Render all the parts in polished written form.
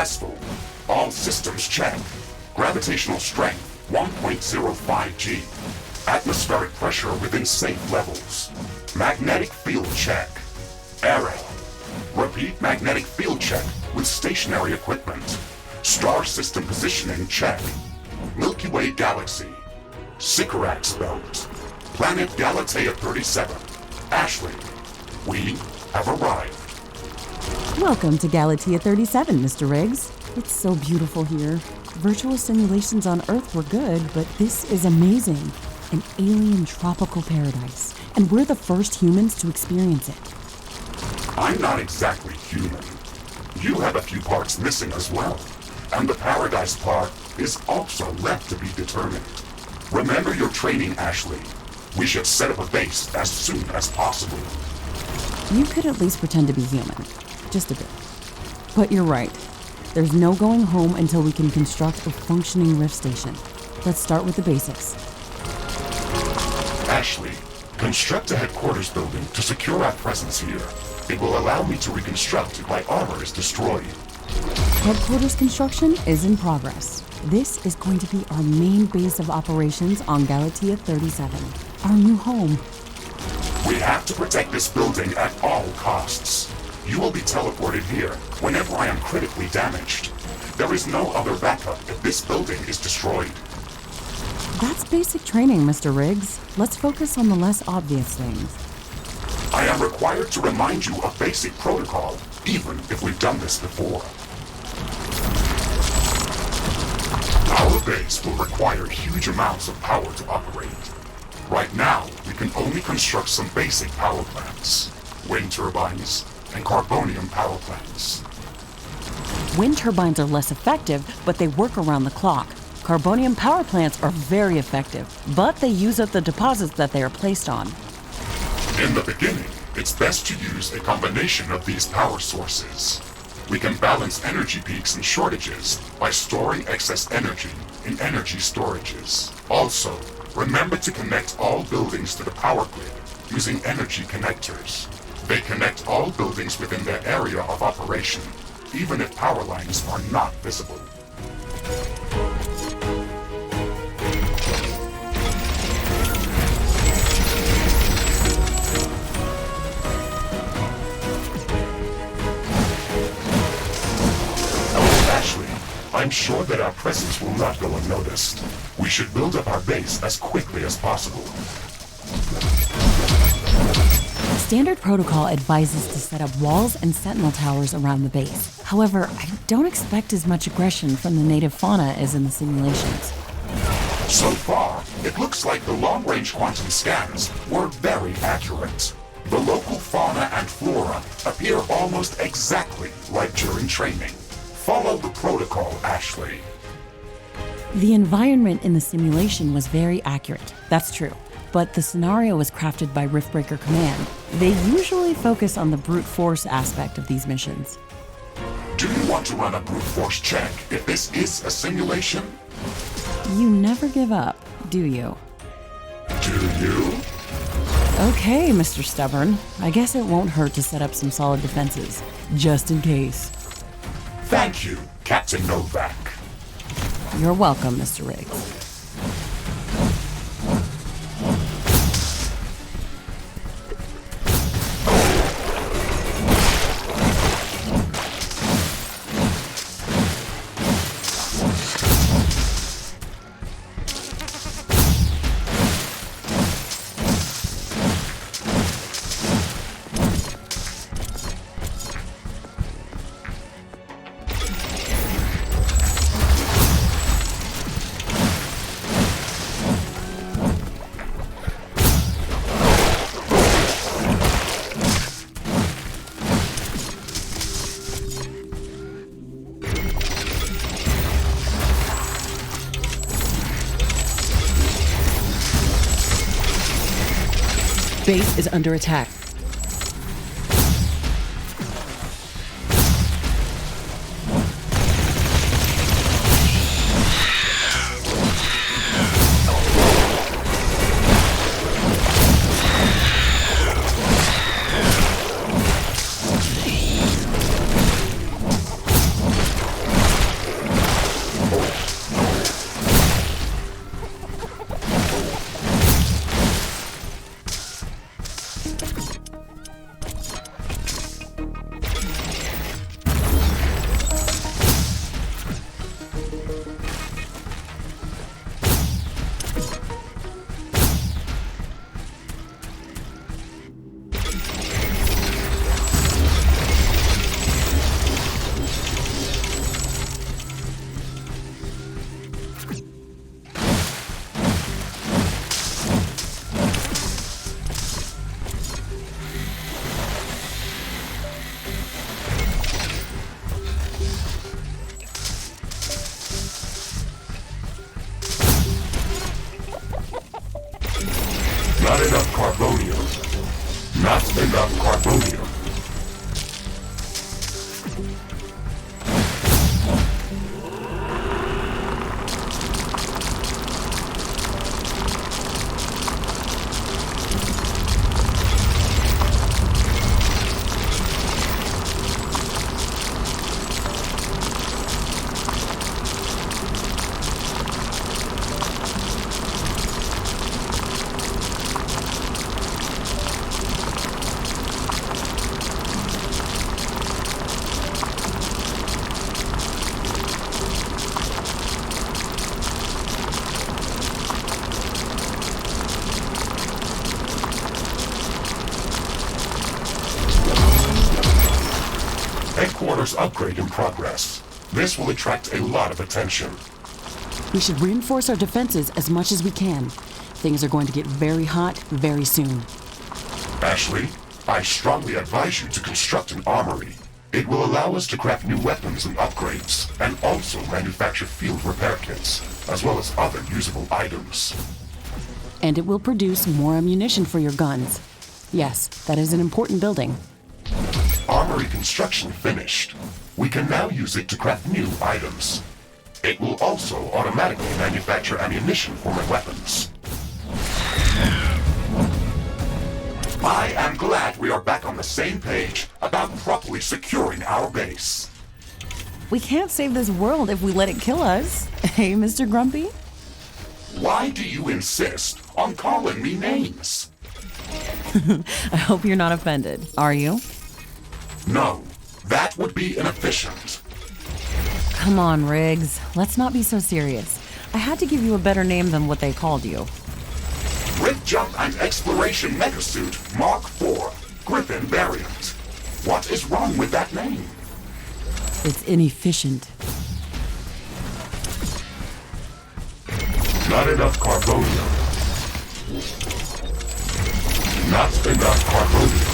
Successful. All systems check. Gravitational strength 1.05 G. Atmospheric pressure within safe levels. Magnetic field check. Error. Repeat magnetic field check with stationary equipment. Star system positioning check. Milky Way galaxy. Sycorax belt. Planet Galatea 37. Ashley, we have arrived. Welcome to Galatea 37, Mr. Riggs. It's so beautiful here. Virtual simulations on Earth were good, but this is amazing. An alien tropical paradise, and we're the first humans to experience it. I'm not exactly human. You have a few parts missing as well. And the paradise part is also left to be determined. Remember your training, Ashley. We should set up a base as soon as possible. You could at least pretend to be human. Just a bit. But you're right. There's no going home until we can construct a functioning rift station. Let's start with the basics. Ashley, construct a headquarters building to secure our presence here. It will allow me to reconstruct if my armor is destroyed. Headquarters construction is in progress. This is going to be our main base of operations on Galatea 37, our new home. We have to protect this building at all costs. You will be teleported here whenever I am critically damaged. There is no other backup if this building is destroyed. That's basic training, Mr. Riggs. Let's focus on the less obvious things. I am required to remind you of basic protocol, even if we've done this before. Our base will require huge amounts of power to operate. Right now, we can only construct some basic power plants. Wind turbines and carbonium power plants. Wind turbines are less effective, but they work around the clock. Carbonium power plants are very effective, but they use up the deposits that they are placed on. In the beginning, it's best to use a combination of these power sources. We can balance energy peaks and shortages by storing excess energy in energy storages. Also, remember to connect all buildings to the power grid using energy connectors. They connect all buildings within their area of operation, even if power lines are not visible. I'm sure that our presence will not go unnoticed. We should build up our base as quickly as possible. Standard protocol advises to set up walls and sentinel towers around the base. However, I don't expect as much aggression from the native fauna as in the simulations. So far, it looks like the long-range quantum scans were very accurate. The local fauna and flora appear almost exactly like during training. Follow the protocol, Ashley. The environment in the simulation was very accurate, that's true. But the scenario was crafted by Riftbreaker Command. They usually focus on the brute force aspect of these missions. Do you want to run a brute force check if this is a simulation? You never give up, do you? Do you? Okay, Mr. Stubborn. I guess it won't hurt to set up some solid defenses, just in case. Thank you, Captain Novak. You're welcome, Mr. Riggs. Base is under attack. Not enough carbonium. Not enough carbonium. Headquarters upgrade in progress. This will attract a lot of attention. We should reinforce our defenses as much as we can. Things are going to get very hot very soon. Ashley, I strongly advise you to construct an armory. It will allow us to craft new weapons and upgrades, and also manufacture field repair kits, as well as other usable items. And it will produce more ammunition for your guns. Yes, that is an important building. Armory construction finished. We can now use it to craft new items. It will also automatically manufacture ammunition for my weapons. I am glad we are back on the same page about properly securing our base. We can't save this world if we let it kill us. Hey, Mr. Grumpy? Why do you insist on calling me names? I hope you're not offended. Are you? No, that would be inefficient. Come on, Riggs. Let's not be so serious. I had to give you a better name than what they called you. Rift Jump and Exploration Megasuit Mark IV, Griffin variant. What is wrong with that name? It's inefficient. Not enough carbonium. Not enough carbonium.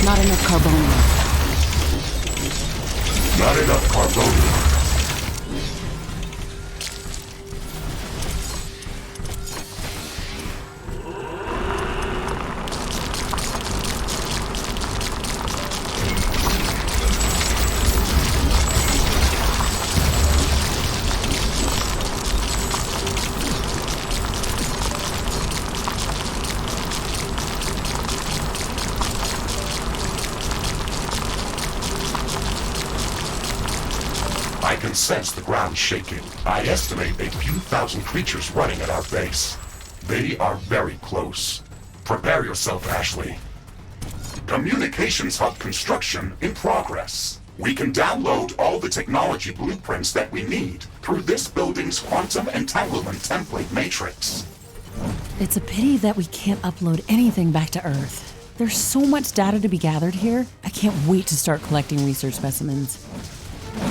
Not enough carbonium. Not enough carbonium. I can sense the ground shaking. I estimate a few thousand creatures running at our base. They are very close. Prepare yourself, Ashley. Communications hub construction in progress. We can download all the technology blueprints that we need through this building's quantum entanglement template matrix. It's a pity that we can't upload anything back to Earth. There's so much data to be gathered here. I can't wait to start collecting research specimens.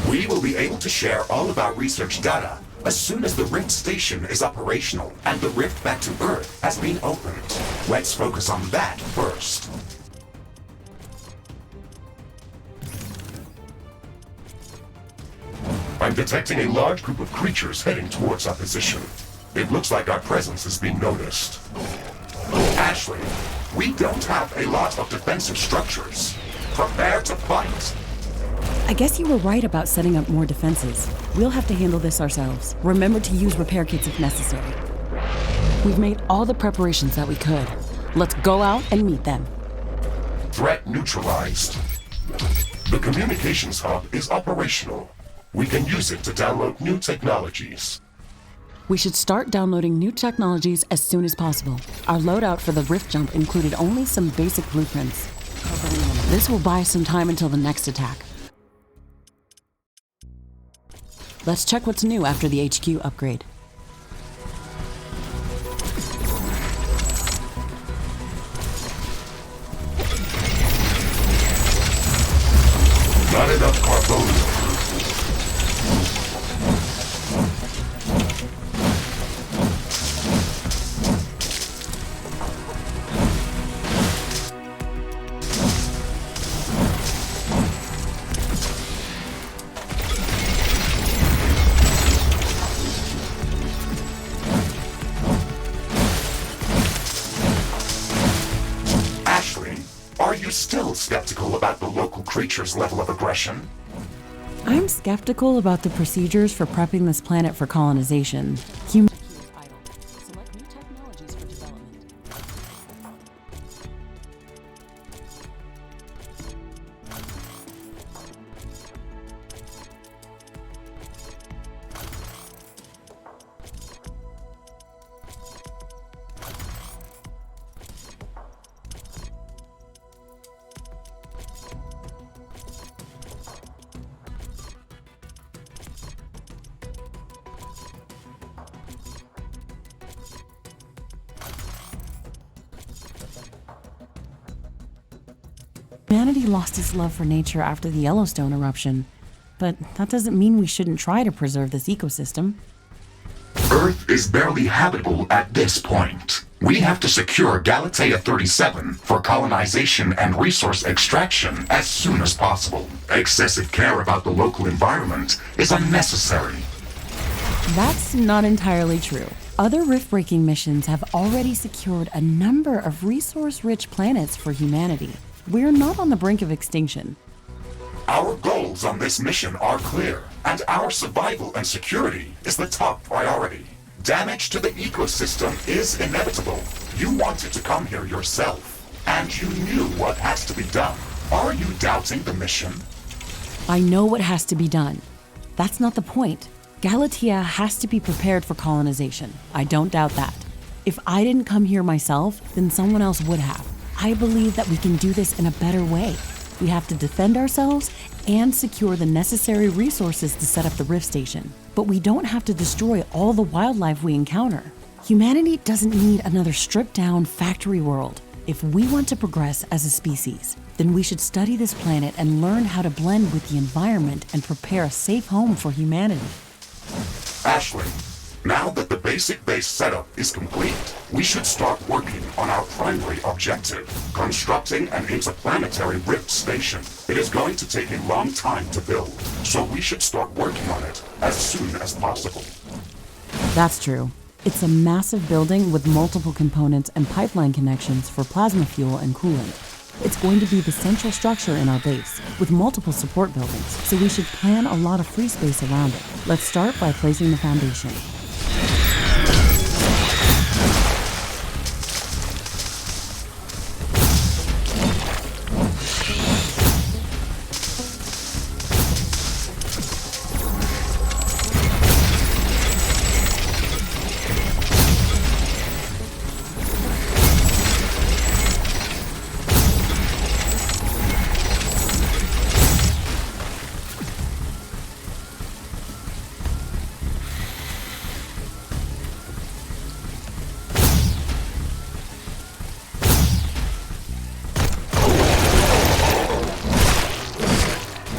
We will be able to share all of our research data as soon as the Rift Station is operational and the rift back to Earth has been opened. Let's focus on that first. I'm detecting a large group of creatures heading towards our position. It looks like our presence is being noticed. Ashley, we don't have a lot of defensive structures. Prepare to fight. I guess you were right about setting up more defenses. We'll have to handle this ourselves. Remember to use repair kits if necessary. We've made all the preparations that we could. Let's go out and meet them. Threat neutralized. The communications hub is operational. We can use it to download new technologies. We should start downloading new technologies as soon as possible. Our loadout for the rift jump included only some basic blueprints. This will buy some time until the next attack. Let's check what's new after the HQ upgrade. Not enough carbonium. Are you still skeptical about the local creature's level of aggression? I'm skeptical about the procedures for prepping this planet for colonization. Humanity is idle. Select new technologies for development. Humanity lost its love for nature after the Yellowstone eruption, but that doesn't mean we shouldn't try to preserve this ecosystem. Earth is barely habitable at this point. We have to secure Galatea 37 for colonization and resource extraction as soon as possible. Excessive care about the local environment is unnecessary. That's not entirely true. Other rift-breaking missions have already secured a number of resource-rich planets for humanity. We're not on the brink of extinction. Our goals on this mission are clear, and our survival and security is the top priority. Damage to the ecosystem is inevitable. You wanted to come here yourself, and you knew what has to be done. Are you doubting the mission? I know what has to be done. That's not the point. Galatea has to be prepared for colonization. I don't doubt that. If I didn't come here myself, then someone else would have. I believe that we can do this in a better way. We have to defend ourselves and secure the necessary resources to set up the Rift Station. But we don't have to destroy all the wildlife we encounter. Humanity doesn't need another stripped-down factory world. If we want to progress as a species, then we should study this planet and learn how to blend with the environment and prepare a safe home for humanity. Ashley, now that the basic base setup is complete, we should start working on our primary objective, constructing an interplanetary rift station. It is going to take a long time to build, so we should start working on it as soon as possible. That's true. It's a massive building with multiple components and pipeline connections for plasma fuel and coolant. It's going to be the central structure in our base, with multiple support buildings, so we should plan a lot of free space around it. Let's start by placing the foundation.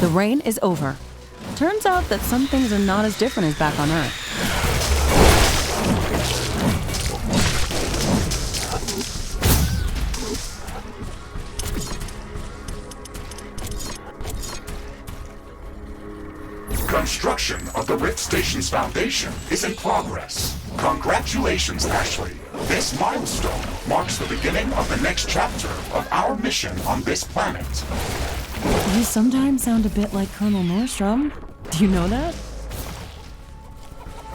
The rain is over. Turns out that some things are not as different as back on Earth. Construction of the Rift Station's foundation is in progress. Congratulations, Ashley. This milestone marks the beginning of the next chapter of our mission on this planet. You sometimes sound a bit like Colonel Nordstrom. Do you know that?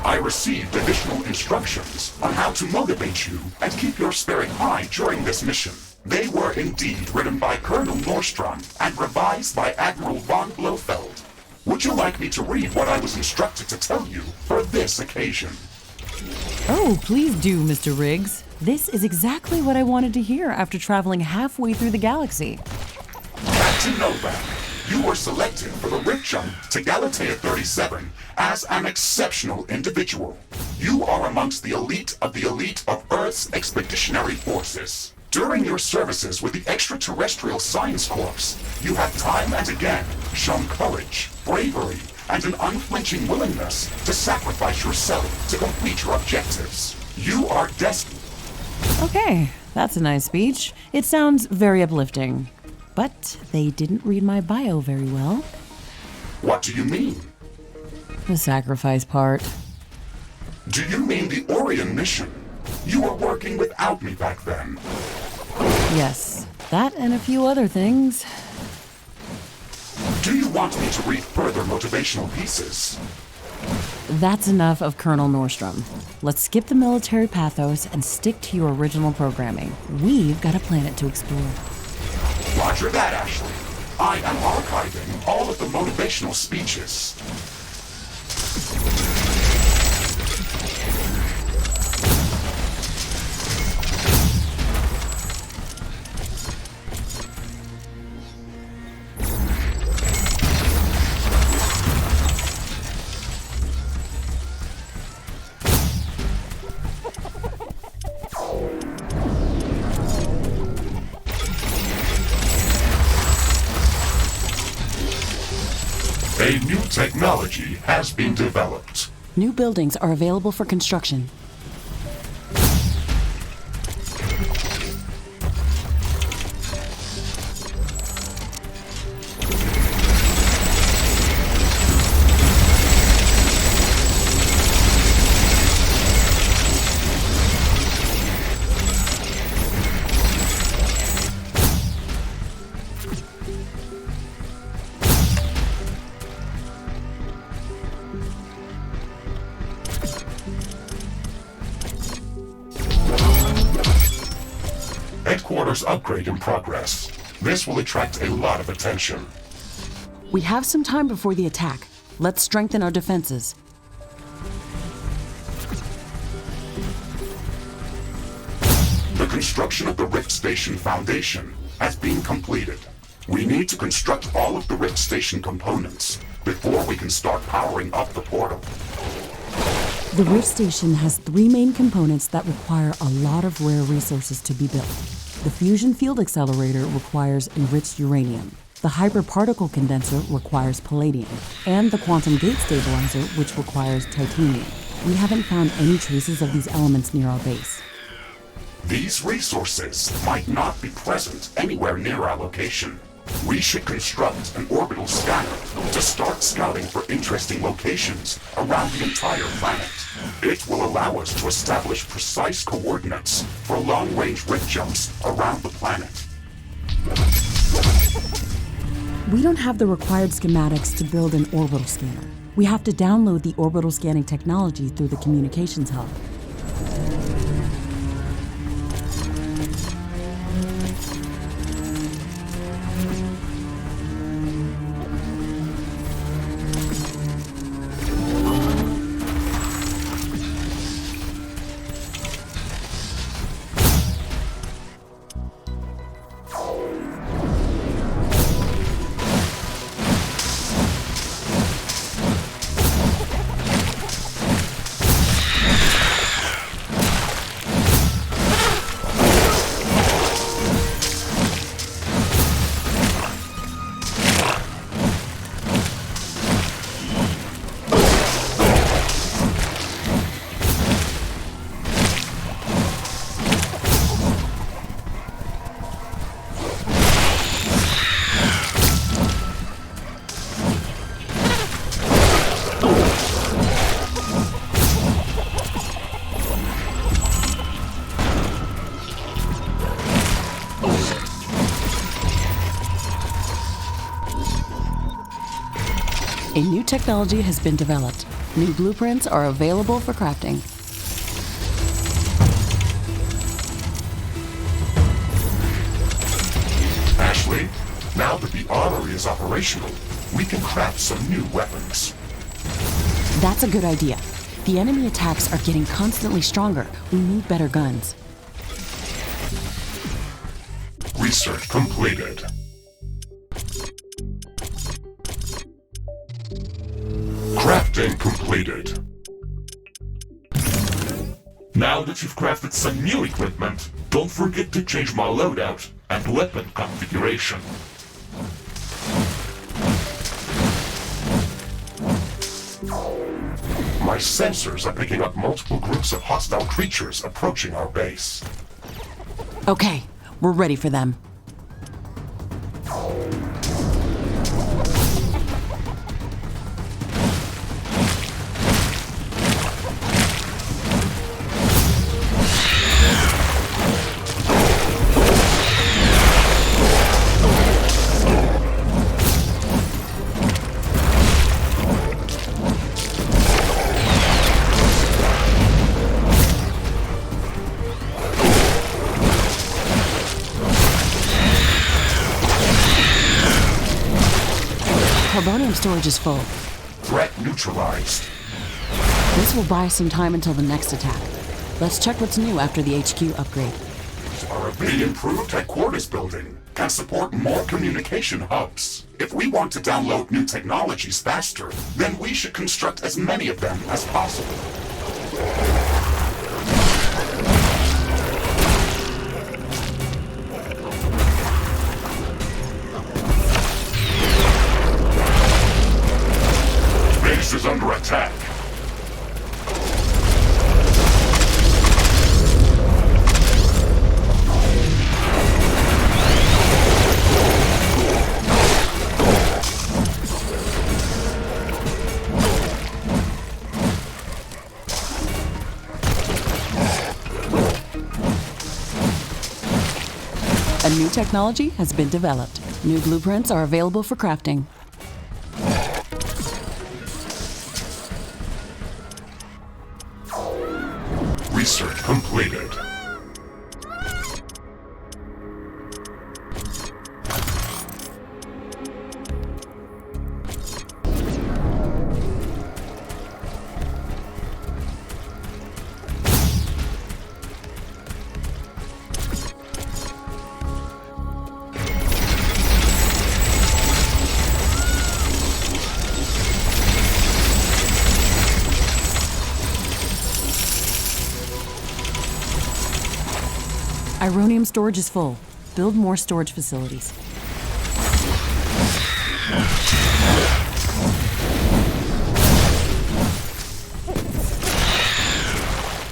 I received additional instructions on how to motivate you and keep your spirit high during this mission. They were indeed written by Colonel Nordstrom and revised by Admiral von Blofeld. Would you like me to read what I was instructed to tell you for this occasion? Oh, please do, Mr. Riggs. This is exactly what I wanted to hear after traveling halfway through the galaxy. Captain Novak, you were selected for the Rift Jump to Galatea 37 as an exceptional individual. You are amongst the elite of Earth's expeditionary forces. During your services with the Extraterrestrial Science Corps, you have time and again shown courage, bravery, and an unflinching willingness to sacrifice yourself to complete your objectives. You are destined. Okay, that's a nice speech. It sounds very uplifting. But they didn't read my bio very well. What do you mean? The sacrifice part. Do you mean the Orion mission? You were working without me back then. Yes, that and a few other things. Do you want me to read further motivational pieces? That's enough of Colonel Nordstrom. Let's skip the military pathos and stick to your original programming. We've got a planet to explore. Roger that, Ashley. I am archiving all of the motivational speeches. A new technology has been developed. New buildings are available for construction. Headquarters upgrade in progress. This will attract a lot of attention. We have some time before the attack. Let's strengthen our defenses. The construction of the Rift Station Foundation has been completed. We need to construct all of the Rift Station components before we can start powering up the portal. The Rift Station has 3 main components that require a lot of rare resources to be built. The fusion field accelerator requires enriched uranium. The hyperparticle condenser requires palladium. And the quantum gate stabilizer, which requires titanium. We haven't found any traces of these elements near our base. These resources might not be present anywhere near our location. We should construct an orbital scanner to start scouting for interesting locations around the entire planet. It will allow us to establish precise coordinates for long-range rift jumps around the planet. We don't have the required schematics to build an orbital scanner. We have to download the orbital scanning technology through the communications hub. A new technology has been developed. New blueprints are available for crafting. Ashley, now that the armory is operational, we can craft some new weapons. That's a good idea. The enemy attacks are getting constantly stronger. We need better guns. Research completed. Crafting completed. Now that you've crafted some new equipment, don't forget to change my loadout and weapon configuration. My sensors are picking up multiple groups of hostile creatures approaching our base. Okay, we're ready for them. Palladium storage is full. Threat neutralized. This will buy some time until the next attack. Let's check what's new after the HQ upgrade. The improved headquarters building can support more communication hubs. If we want to download new technologies faster, then we should construct as many of them as possible. Base is under attack. A new technology has been developed. New blueprints are available for crafting. Research completed. Ironium storage is full. Build more storage facilities.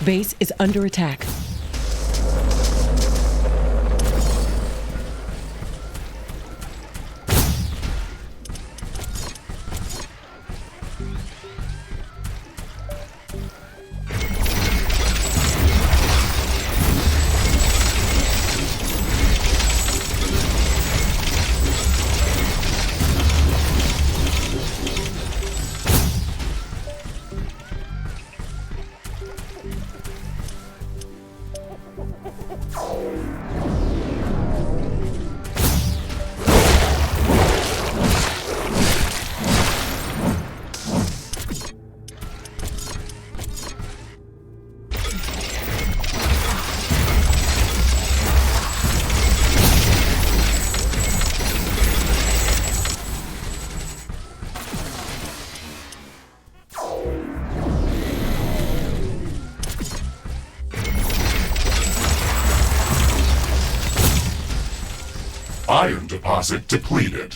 Base is under attack. Iron deposit depleted.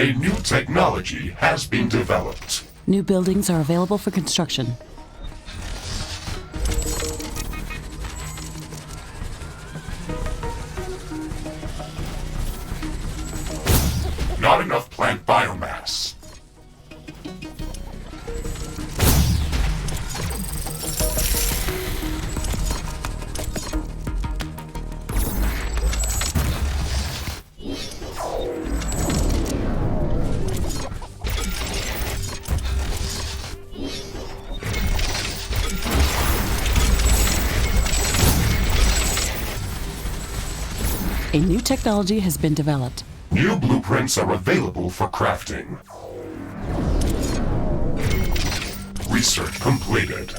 A new technology has been developed. New buildings are available for construction. Not enough plant biomass. A new technology has been developed. New blueprints are available for crafting. Research completed.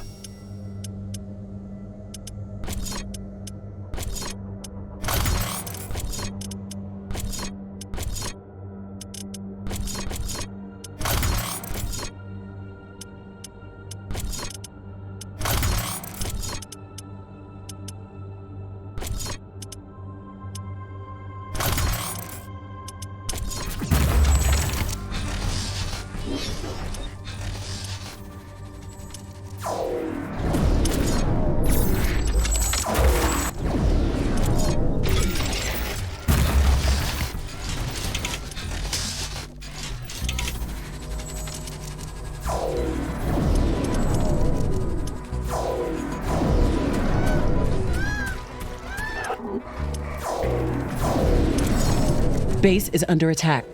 Base is under attack.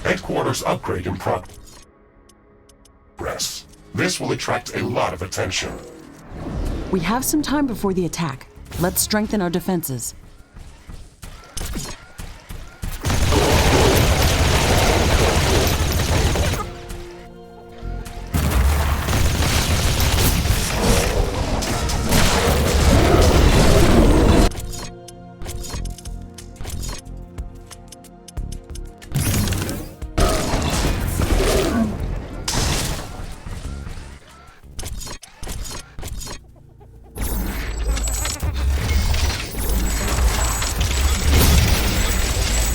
Headquarters upgrade in progress. This will attract a lot of attention. We have some time before the attack. Let's strengthen our defenses.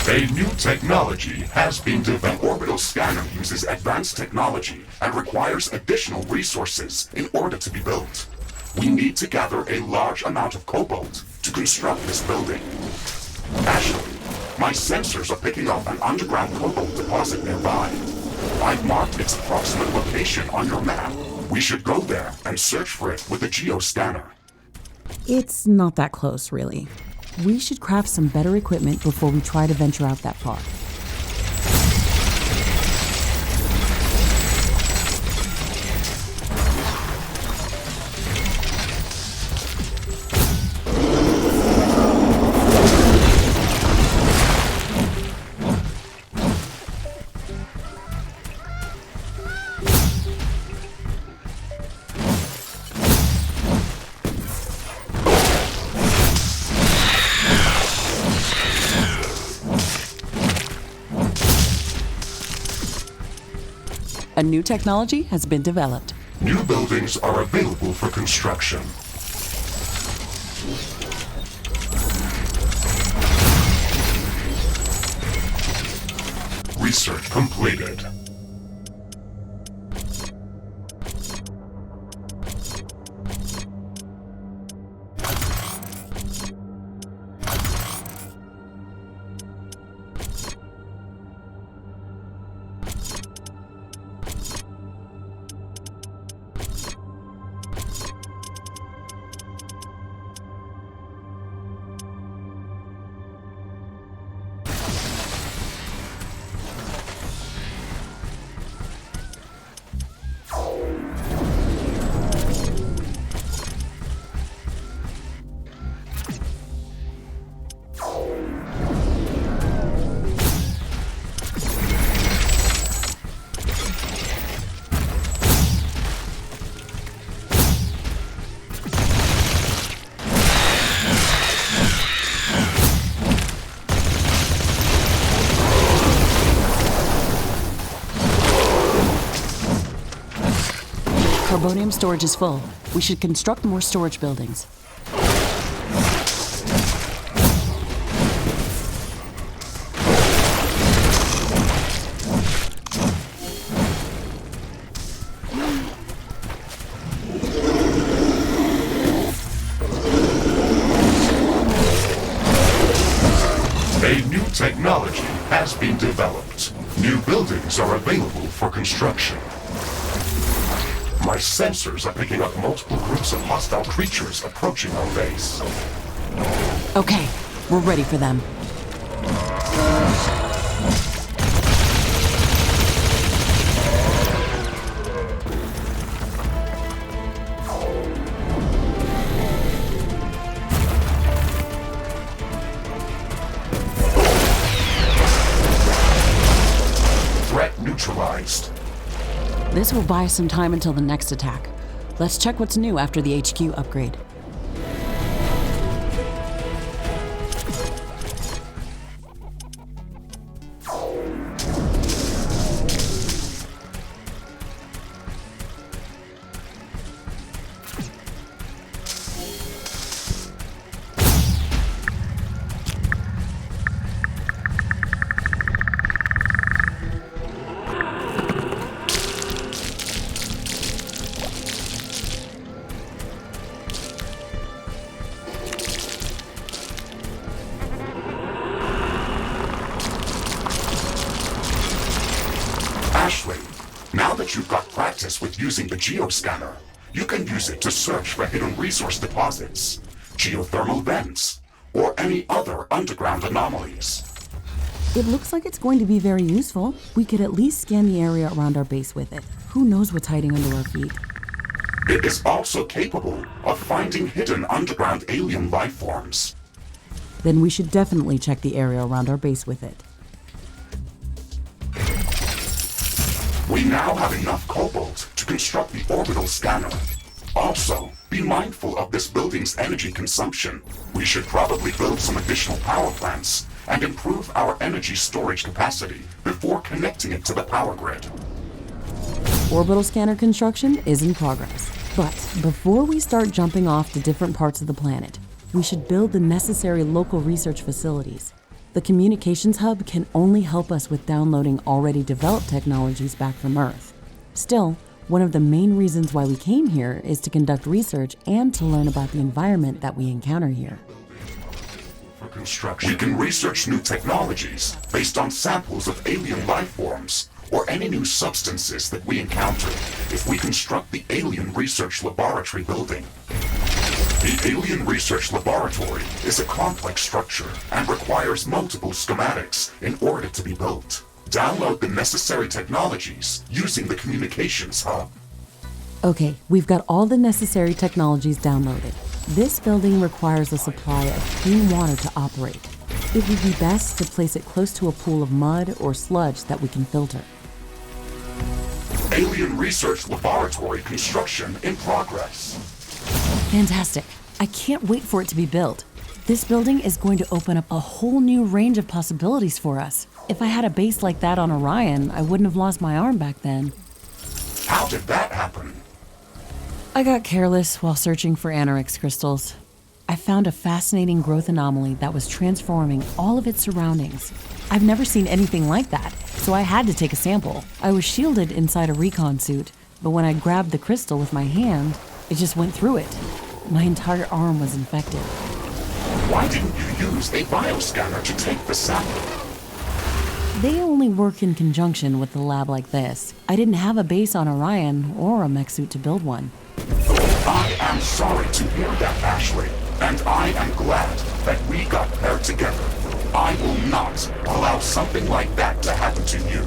A new technology has been developed. An orbital scanner uses advanced technology and requires additional resources in order to be built. We need to gather a large amount of cobalt to construct this building. Ashley, my sensors are picking up an underground cobalt deposit nearby. I've marked its approximate location on your map. We should go there and search for it with a geoscanner. It's not that close, really. We should craft some better equipment before we try to venture out that far. A new technology has been developed. New buildings are available for construction. Research completed. carbonium storage is full. We should construct more storage buildings. A new technology has been developed. New buildings are available for construction. My sensors are picking up multiple groups of hostile creatures approaching our base. Okay, we're ready for them. Threat neutralized. This will buy us some time until the next attack. Let's check what's new after the HQ upgrade. Ashley, now that you've got practice with using the geoscanner, you can use it to search for hidden resource deposits, geothermal vents, or any other underground anomalies. It looks like it's going to be very useful. We could at least scan the area around our base with it. Who knows what's hiding under our feet? It is also capable of finding hidden underground alien life forms. Then we should definitely check the area around our base with it. We now have enough cobalt to construct the orbital scanner. Also, be mindful of this building's energy consumption. We should probably build some additional power plants and improve our energy storage capacity before connecting it to the power grid. Orbital scanner construction is in progress. But before we start jumping off to different parts of the planet, we should build the necessary local research facilities. The communications hub can only help us with downloading already developed technologies back from Earth. Still, one of the main reasons why we came here is to conduct research and to learn about the environment that we encounter here. For construction, we can research new technologies based on samples of alien life forms or any new substances that we encounter if we construct the Alien Research Laboratory building. The Alien Research Laboratory is a complex structure and requires multiple schematics in order to be built. Download the necessary technologies using the communications hub. Okay, we've got all the necessary technologies downloaded. This building requires a supply of clean water to operate. It would be best to place it close to a pool of mud or sludge that we can filter. Alien Research Laboratory construction in progress. Fantastic. I can't wait for it to be built. This building is going to open up a whole new range of possibilities for us. If I had a base like that on Orion, I wouldn't have lost my arm back then. How did that happen? I got careless while searching for anorix crystals. I found a fascinating growth anomaly that was transforming all of its surroundings. I've never seen anything like that, so I had to take a sample. I was shielded inside a recon suit, but when I grabbed the crystal with my hand, it just went through it. My entire arm was infected. Why didn't you use a bioscanner to take the sample? They only work in conjunction with a lab like this. I didn't have a base on Orion or a mech suit to build one. I am sorry to hear that, Ashley, and I am glad that we got paired together. I will not allow something like that to happen to you.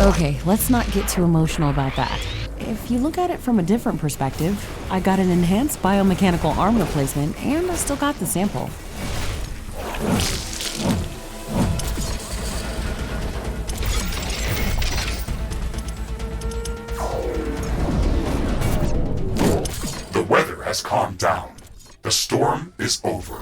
Okay, let's not get too emotional about that. If you look at it from a different perspective, I got an enhanced biomechanical arm replacement and I still got the sample. The weather has calmed down. The storm is over.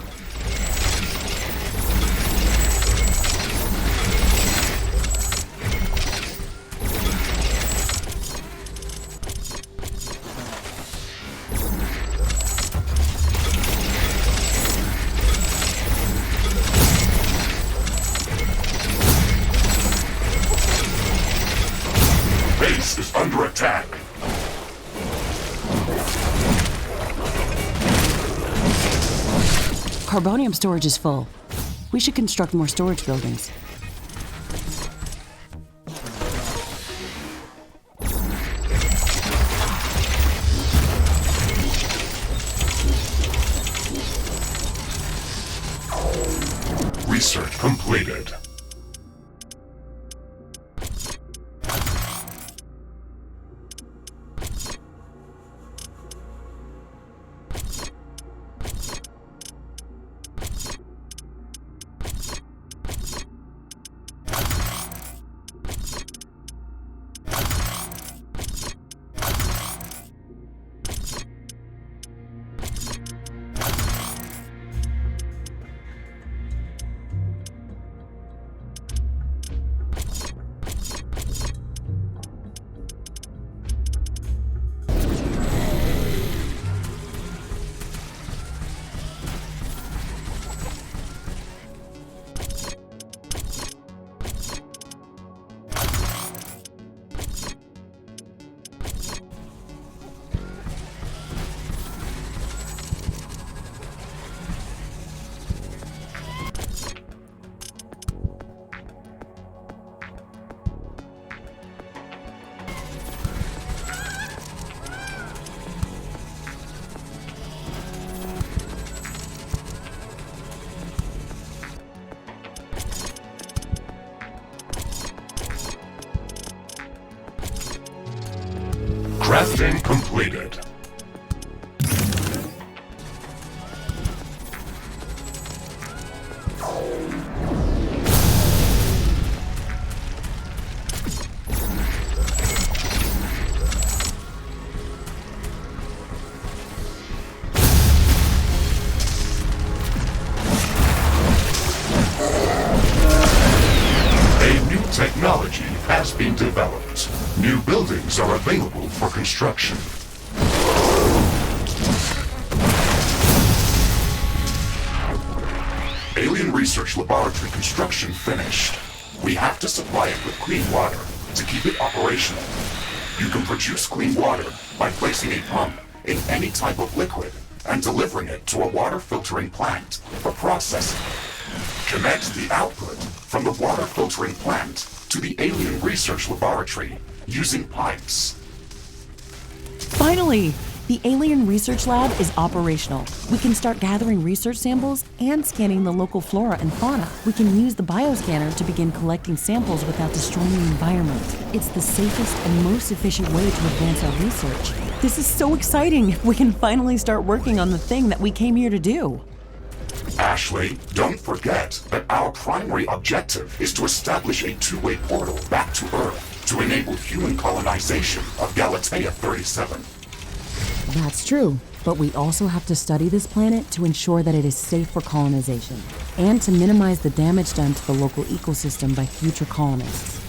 Carbonium storage is full. We should construct more storage buildings. Research completed. Crafting completed. A new technology has been developed. New buildings are available for construction. Alien Research Laboratory construction finished. We have to supply it with clean water to keep it operational. You can produce clean water by placing a pump in any type of liquid and delivering it to a water filtering plant for processing. Connect the output from the water filtering plant to the Alien Research Laboratory using pipes. Finally! The Alien Research Lab is operational. We can start gathering research samples and scanning the local flora and fauna. We can use the bioscanner to begin collecting samples without destroying the environment. It's the safest and most efficient way to advance our research. This is so exciting! We can finally start working on the thing that we came here to do. Ashley, don't forget that our primary objective is to establish a two-way portal back to Earth to enable human colonization of Galatea 37. That's true, but we also have to study this planet to ensure that it is safe for colonization, and to minimize the damage done to the local ecosystem by future colonists.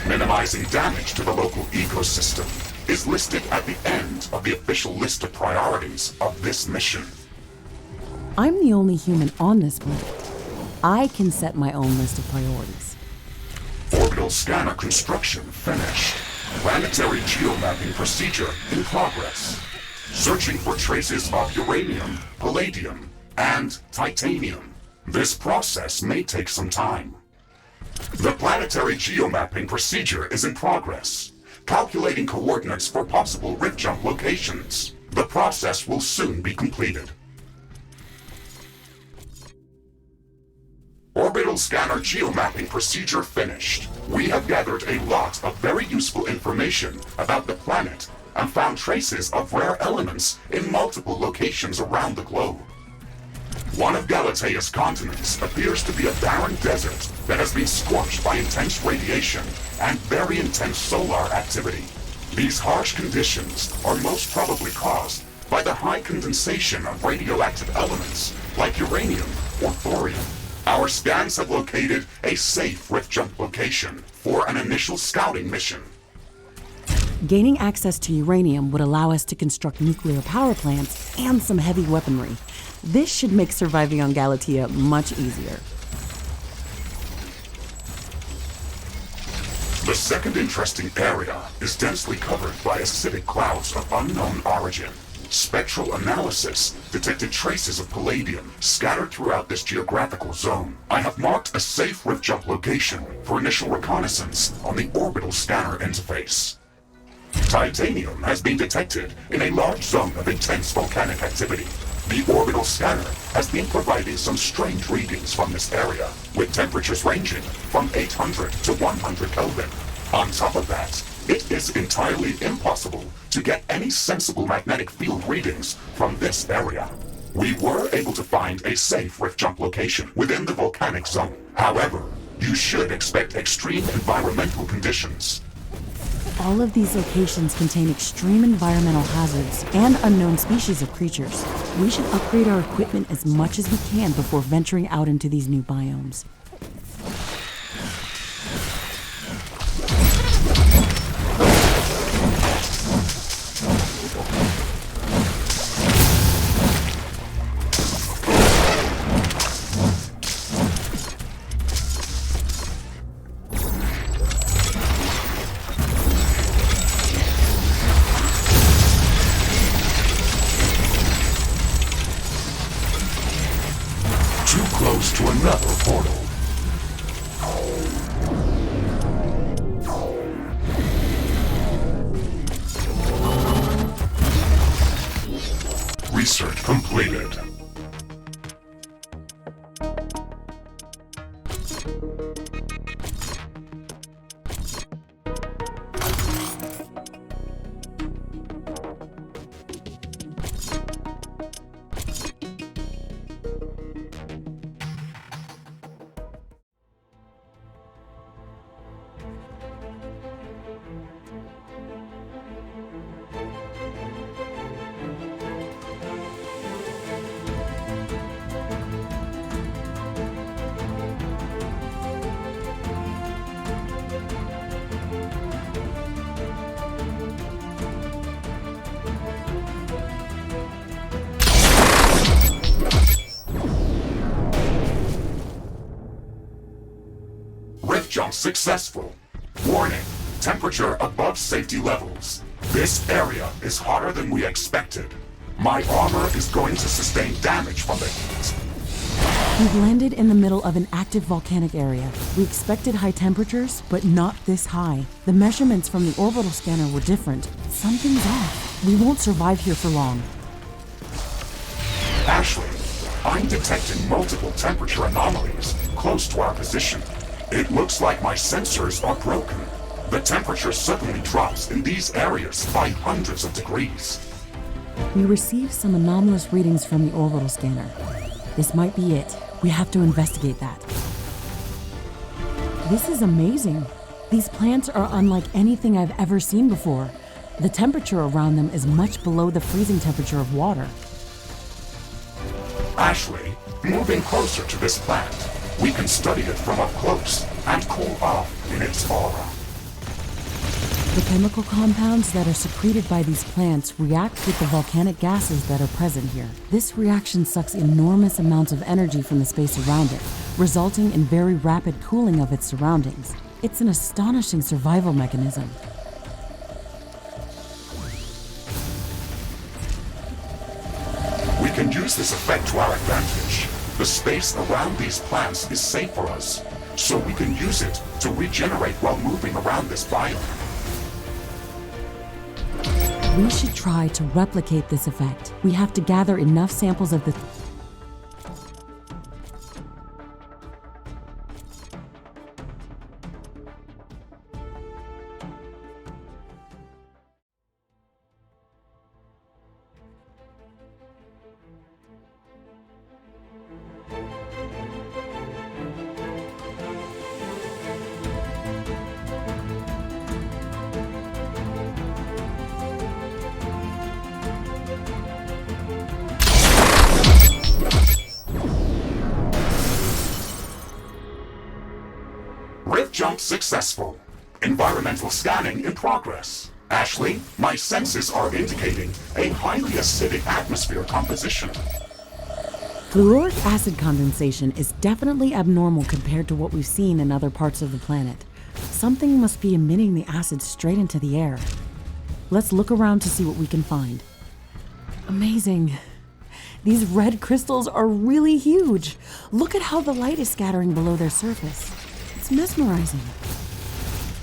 Minimizing damage to the local ecosystem is listed at the end of the official list of priorities of this mission. I'm the only human on this planet. I can set my own list of priorities. Orbital scanner construction finished. Planetary geomapping procedure in progress. Searching for traces of uranium, palladium, and titanium. This process may take some time. The planetary geomapping procedure is in progress. Calculating coordinates for possible rift jump locations. The process will soon be completed. Orbital scanner geomapping procedure finished. We have gathered a lot of very useful information about the planet and found traces of rare elements in multiple locations around the globe. One of Galatea's continents appears to be a barren desert that has been scorched by intense radiation and very intense solar activity. These harsh conditions are most probably caused by the high condensation of radioactive elements like uranium or thorium. Our scans have located a safe rift jump location for an initial scouting mission. Gaining access to uranium would allow us to construct nuclear power plants and some heavy weaponry. This should make surviving on Galatea much easier. The second interesting area is densely covered by acidic clouds of unknown origin. Spectral analysis detected traces of palladium scattered throughout this geographical zone. I have marked a safe rift jump location for initial reconnaissance on the Orbital Scanner interface. Titanium has been detected in a large zone of intense volcanic activity. The Orbital Scanner has been providing some strange readings from this area, with temperatures ranging from 800 to 100 Kelvin. On top of that, it is entirely impossible to get any sensible magnetic field readings from this area. We were able to find a safe rift jump location within the volcanic zone. However, you should expect extreme environmental conditions. All of these locations contain extreme environmental hazards and unknown species of creatures. We should upgrade our equipment as much as we can before venturing out into these new biomes. Too close to another portal. Research completed. Jump successful. Warning, temperature above safety levels. This area is hotter than we expected. My armor is going to sustain damage from the heat. We've landed in the middle of an active volcanic area. We expected high temperatures, but not this high. The measurements from the orbital scanner were different. Something's off. We won't survive here for long. Ashley, I'm detecting multiple temperature anomalies close to our position. It looks like my sensors are broken. The temperature suddenly drops in these areas by hundreds of degrees. We received some anomalous readings from the orbital scanner. This might be it. We have to investigate that. This is amazing. These plants are unlike anything I've ever seen before. The temperature around them is much below the freezing temperature of water. Ashley, moving closer to this plant, we can study it from up close and cool off in its aura. The chemical compounds that are secreted by these plants react with the volcanic gases that are present here. This reaction sucks enormous amounts of energy from the space around it, resulting in very rapid cooling of its surroundings. It's an astonishing survival mechanism. We can use this effect to our advantage. The space around these plants is safe for us, so we can use it to regenerate while moving around this biome. We should try to replicate this effect. We have to gather enough samples of the Rift jump successful. Environmental scanning in progress. Ashley, my senses are indicating a highly acidic atmosphere composition. Fluoric acid condensation is definitely abnormal compared to what we've seen in other parts of the planet. Something must be emitting the acid straight into the air. Let's look around to see what we can find. Amazing. These red crystals are really huge. Look at how the light is scattering below their surface. It's mesmerizing.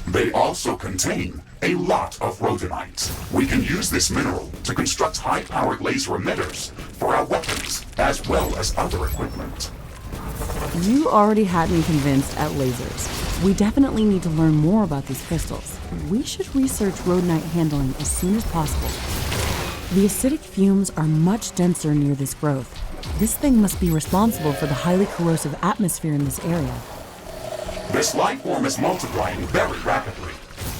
They also contain a lot of rhodonite. We can use this mineral to construct high-powered laser emitters for our weapons, as well as other equipment. You already had me convinced at lasers. We definitely need to learn more about these crystals. We should research rhodonite handling as soon as possible. The acidic fumes are much denser near this growth. This thing must be responsible for the highly corrosive atmosphere in this area. This life form is multiplying very rapidly.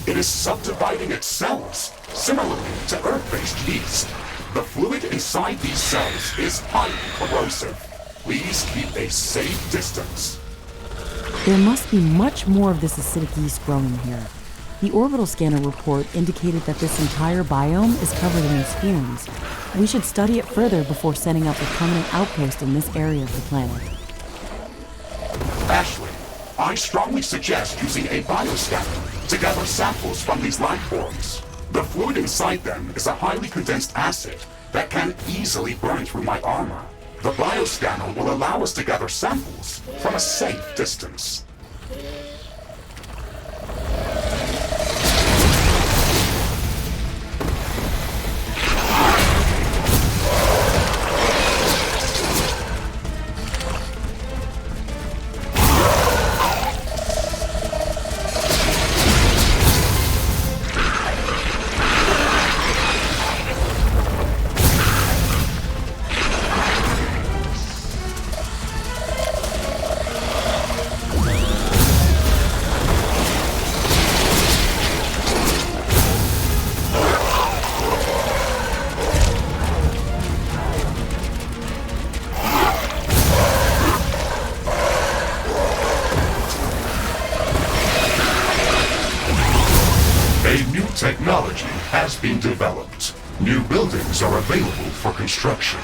It is subdividing its cells, similarly to Earth-based yeast. The fluid inside these cells is highly corrosive. Please keep a safe distance. There must be much more of this acidic yeast growing here. The orbital scanner report indicated that this entire biome is covered in these fumes. We should study it further before setting up a permanent outpost in this area of the planet. Ashley, I strongly suggest using a bioscanner to gather samples from these life forms. The fluid inside them is a highly condensed acid that can easily burn through my armor. The bioscanner will allow us to gather samples from a safe distance. Technology has been developed. New buildings are available for construction.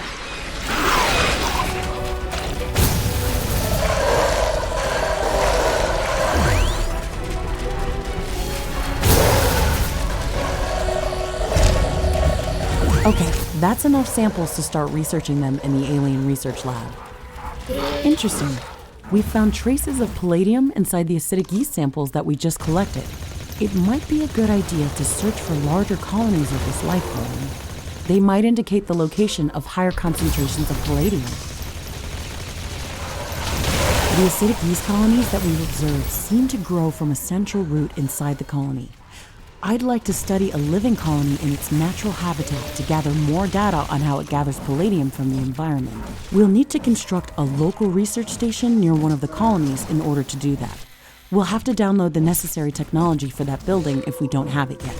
Okay, that's enough samples to start researching them in the Alien Research Lab. Interesting. We found traces of palladium inside the acidic yeast samples that we just collected. It might be a good idea to search for larger colonies of this life form. They might indicate the location of higher concentrations of palladium. The acidic yeast colonies that we've observed seem to grow from a central root inside the colony. I'd like to study a living colony in its natural habitat to gather more data on how it gathers palladium from the environment. We'll need to construct a local research station near one of the colonies in order to do that. We'll have to download the necessary technology for that building if we don't have it yet.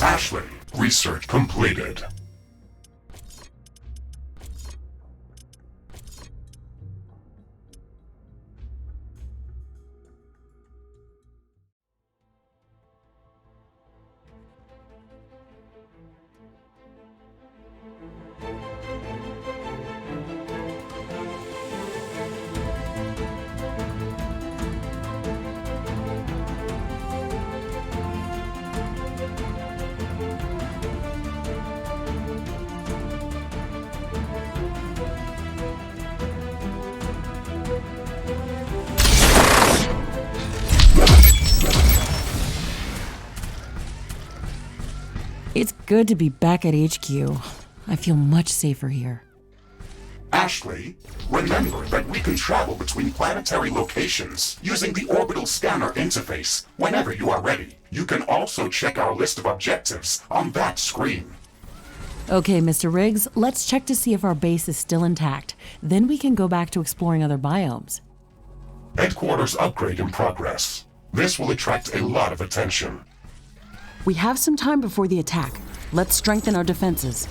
Ashley, research completed. It's good to be back at HQ. I feel much safer here. Ashley, remember that we can travel between planetary locations using the Orbital Scanner interface whenever you are ready. You can also check our list of objectives on that screen. Okay, Mr. Riggs, let's check to see if our base is still intact. Then we can go back to exploring other biomes. Headquarters upgrade in progress. This will attract a lot of attention. We have some time before the attack. Let's strengthen our defenses.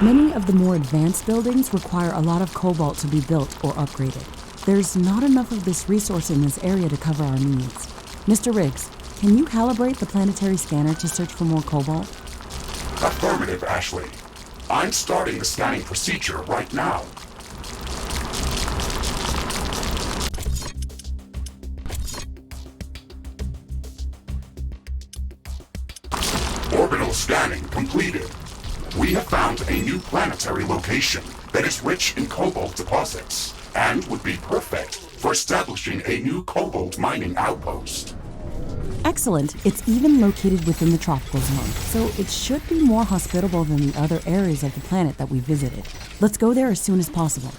Many of the more advanced buildings require a lot of cobalt to be built or upgraded. There's not enough of this resource in this area to cover our needs. Mr. Riggs, can you calibrate the planetary scanner to search for more cobalt? Affirmative, Ashley. I'm starting the scanning procedure right now. Orbital scanning completed. We have found a new planetary location that is rich in cobalt deposits and would be perfect for establishing a new cobalt mining outpost. Excellent. It's even located within the tropical zone, so it should be more hospitable than the other areas of the planet that we visited. Let's go there as soon as possible.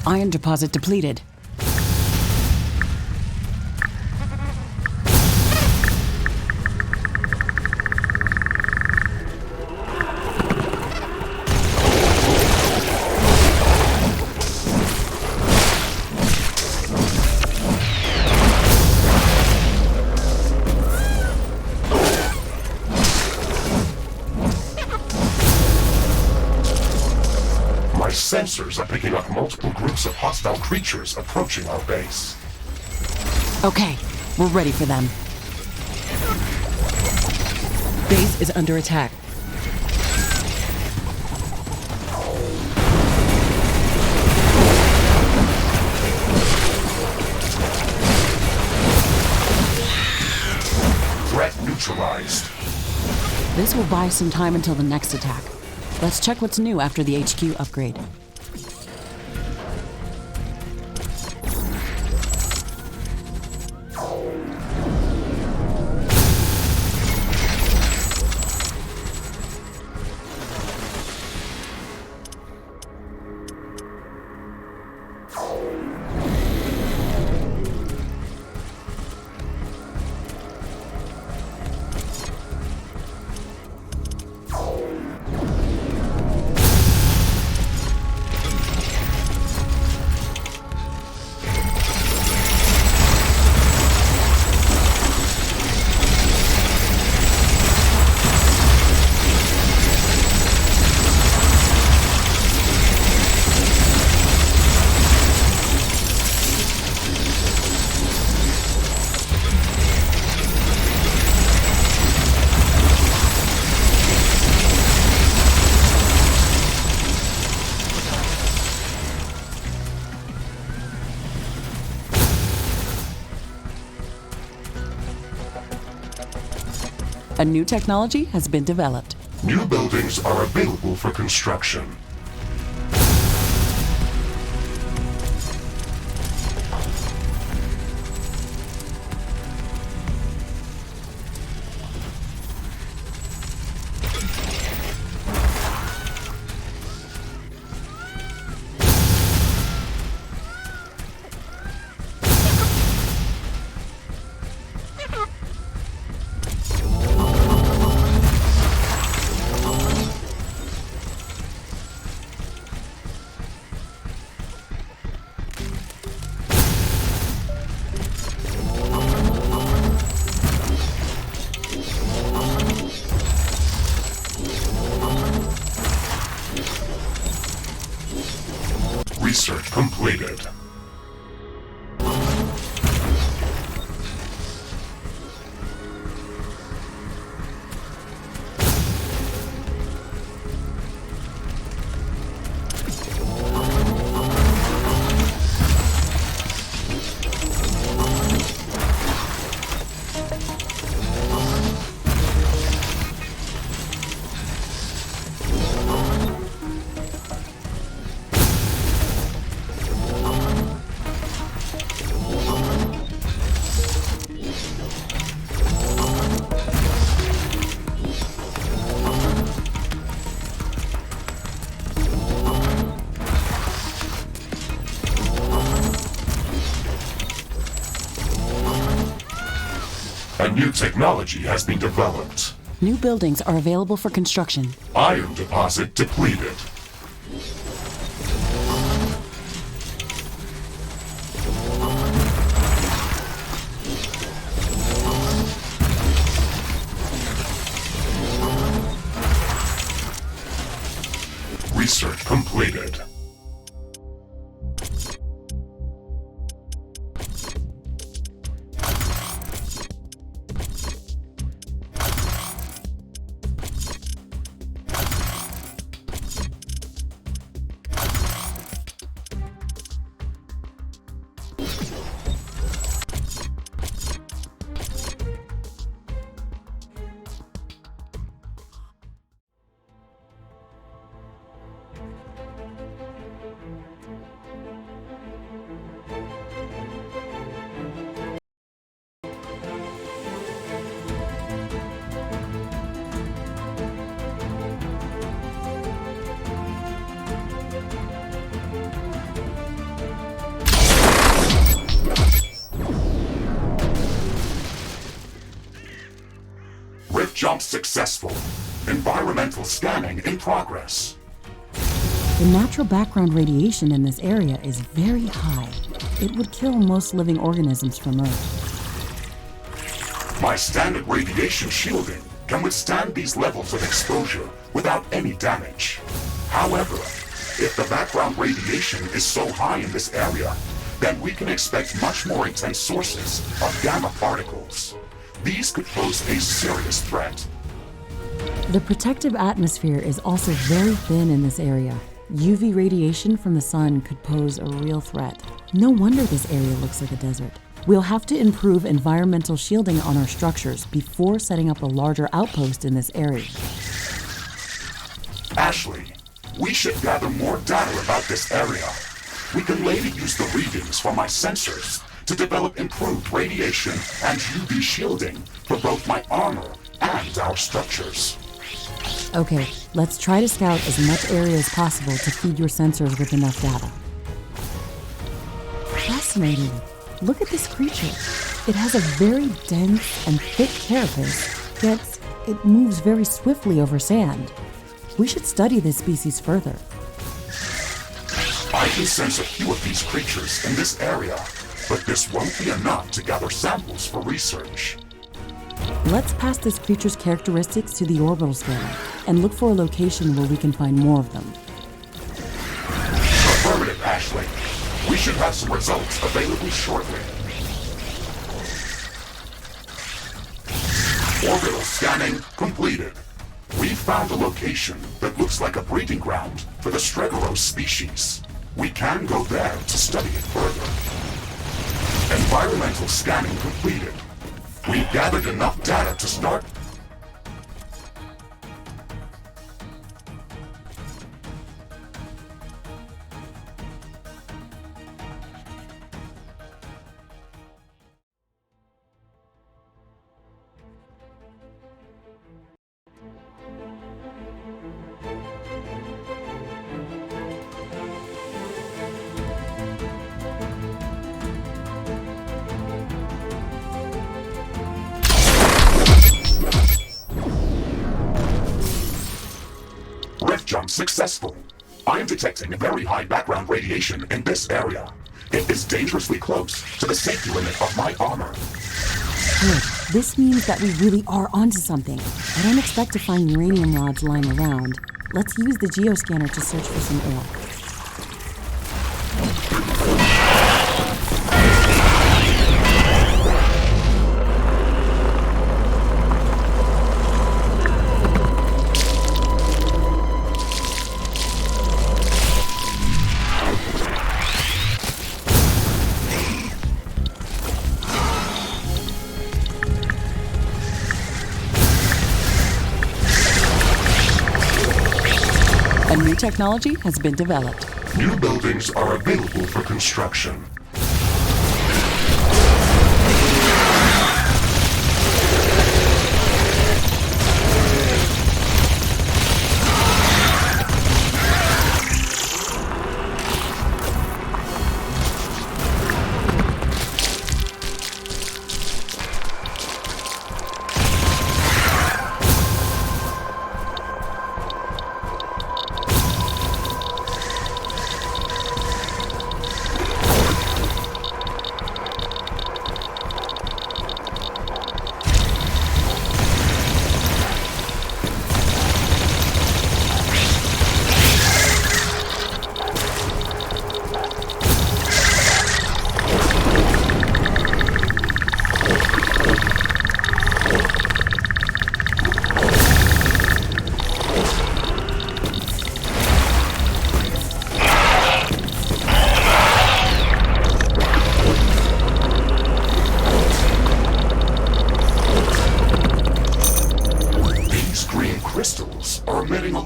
Iron deposit depleted. Sensors are picking up multiple groups of hostile creatures approaching our base. Okay, we're ready for them. Base is under attack. Threat neutralized. This will buy some time until the next attack. Let's check what's new after the HQ upgrade. A new technology has been developed. New buildings are available for construction. A new technology has been developed. New buildings are available for construction. Iron deposit depleted. Research completed. Jump successful. Environmental scanning in progress. The natural background radiation in this area is very high. It would kill most living organisms from Earth. My standard radiation shielding can withstand these levels of exposure without any damage. However, if the background radiation is so high in this area, then we can expect much more intense sources of gamma particles. These could pose a serious threat. The protective atmosphere is also very thin in this area. UV radiation from the sun could pose a real threat. No wonder this area looks like a desert. We'll have to improve environmental shielding on our structures before setting up a larger outpost in this area. Ashley, we should gather more data about this area. We can later use the readings from my sensors to develop improved radiation and UV shielding for both my armor and our structures. Okay, let's try to scout as much area as possible to feed your sensors with enough data. Fascinating. Look at this creature. It has a very dense and thick carapace, yet it moves very swiftly over sand. We should study this species further. I can sense a few of these creatures in this area, but this won't be enough to gather samples for research. Let's pass this creature's characteristics to the orbital scanner and look for a location where we can find more of them. Affirmative, Ashley. We should have some results available shortly. Orbital scanning completed. We found a location that looks like a breeding ground for the Stregoros species. We can go there to study it further. Environmental scanning completed. We've gathered enough data to start. Jump successful. I am detecting very high background radiation in this area. It is dangerously close to the safety limit of my armor. Good. This means that we really are onto something. I don't expect to find uranium rods lying around. Let's use the geoscanner to search for some oil. A new technology has been developed. New buildings are available for construction.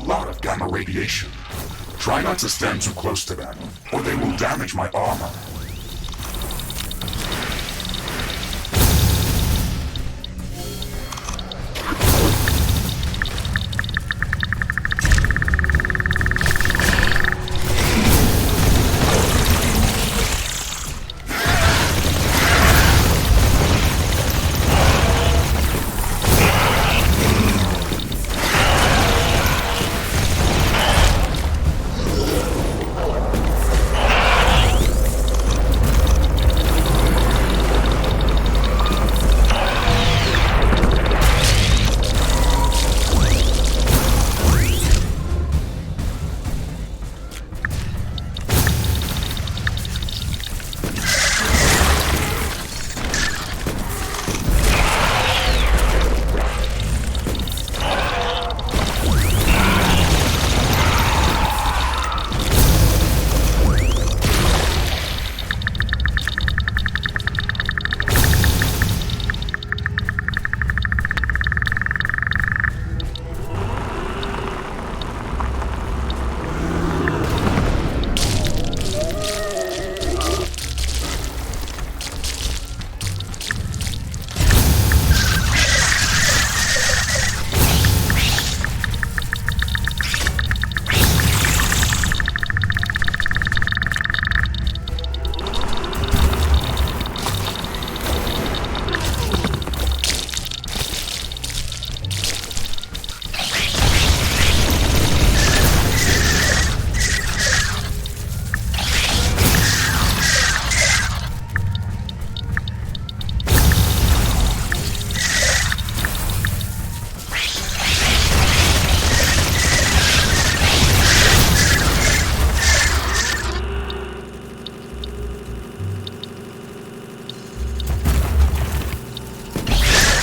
lot of gamma radiation. Try not to stand too close to them, or they will damage my armor.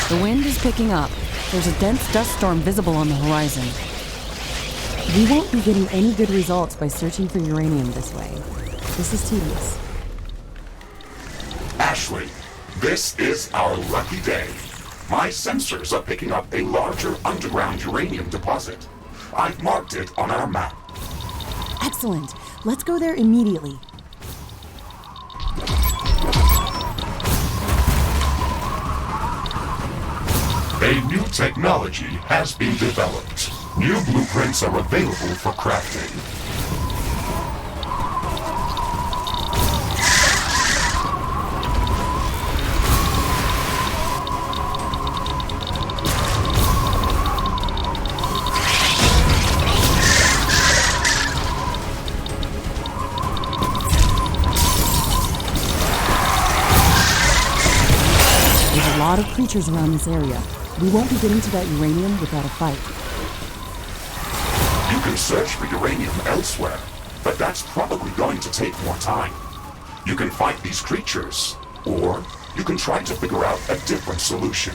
The wind is picking up. There's a dense dust storm visible on the horizon. We won't be getting any good results by searching for uranium this way. This is tedious. Ashley, this is our lucky day. My sensors are picking up a larger underground uranium deposit. I've marked it on our map. Excellent. Let's go there immediately. A new technology has been developed. New blueprints are available for crafting. There's a lot of creatures around this area. We won't be getting to that uranium without a fight. You can search for uranium elsewhere, but that's probably going to take more time. You can fight these creatures, or you can try to figure out a different solution.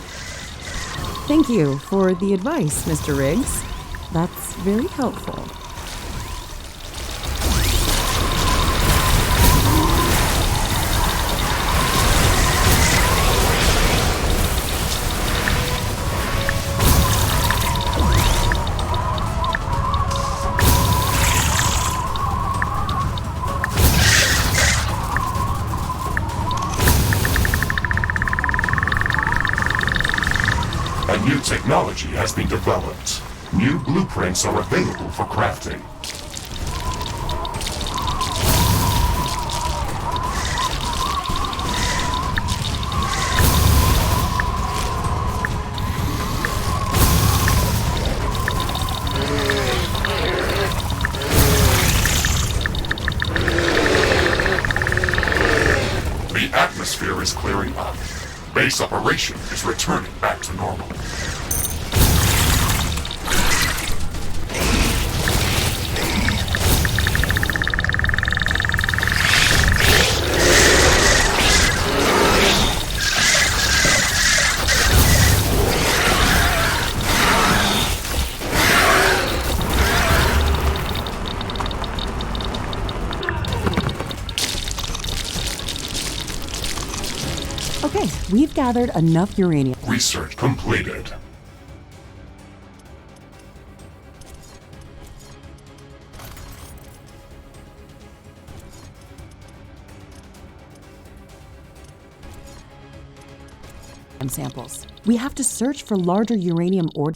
Thank you for the advice, Mr. Riggs. That's very helpful. A new technology has been developed. New blueprints are available for crafting. The atmosphere is clearing up. Base operation is returning back to normal. Okay, we've gathered enough uranium. Research completed. samples. We have to search for larger uranium ore.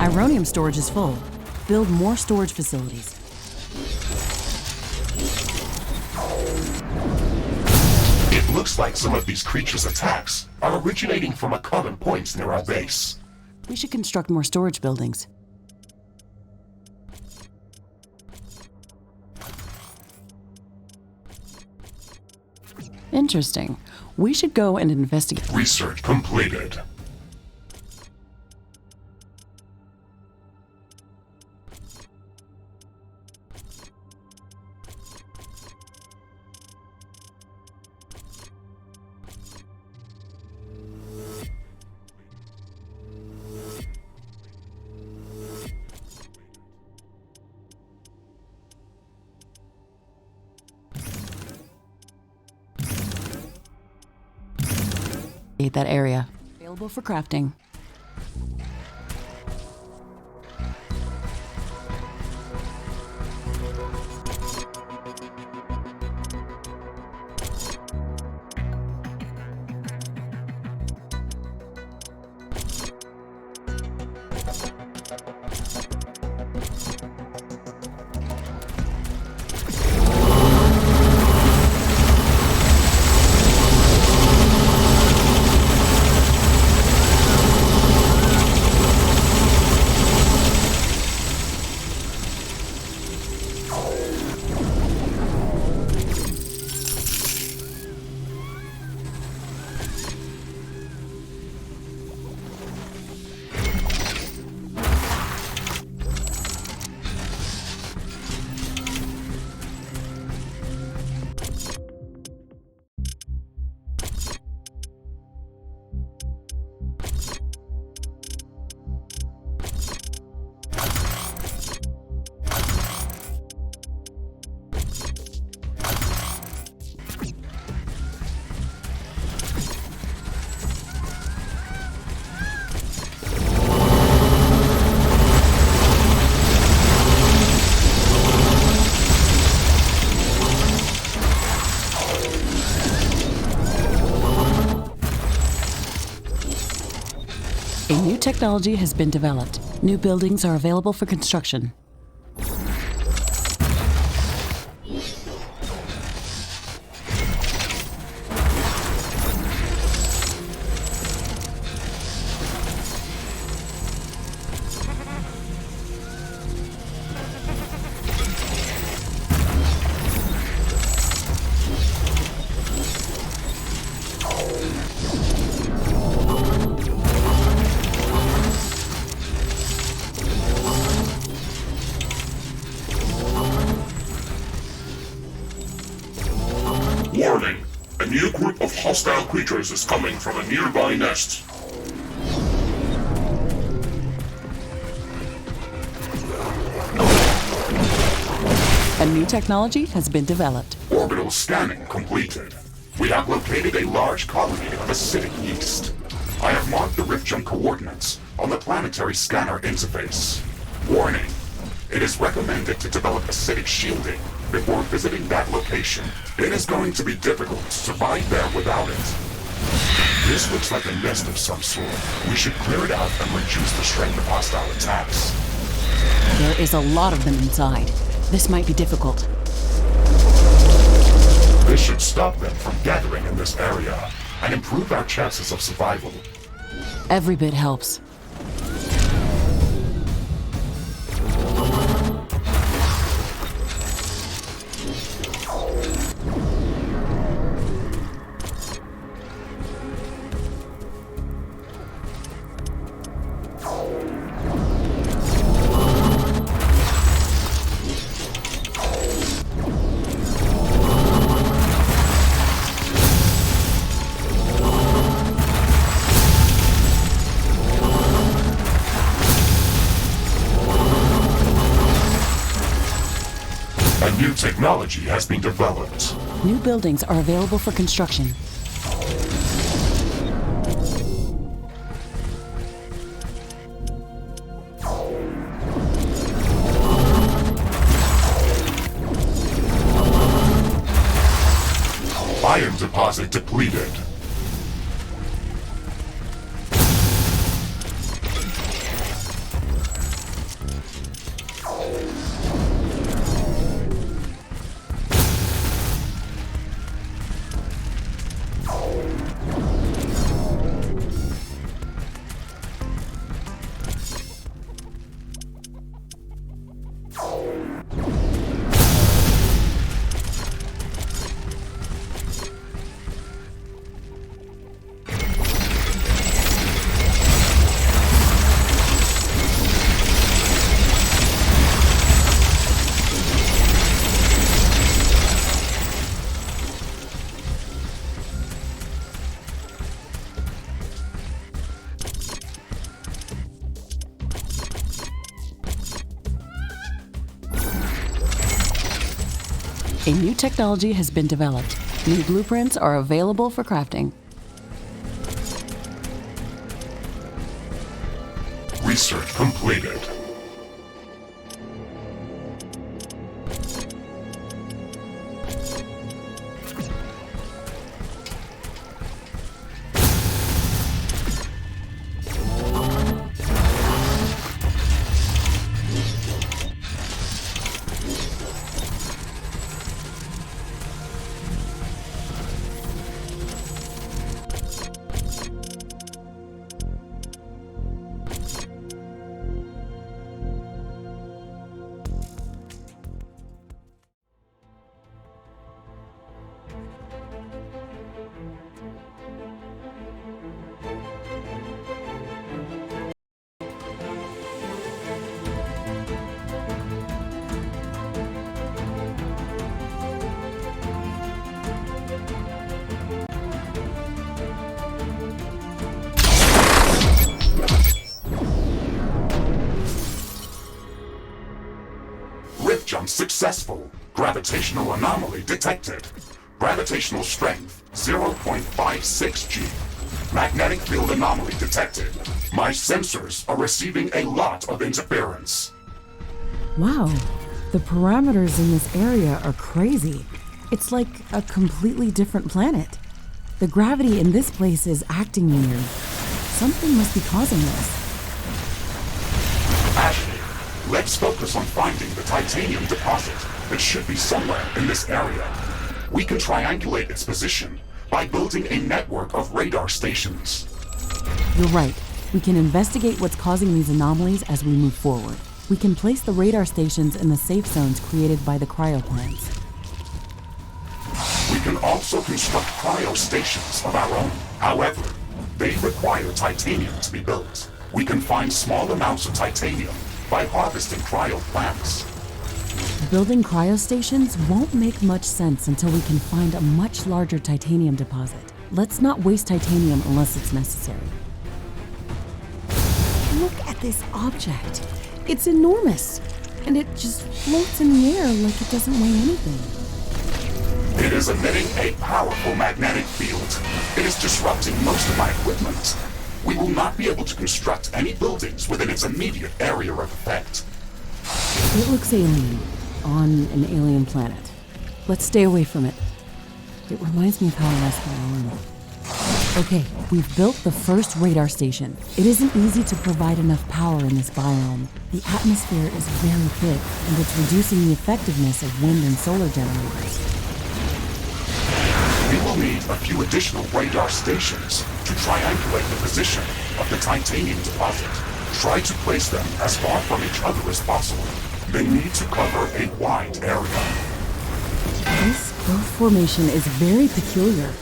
Ironium storage is full. Build more storage facilities. It looks like some of these creatures' attacks are originating from a common point near our base. We should construct more storage buildings. Interesting. We should go and investigate. Research completed. That area. Available for crafting. A new technology has been developed. New buildings are available for construction. Warning! A new group of hostile creatures is coming from a nearby nest. A new technology has been developed. Orbital scanning completed. We have located a large colony of acidic yeast. I have marked the rift jump coordinates on the planetary scanner interface. Warning! It is recommended to develop acidic shielding before visiting that location. It is going to be difficult to survive there without it. This looks like a nest of some sort. We should clear it out and reduce the strength of hostile attacks. There is a lot of them inside. This might be difficult. This should stop them from gathering in this area and improve our chances of survival. Every bit helps. New technology has been developed. New buildings are available for construction. Iron deposit depleted. A new technology has been developed. New blueprints are available for crafting. Research completed. Jump successful. Gravitational anomaly detected. Gravitational strength 0.56 G. Magnetic field anomaly detected. My sensors are receiving a lot of interference. Wow, the parameters in this area are crazy. It's like a completely different planet. The gravity in this place is acting weird. Something must be causing this. Ashley, let's focus on finding the titanium deposit that should be somewhere in this area. We can triangulate its position by building a network of radar stations. You're right. We can investigate what's causing these anomalies as we move forward. We can place the radar stations in the safe zones created by the cryo plants. We can also construct cryo stations of our own. However, they require titanium to be built. We can find small amounts of titanium by harvesting cryo plants. Building cryostations won't make much sense until we can find a much larger titanium deposit. Let's not waste titanium unless it's necessary. Look at this object. It's enormous, and it just floats in the air like it doesn't weigh anything. It is emitting a powerful magnetic field. It is disrupting most of my equipment. We will not be able to construct any buildings within its immediate area of effect. It looks alien, on an alien planet. Let's stay away from it. It reminds me of how I lost my arm. Okay, we've built the first radar station. It isn't easy to provide enough power in this biome. The atmosphere is very thick, and it's reducing the effectiveness of wind and solar generators. We will need a few additional radar stations to triangulate the position of the titanium deposit. Try to place them as far from each other as possible. They need to cover a wide area. This growth formation is very peculiar.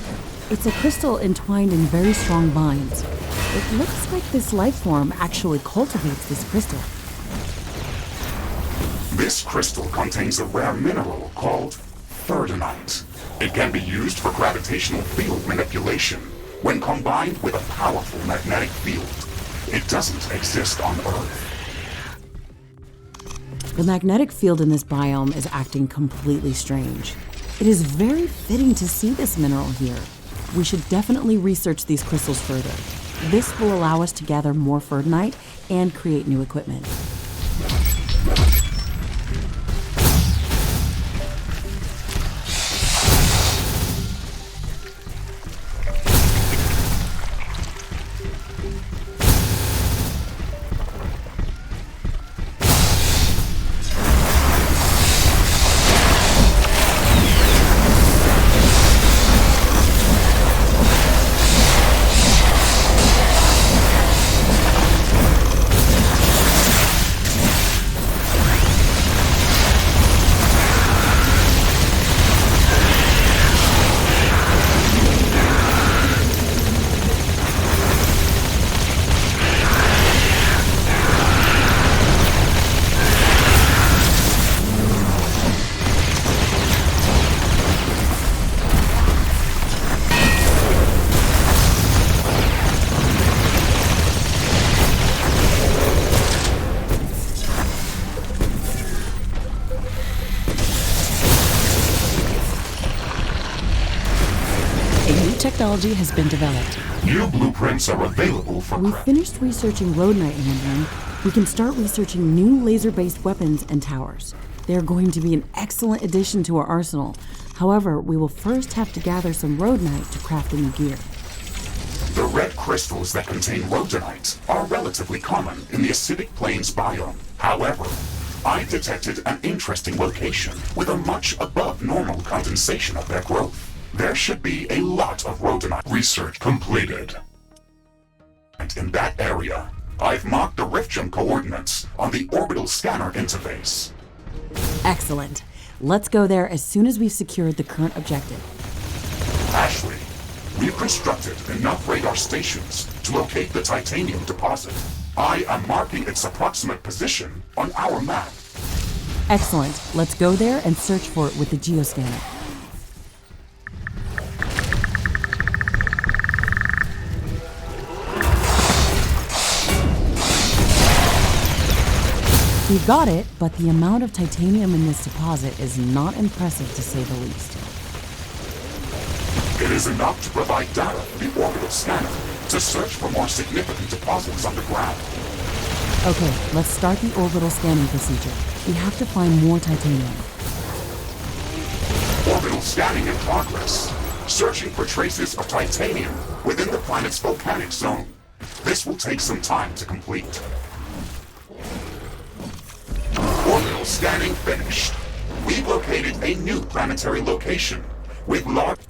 It's a crystal entwined in very strong binds. It looks like this life form actually cultivates this crystal. This crystal contains a rare mineral called thirdonite. It can be used for gravitational field manipulation when combined with a powerful magnetic field. It doesn't exist on Earth. The magnetic field in this biome is acting completely strange. It is very fitting to see this mineral here. We should definitely research these crystals further. This will allow us to gather more ferdinite and create new equipment. Technology has been developed. New blueprints are available for We craft. finished researching rhodonite handling. We can start researching new laser-based weapons and towers. They are going to be an excellent addition to our arsenal. However, we will first have to gather some rhodonite to craft the new gear. The red crystals that contain rhodonite are relatively common in the acidic plains biome. However, I detected an interesting location with a much above normal condensation of their growth. There should be a lot of rhodonite. Research completed. And in that area, I've marked the rift gem coordinates on the orbital scanner interface. Excellent. Let's go there as soon as we've secured the current objective. Ashley, we've constructed enough radar stations to locate the titanium deposit. I am marking its approximate position on our map. Excellent. Let's go there and search for it with the geoscanner. We've got it, but the amount of titanium in this deposit is not impressive to say the least. It is enough to provide data for the orbital scanner to search for more significant deposits underground. Okay, let's start the orbital scanning procedure. We have to find more titanium. Orbital scanning in progress. Searching for traces of titanium within the planet's volcanic zone. This will take some time to complete. Orbital scanning finished. We've located a new planetary location with large...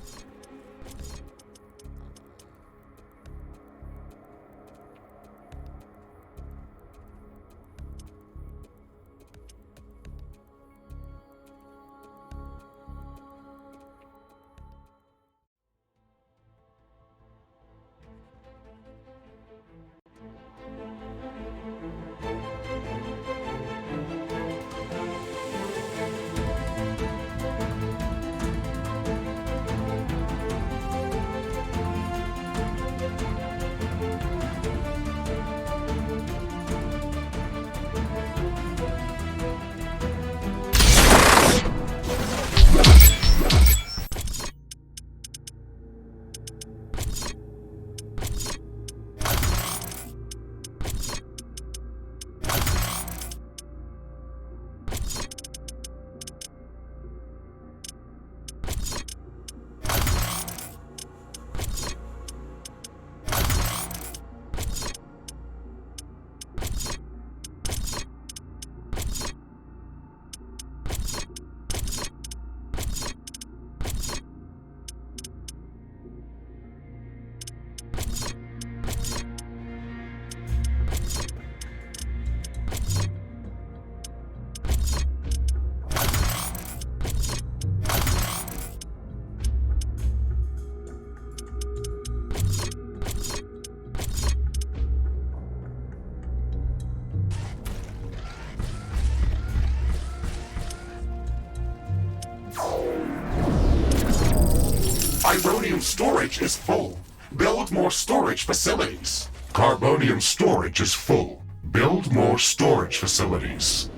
Ironium storage is full. Build more storage facilities. Carbonium storage is full. Build more storage facilities.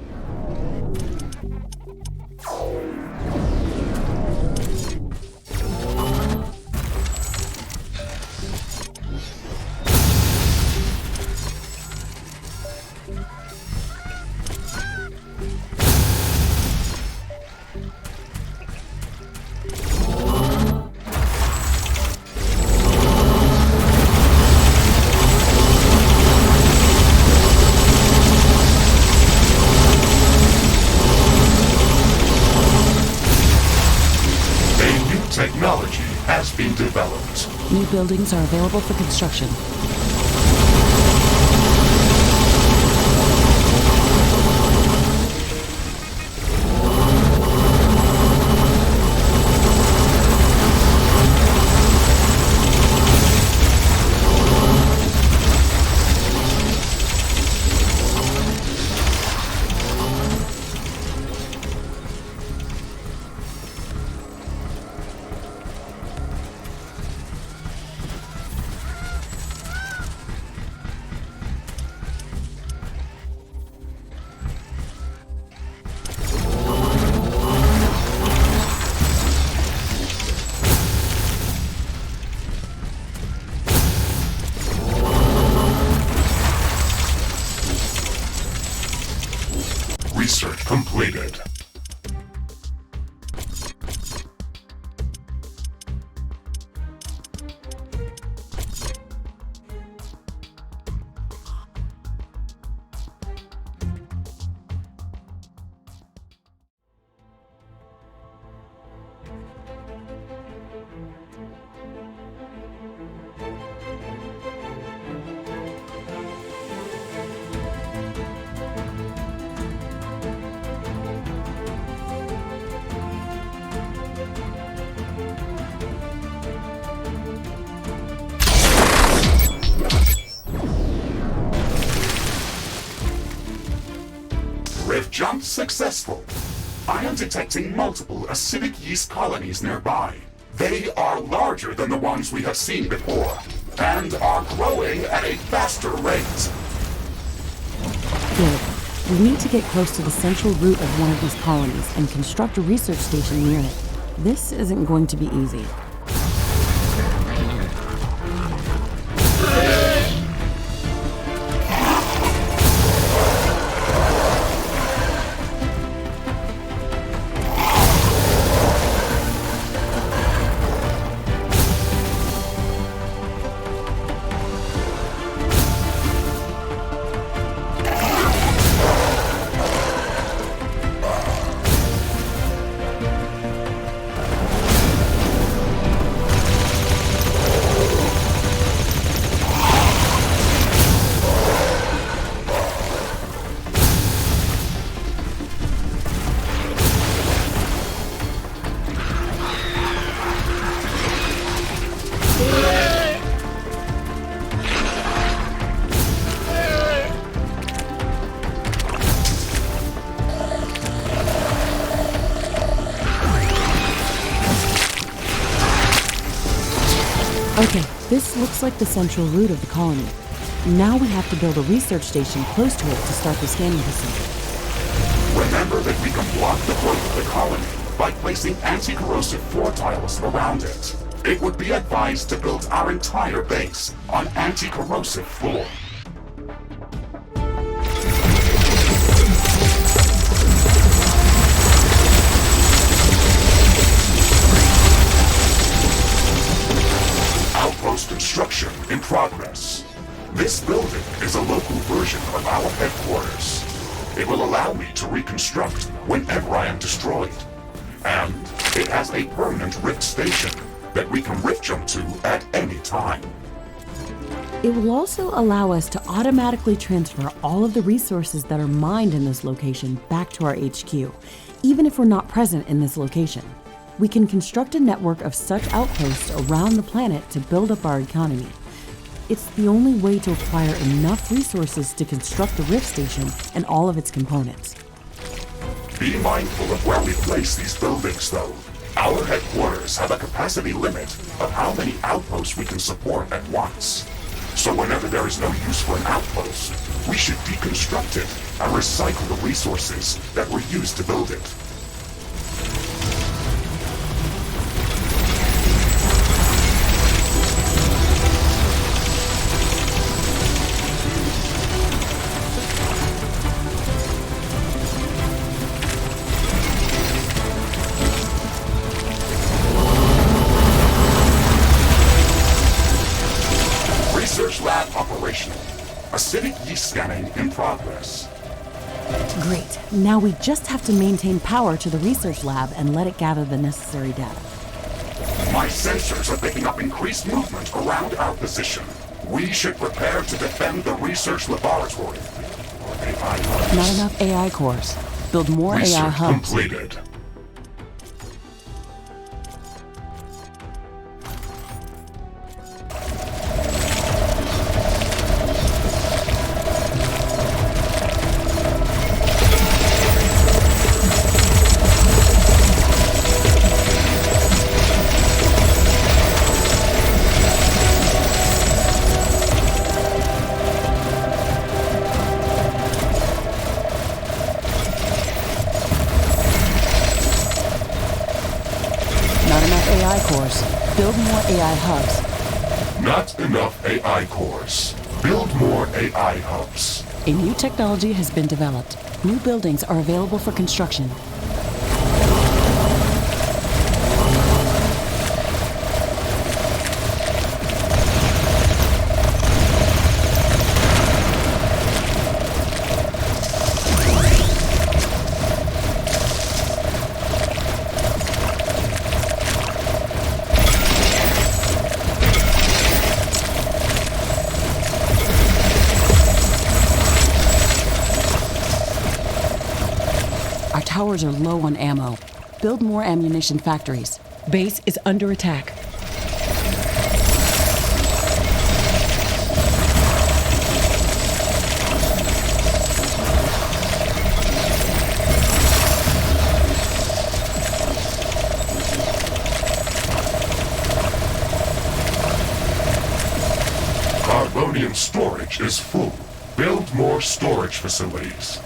has been developed. New buildings are available for construction. Research completed. Rift jump successful. I am detecting multiple acidic yeast colonies nearby. They are larger than the ones we have seen before, and are growing at a faster rate. Good. We need to get close to the central root of one of these colonies and construct a research station near it. This isn't going to be easy. Okay, this looks like the central root of the colony. Now we have to build a research station close to it to start the scanning procedure. Remember that we can block the growth of the colony by placing anti-corrosive floor tiles around it. It would be advised to build our entire base on anti-corrosive floor. Outpost construction in progress. This building is a local version of our headquarters. It will allow me to reconstruct whenever I am destroyed. And it has a permanent rift station that we can rift jump to at any time. It will also allow us to automatically transfer all of the resources that are mined in this location back to our HQ, even if we're not present in this location. We can construct a network of such outposts around the planet to build up our economy. It's the only way to acquire enough resources to construct the Rift Station and all of its components. Be mindful of where we place these buildings, though. Our headquarters have a capacity limit of how many outposts we can support at once. So whenever there is no use for an outpost, we should deconstruct it and recycle the resources that were used to build it. Research lab operational. Acidic yeast scanning in progress. Great. Now we just have to maintain power to the research lab and let it gather the necessary data. My sensors are picking up increased movement around our position. We should prepare to defend the research laboratory. Not enough AI cores. Build more AI Research hubs. completed. Build more AI hubs. Not enough AI cores. Build more AI hubs. A new technology has been developed. New buildings are available for construction. Towers are low on ammo. Build more ammunition factories. Base is under attack. Carbonium storage is full. Build more storage facilities.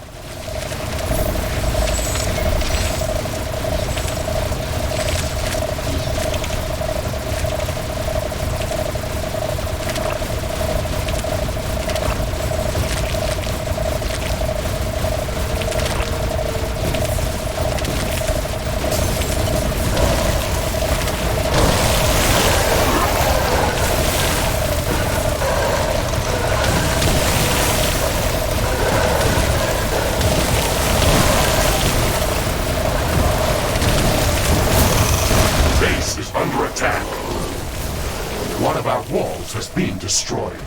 One of our walls has been destroyed.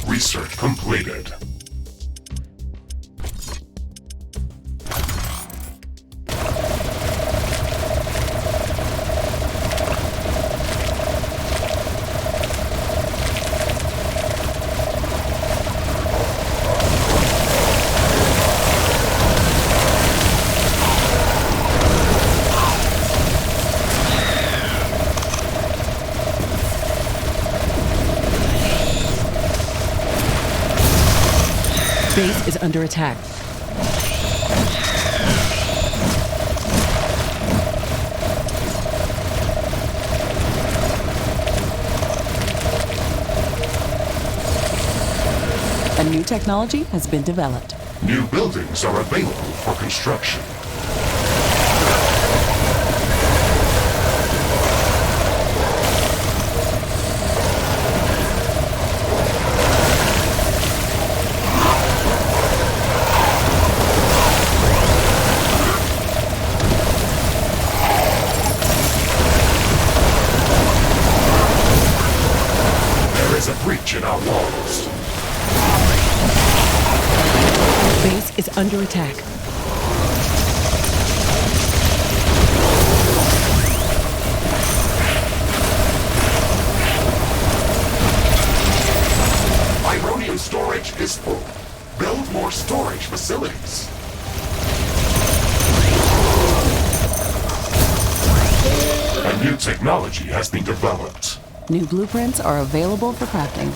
Research completed. Base is under attack. A new technology has been developed. New buildings are available for construction. A breach in our walls. Base is under attack. Ironium storage is full. Build more storage facilities. A new technology has been developed. New blueprints are available for crafting.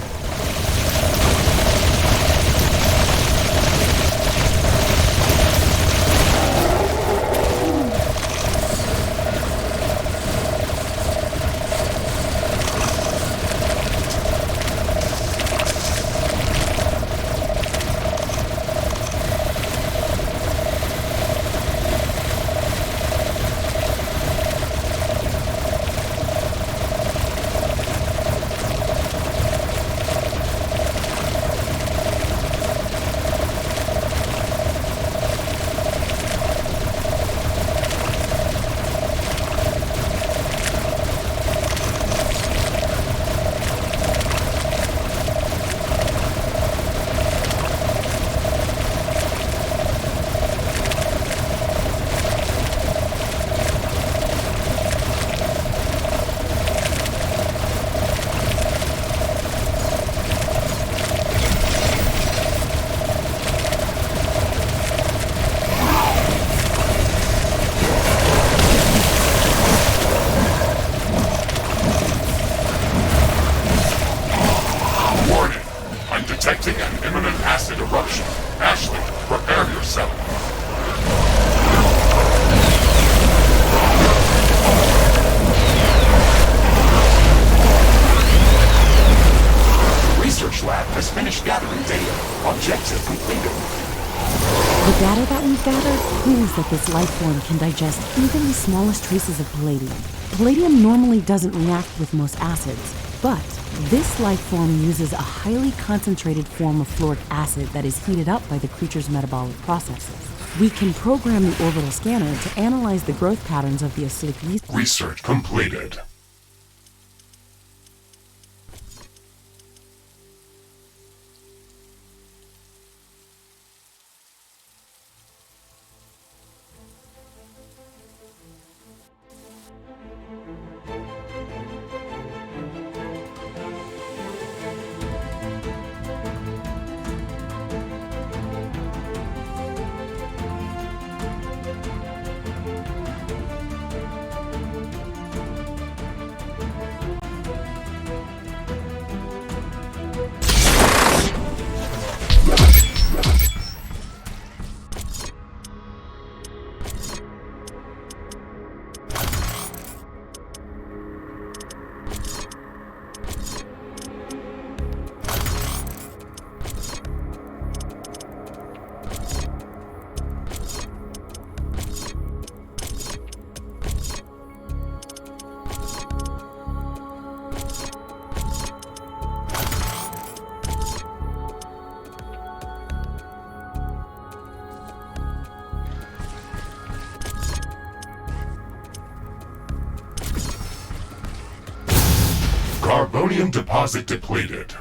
Detecting an imminent acid eruption. Ashley, prepare yourself. The research lab has finished gathering data. Objective completed. The data that we've gathered proves that this life form can digest even the smallest traces of palladium. Palladium normally doesn't react with most acids, but this life form uses a highly concentrated form of fluoric acid that is heated up by the creature's metabolic processes. We can program the orbital scanner to analyze the growth patterns of the acidic yeast. Research completed. Carbonium deposit depleted.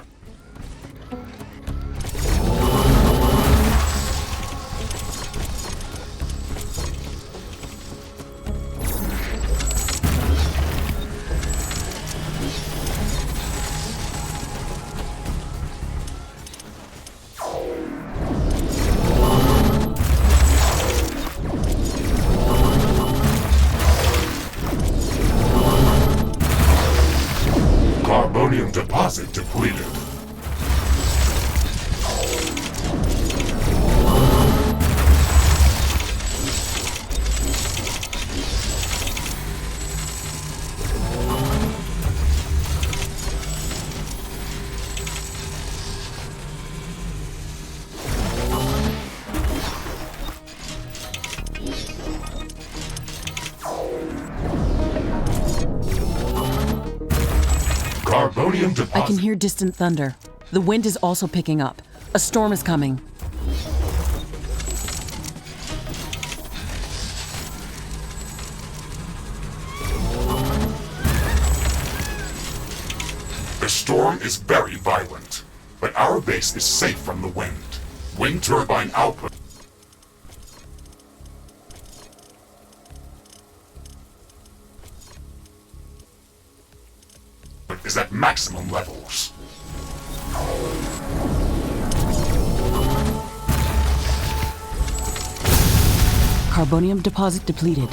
Carbonium deposit depleted. Carbonium deposit. I can hear distant thunder. The wind is also picking up. A storm is coming. The storm is very violent, but our base is safe from the wind. Wind turbine output is at maximum levels. Carbonium deposit depleted.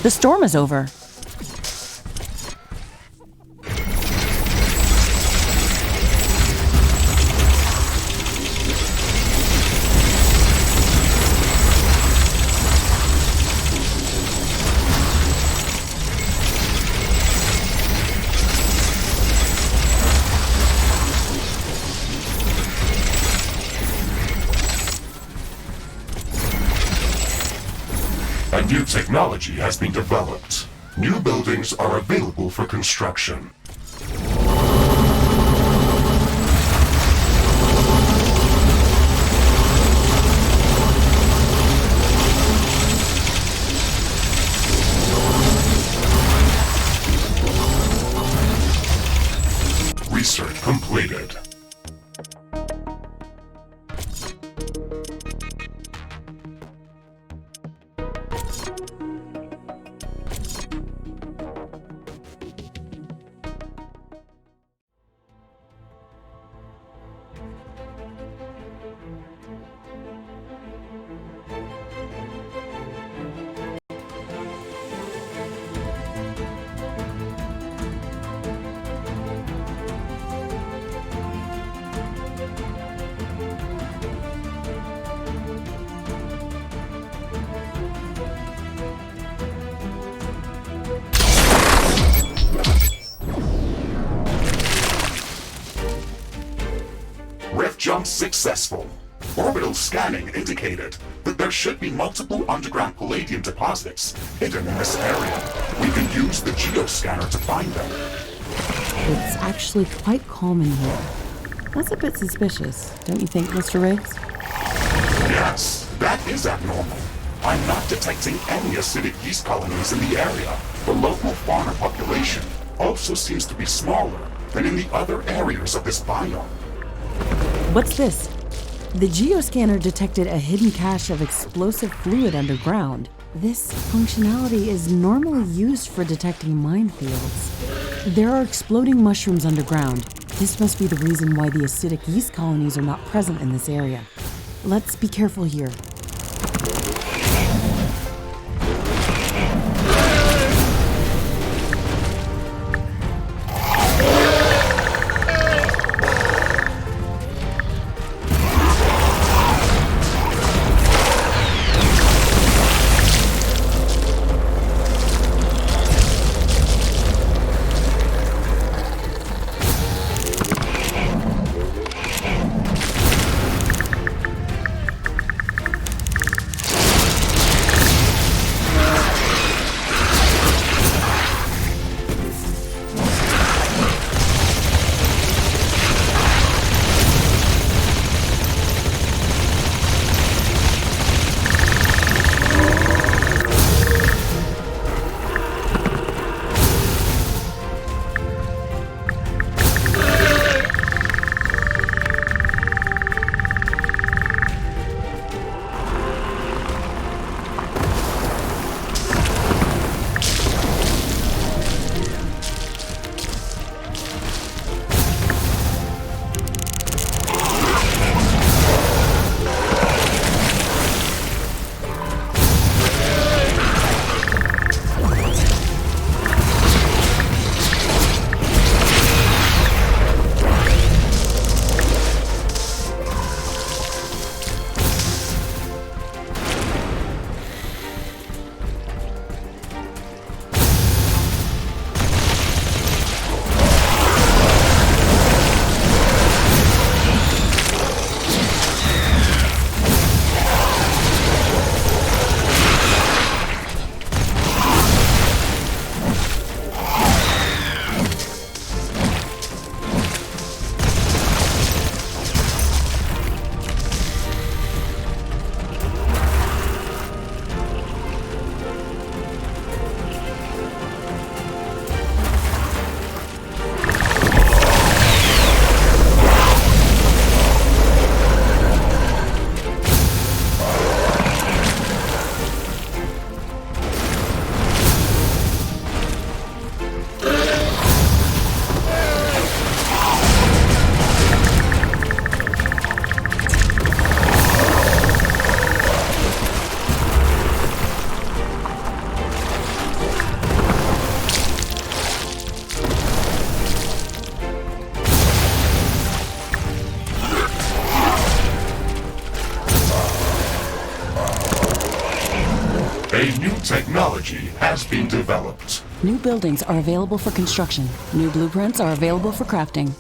The storm is over. A new technology has been developed. New buildings are available for construction. Jump successful. Orbital scanning indicated that there should be multiple underground Palladium deposits hidden in this area. We can use the geoscanner to find them. It's actually quite calm in here. That's a bit suspicious, don't you think, Mr. Riggs? Yes, that is abnormal. I'm not detecting any acidic yeast colonies in the area. The local fauna population also seems to be smaller than in the other areas of this biome. What's this? The geoscanner detected a hidden cache of explosive fluid underground. This functionality is normally used for detecting minefields. There are exploding mushrooms underground. This must be the reason why the acidic yeast colonies are not present in this area. Let's be careful here. A new technology has been developed. New buildings are available for construction. New blueprints are available for crafting.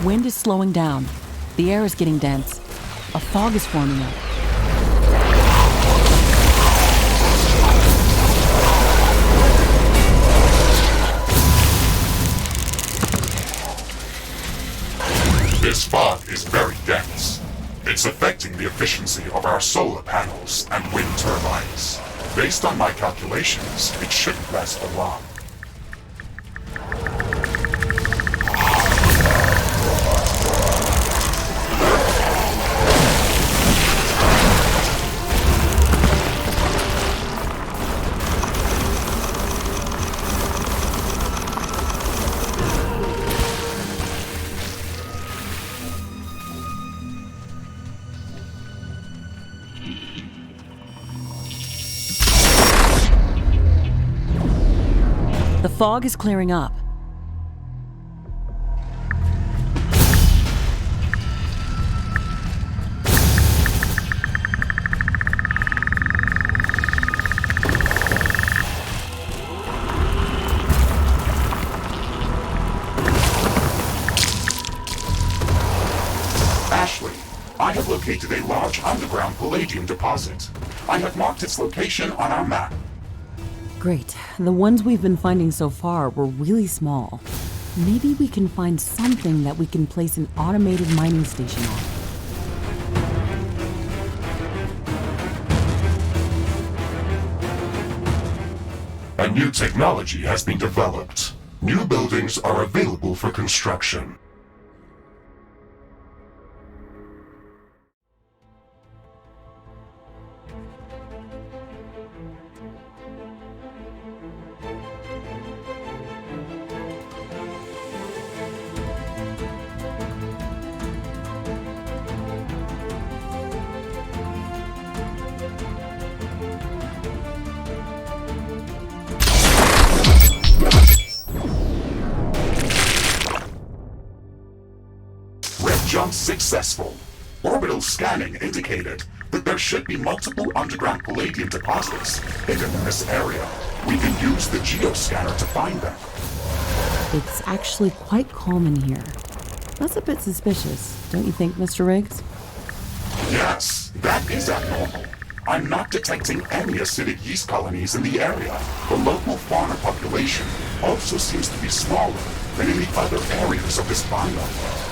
Wind is slowing down. The air is getting dense. A fog is forming up. This fog is very dense. It's affecting the efficiency of our solar panels and wind turbines. Based on my calculations, it shouldn't last for long. The fog is clearing up. Ashley, I have located a large underground palladium deposit. I have marked its location on our map. Great. The ones we've been finding so far were really small. Maybe we can find something that we can place an automated mining station on. A new technology has been developed. New buildings are available for construction. Jump successful. Orbital scanning indicated that there should be multiple underground palladium deposits hidden in this area. We can use the geoscanner to find them. It's actually quite calm in here. That's a bit suspicious, don't you think, Mr. Riggs? Yes, that is abnormal. I'm not detecting any acidic yeast colonies in the area. The local fauna population also seems to be smaller than in the other areas of this biome.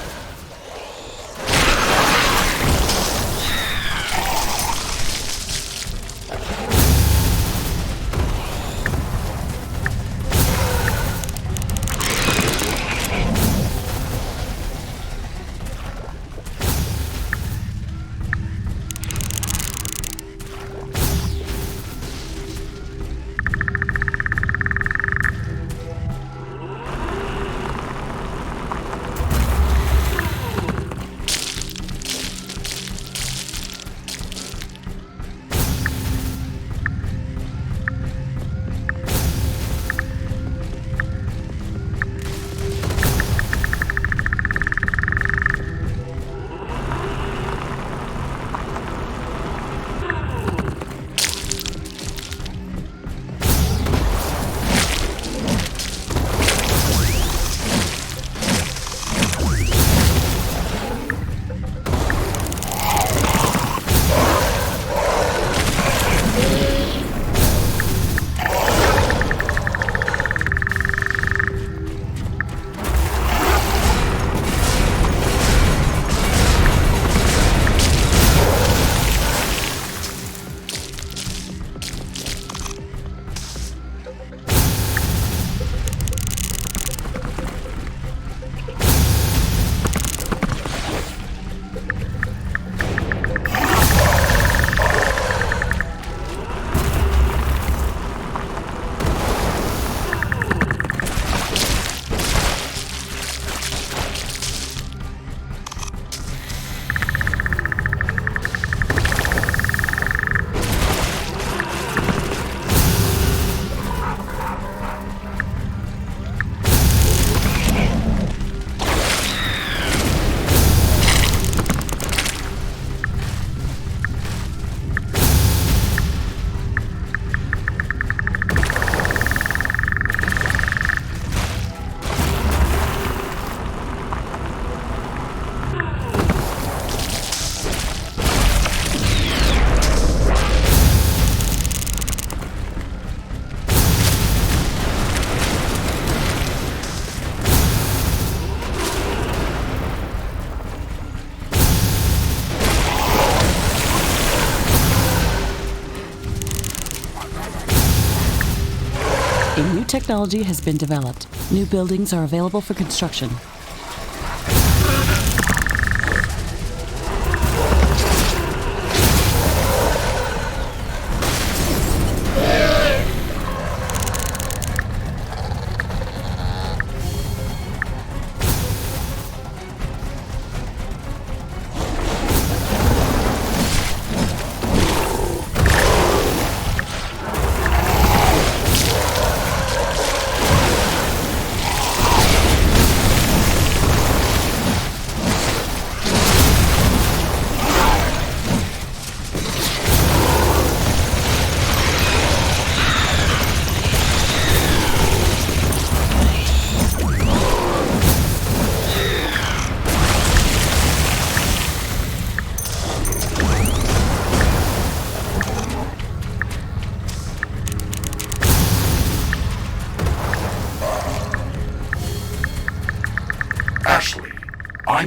A new technology has been developed. New buildings are available for construction.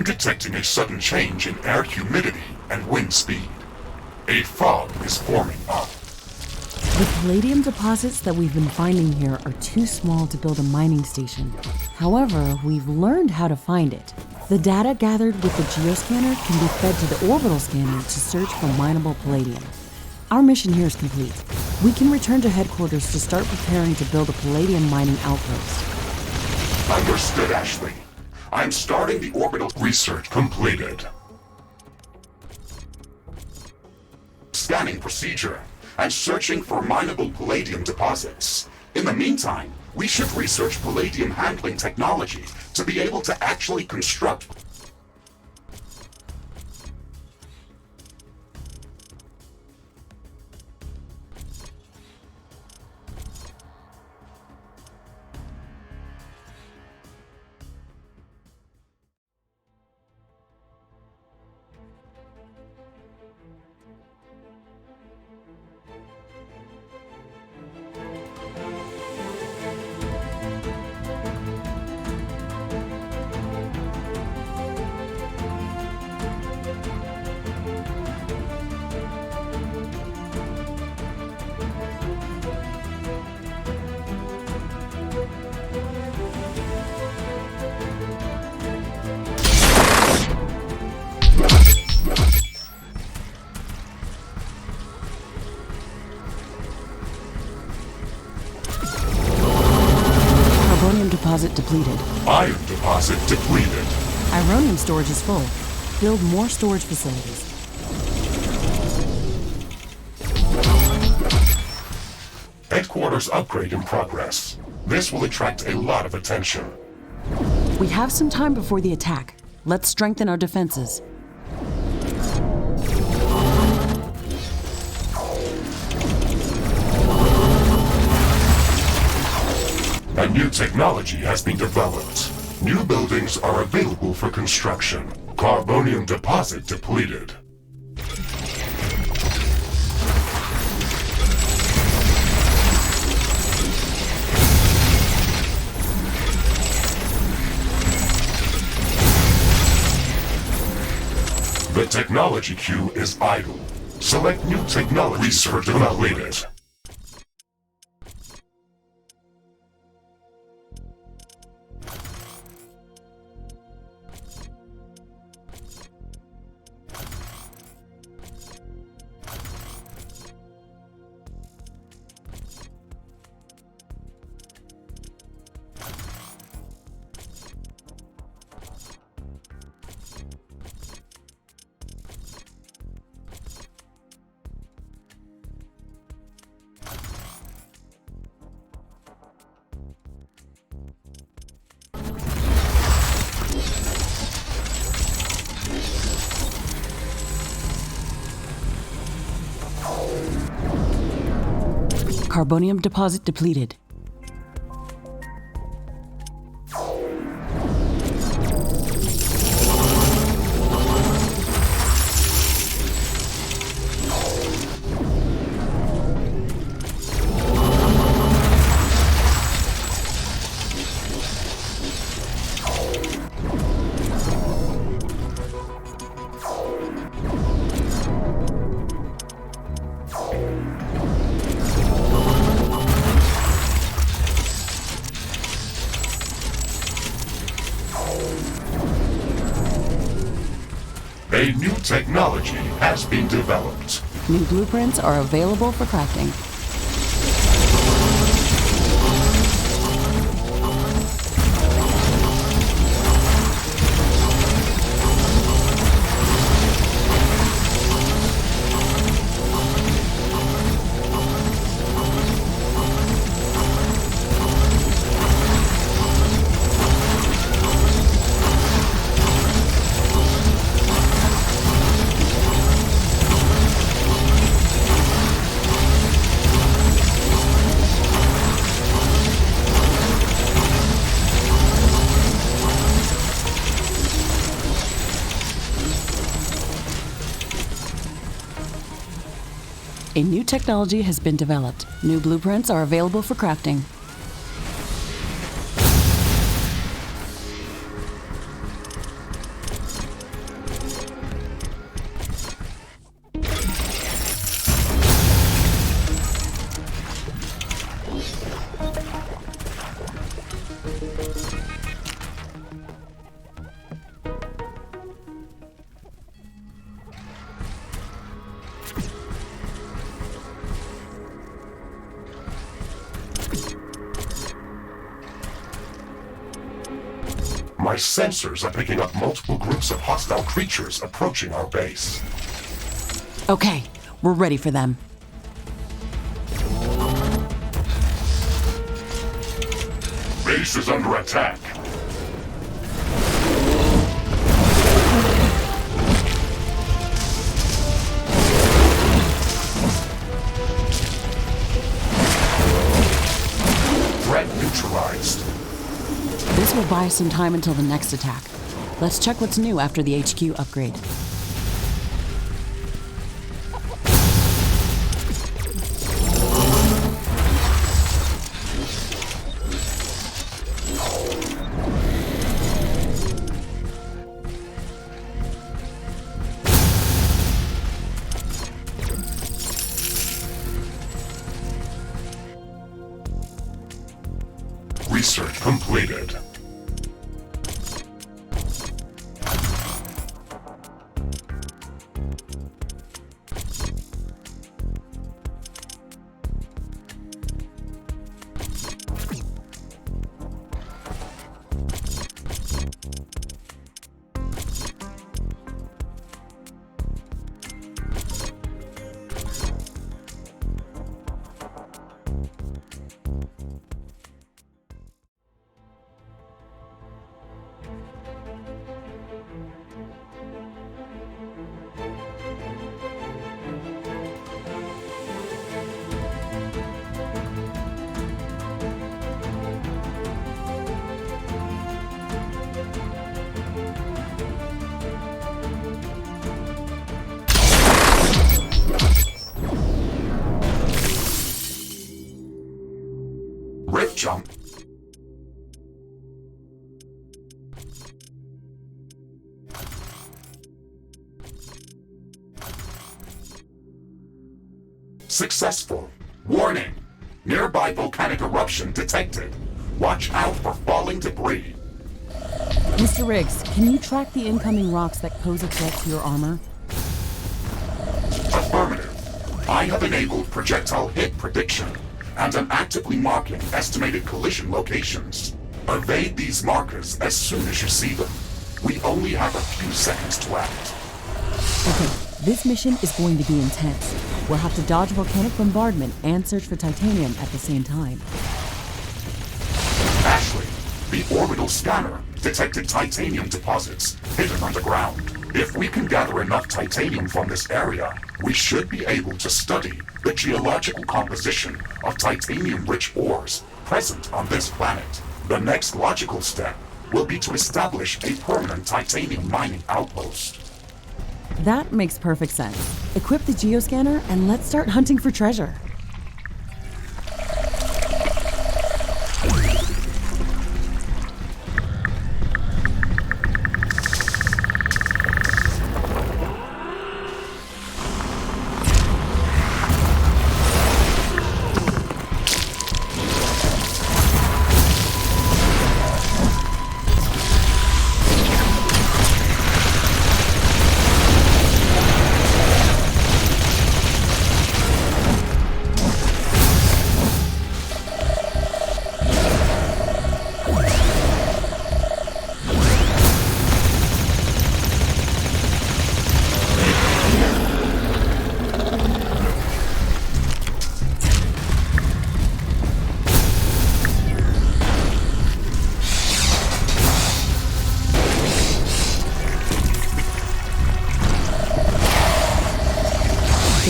detecting a sudden change in air humidity and wind speed. A fog is forming up. The palladium deposits that we've been finding here are too small to build a mining station. However, we've learned how to find it. The data gathered with the geoscanner can be fed to the orbital scanner to search for mineable palladium. Our mission here is complete. We can return to headquarters to start preparing to build a palladium mining outpost. Understood, Ashley. I'm starting the orbital research completed. Scanning procedure. I'm searching for mineable palladium deposits. In the meantime, we should research palladium handling technology to be able to actually construct. Deposit depleted. Iron deposit depleted. Ironium storage is full. Build more storage facilities. Headquarters upgrade in progress. This will attract a lot of attention. We have some time before the attack. Let's strengthen our defenses. A new technology has been developed. New buildings are available for construction. Carbonium deposit depleted. The technology queue is idle. Select new technologies for development. Carbonium deposit depleted. A new technology has been developed. New blueprints are available for crafting. A new technology has been developed. New blueprints are available for crafting. My sensors are picking up multiple groups of hostile creatures approaching our base. Okay, we're ready for them. Base is under attack. Threat neutralized. This will buy us some time until the next attack. Let's check what's new after the HQ upgrade. Research completed. Rift jump. Successful. Warning. Nearby volcanic eruption detected. Watch out for falling debris. Mr. Riggs, can you track the incoming rocks that pose a threat to your armor? Affirmative. I have enabled projectile hit prediction and am actively marking estimated collision locations. Evade these markers as soon as you see them. We only have a few seconds to act. Okay, this mission is going to be intense. We'll have to dodge volcanic bombardment and search for titanium at the same time. Ashley, the orbital scanner detected titanium deposits hidden underground. If we can gather enough titanium from this area, we should be able to study the geological composition of titanium-rich ores present on this planet. The next logical step will be to establish a permanent titanium mining outpost. That makes perfect sense. Equip the geoscanner and let's start hunting for treasure.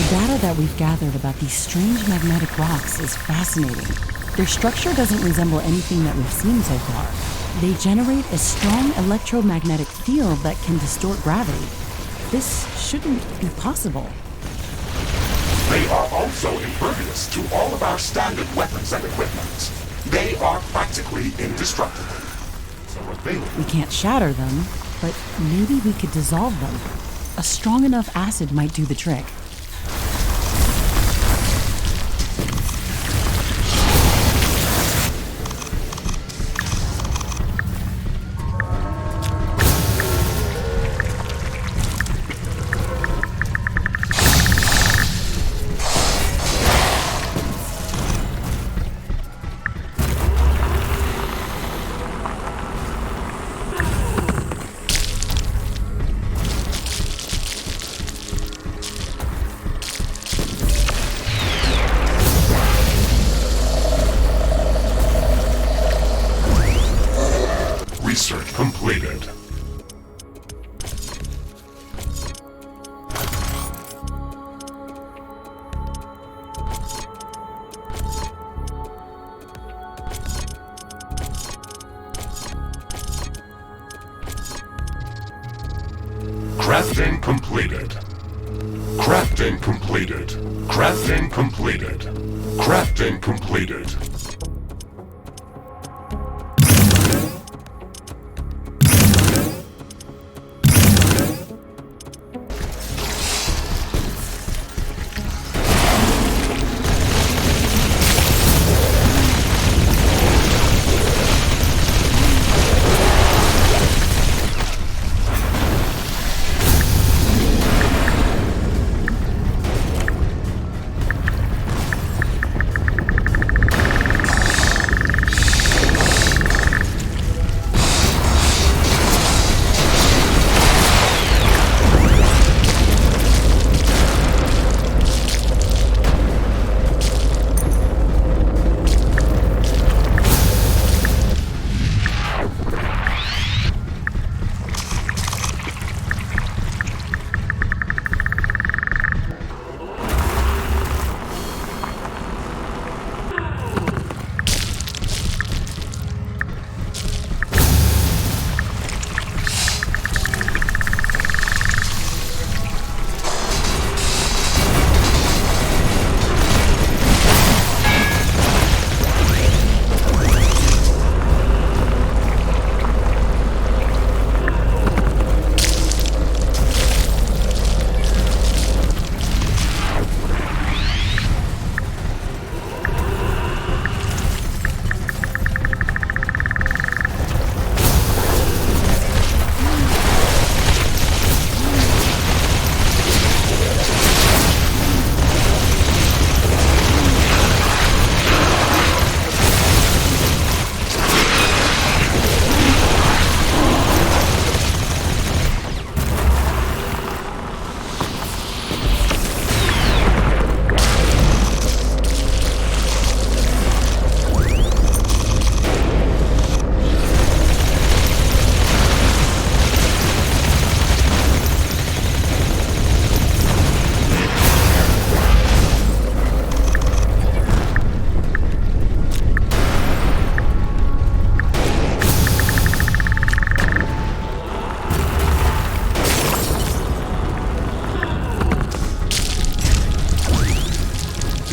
The data that we've gathered about these strange magnetic rocks is fascinating. Their structure doesn't resemble anything that we've seen so far. They generate a strong electromagnetic field that can distort gravity. This shouldn't be possible. They are also impervious to all of our standard weapons and equipment. They are practically indestructible. So We can't shatter them, but maybe we could dissolve them. A strong enough acid might do the trick. Research completed. Crafting completed. Crafting completed. Crafting completed. Crafting completed.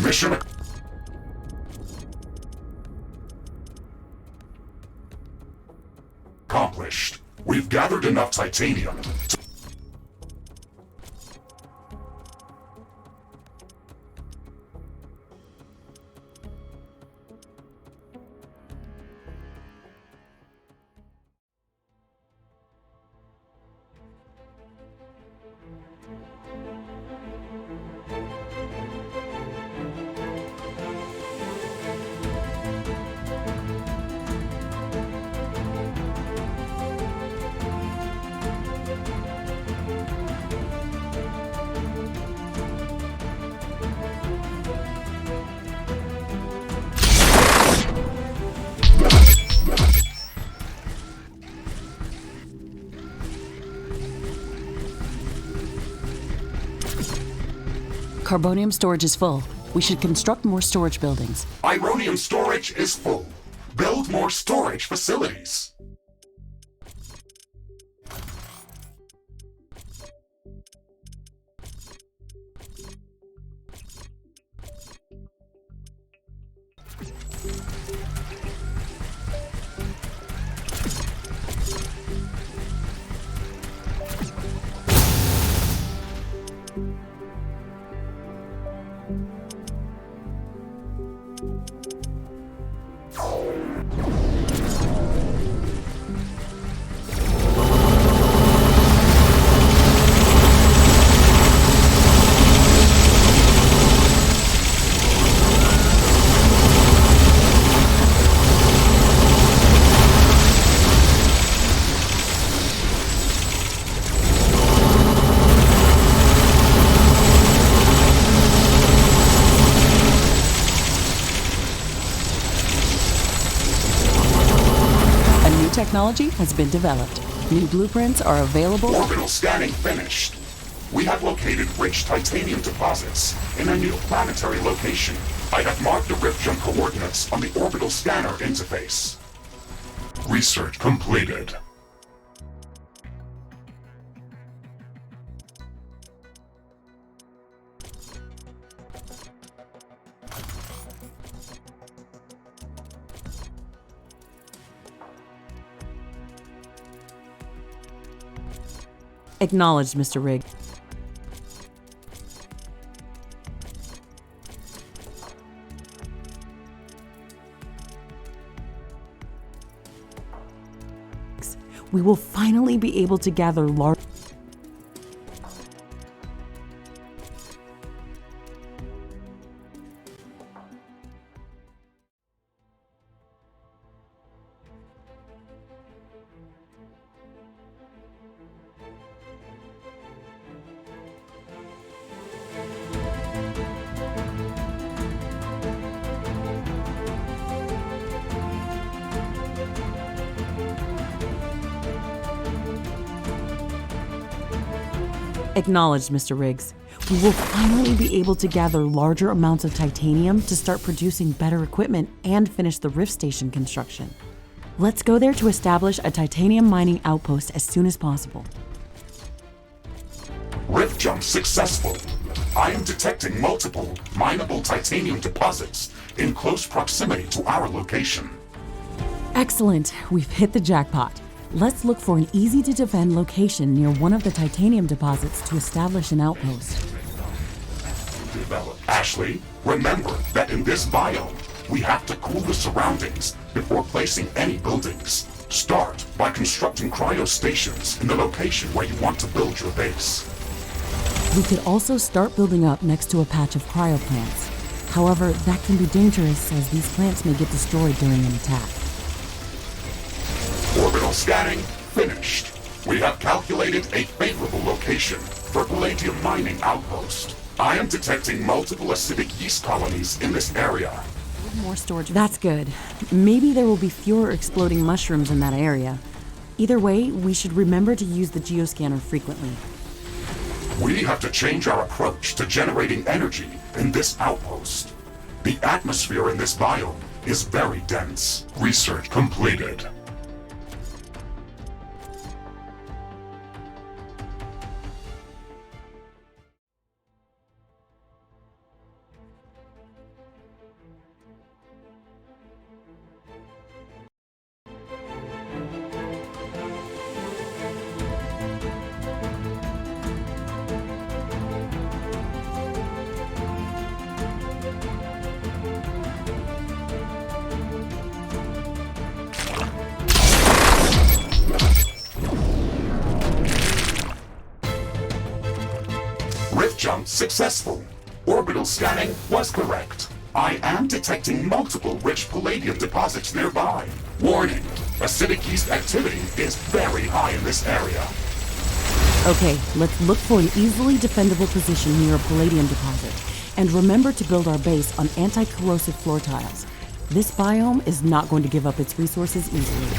Mission accomplished. We've gathered enough titanium to Carbonium storage is full. We should construct more storage buildings. Ironium storage is full. Build more storage facilities. technology has been developed. New blueprints are available. Orbital scanning finished. We have located rich titanium deposits in a new planetary location. I have marked the rift jump coordinates on the orbital scanner interface. Research completed. Acknowledged, Mr. Riggs. We will finally be able to gather large... Acknowledged, Mr. Riggs. We will finally be able to gather larger amounts of titanium to start producing better equipment and finish the rift station construction. Let's go there to establish a titanium mining outpost as soon as possible. Rift jump successful. I am detecting multiple mineable titanium deposits in close proximity to our location. Excellent. We've hit the jackpot. Let's look for an easy-to-defend location near one of the titanium deposits to establish an outpost. Ashley, remember that in this biome, we have to cool the surroundings before placing any buildings. Start by constructing cryostations in the location where you want to build your base. We could also start building up next to a patch of cryo plants. However, that can be dangerous as these plants may get destroyed during an attack. Orbital scanning finished. We have calculated a favorable location for Palladium mining outpost. I am detecting multiple acidic yeast colonies in this area. More storage. That's good. Maybe there will be fewer exploding mushrooms in that area. Either way, we should remember to use the geoscanner frequently. We have to change our approach to generating energy in this outpost. The atmosphere in this biome is very dense. Research completed. Rift jump successful. Orbital scanning was correct. I am detecting multiple rich palladium deposits nearby. Warning, acidic yeast activity is very high in this area. Okay, let's look for an easily defendable position near a palladium deposit. And remember to build our base on anti-corrosive floor tiles. This biome is not going to give up its resources easily.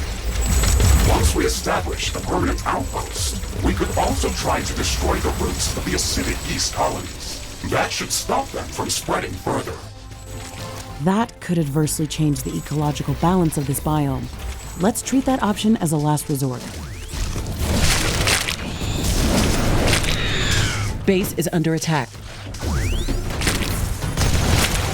Once we establish a permanent outpost, we could also try to destroy the roots of the acidic yeast colonies. That should stop them from spreading further. That could adversely change the ecological balance of this biome. Let's treat that option as a last resort. Base is under attack.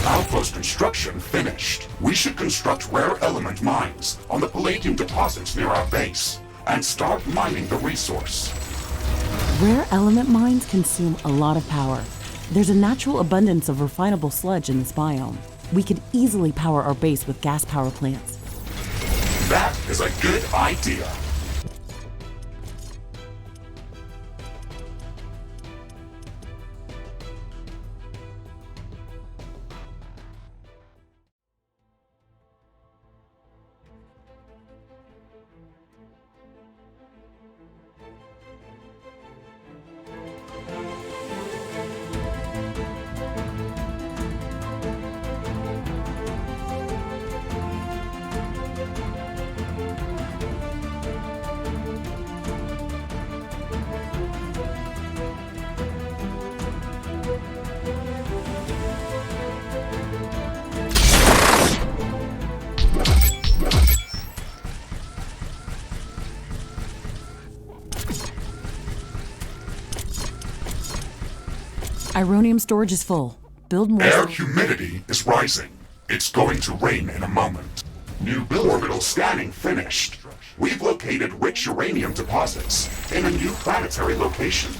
Outpost construction finished. We should construct rare element mines on the palladium deposits near our base and start mining the resource. Rare element mines consume a lot of power. There's a natural abundance of refinable sludge in this biome. We could easily power our base with gas power plants. That is a good idea. Ironium storage is full. Build more. Air humidity is rising. It's going to rain in a moment. New orbital scanning finished. We've located rich uranium deposits in a new planetary location.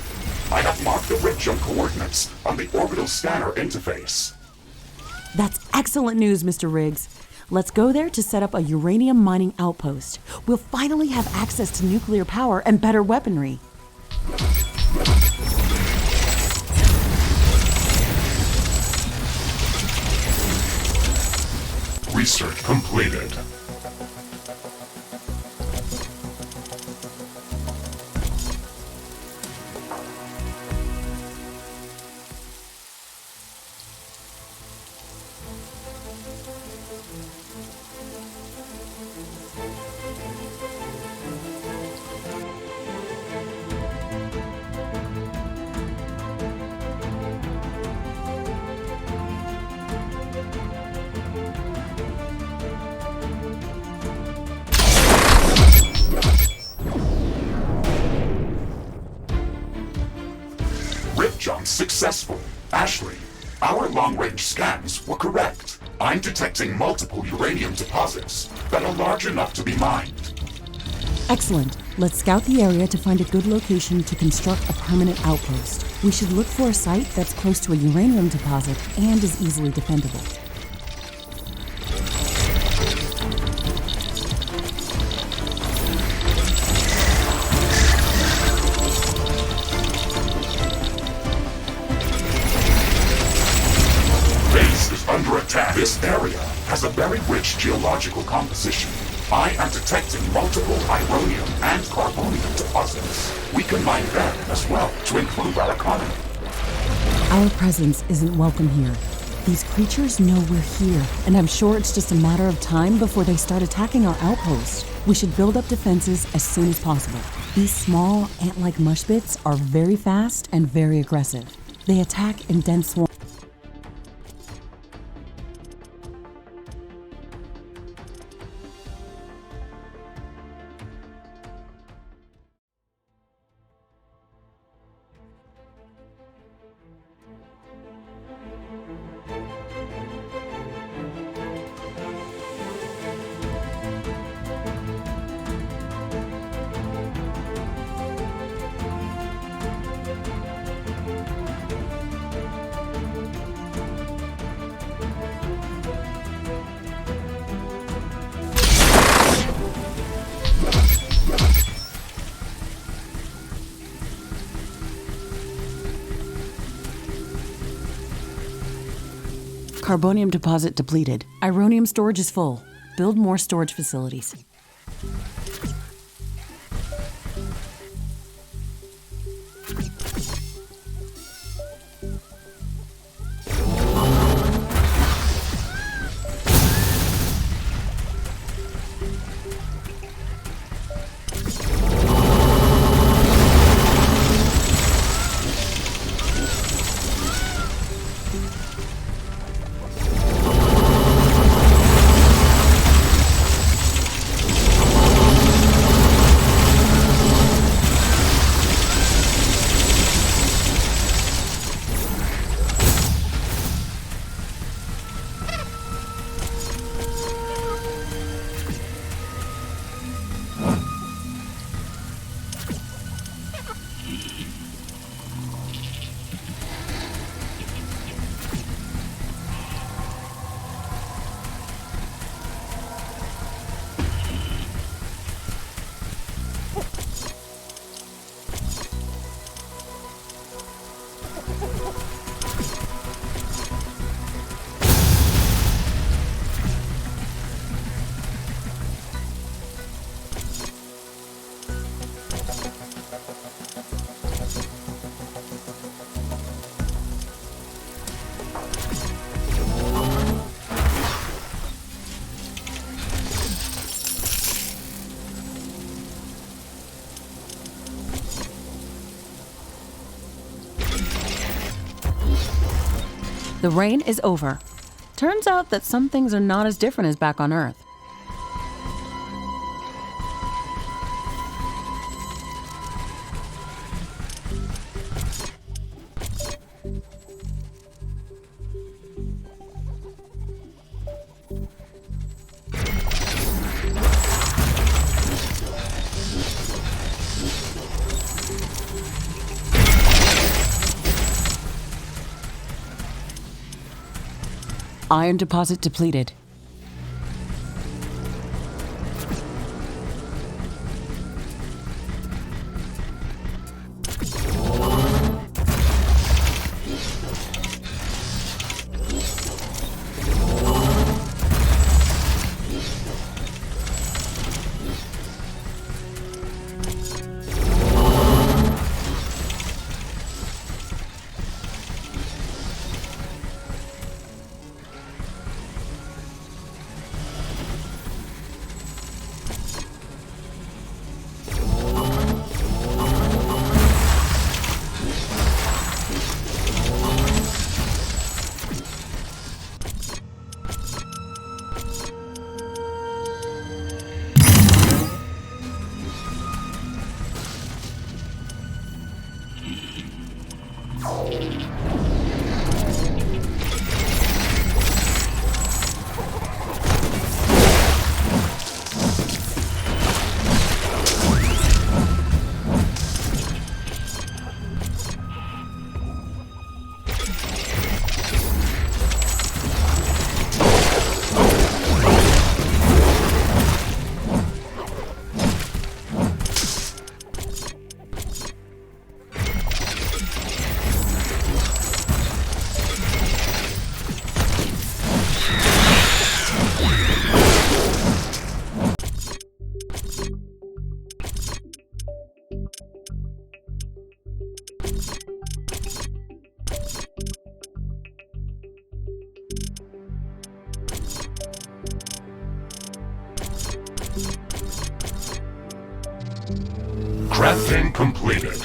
I have marked the Riftbreaker coordinates on the orbital scanner interface. That's excellent news, Mr. Riggs. Let's go there to set up a uranium mining outpost. We'll finally have access to nuclear power and better weaponry. Research completed. Riftbreaker successful. Ashley, our long-range scans were correct. I'm detecting multiple uranium deposits that are large enough to be mined. Excellent. Let's scout the area to find a good location to construct a permanent outpost. We should look for a site that's close to a uranium deposit and is easily defendable. Base is under attack. This area has a very rich geological composition. I am detecting multiple ironium and carbonium deposits. We can mine them as well to improve our economy. Our presence isn't welcome here. These creatures know we're here, and I'm sure it's just a matter of time before they start attacking our outpost. We should build up defenses as soon as possible. These small, ant-like mushbits are very fast and very aggressive. They attack in dense swarms. Carbonium deposit depleted. Ironium storage is full. Build more storage facilities. The rain is over. Turns out that some things are not as different as back on Earth. Iron deposit depleted. Crafting completed.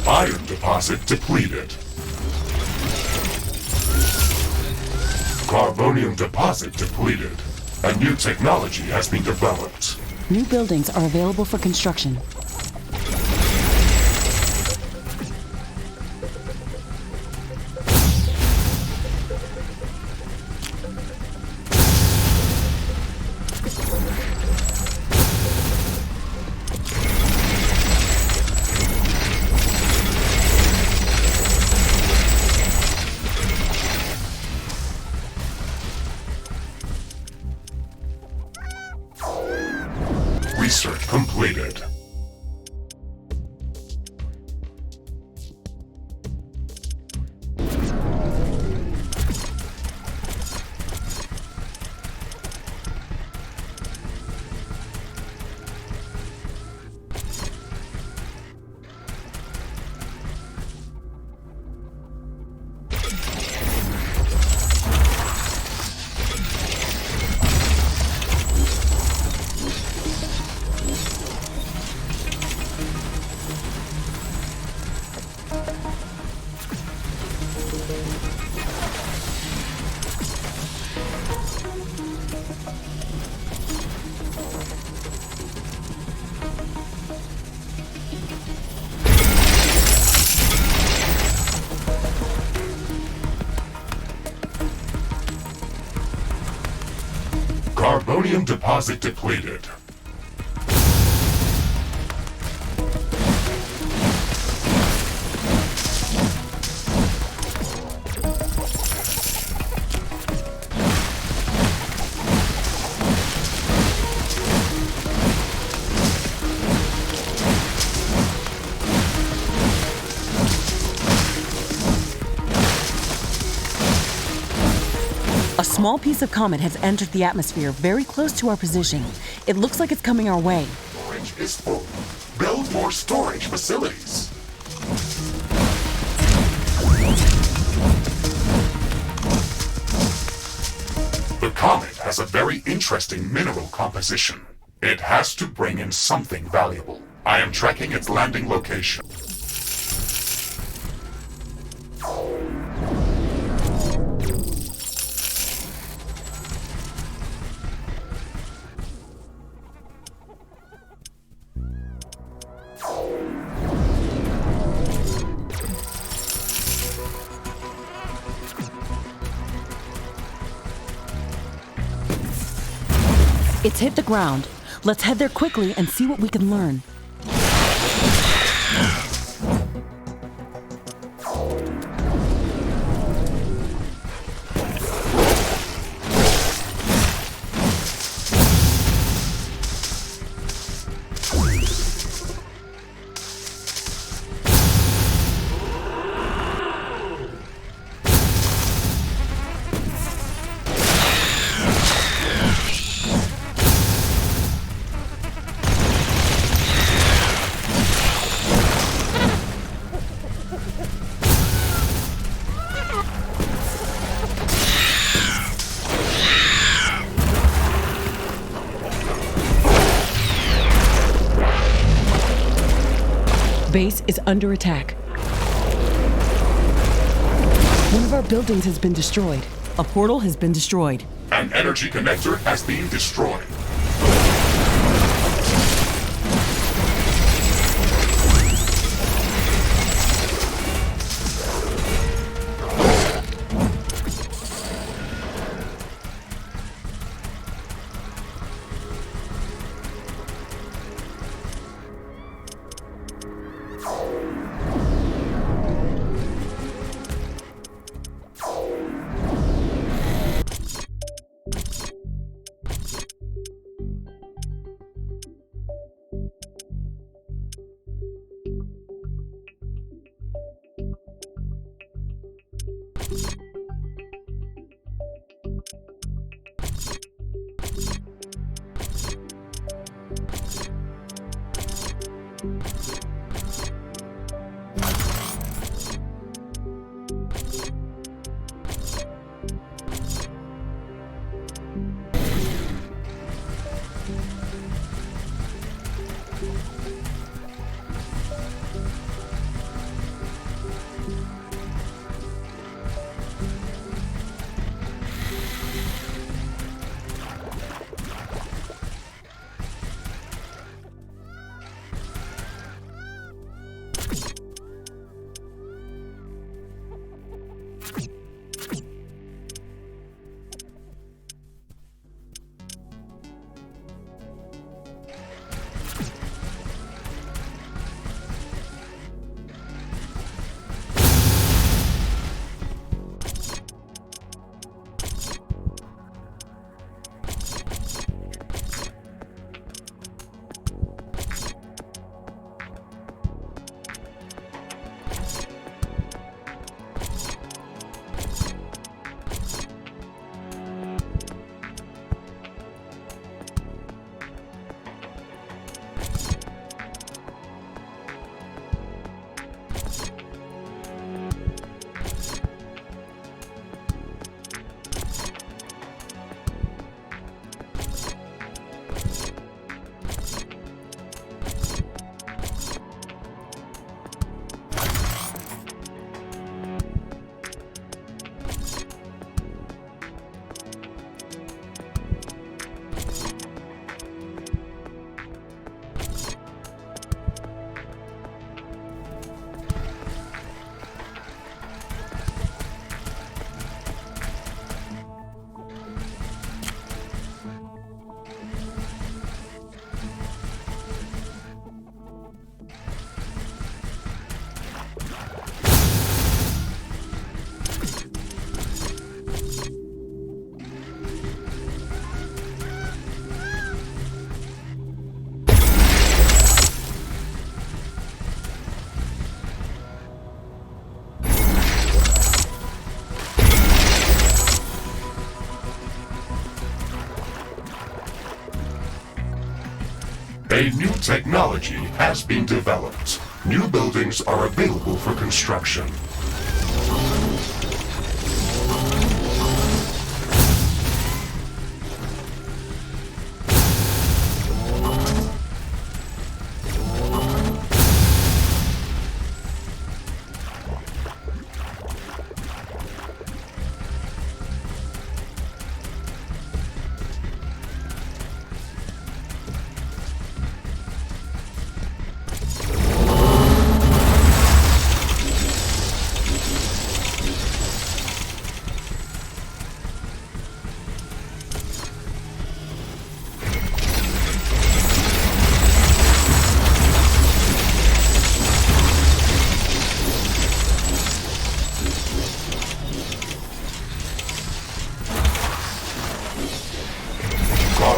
Iron deposit depleted. Carbonium deposit depleted. A new technology has been developed. New buildings are available for construction. Research completed. Polonium deposit depleted. A small piece of comet has entered the atmosphere very close to our position. It looks like it's coming our way. Storage is full. Build more storage facilities. The comet has a very interesting mineral composition. It has to bring in something valuable. I am tracking its landing location. It's hit the ground. Let's head there quickly and see what we can learn. Base is under attack. One of our buildings has been destroyed. A portal has been destroyed. An energy connector has been destroyed. A new technology has been developed. New buildings are available for construction.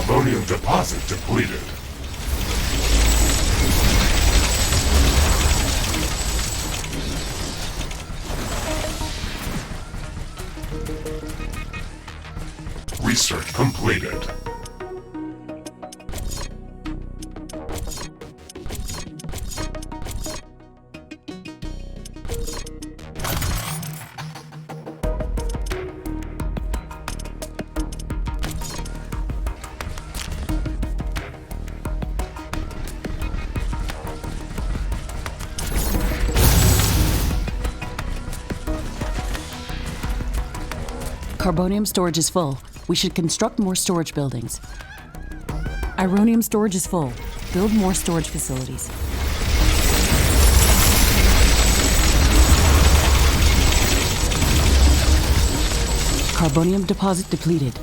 Palladium deposit depleted. Research completed. Carbonium storage is full. We should construct more storage buildings. Ironium storage is full. Build more storage facilities. Carbonium deposit depleted.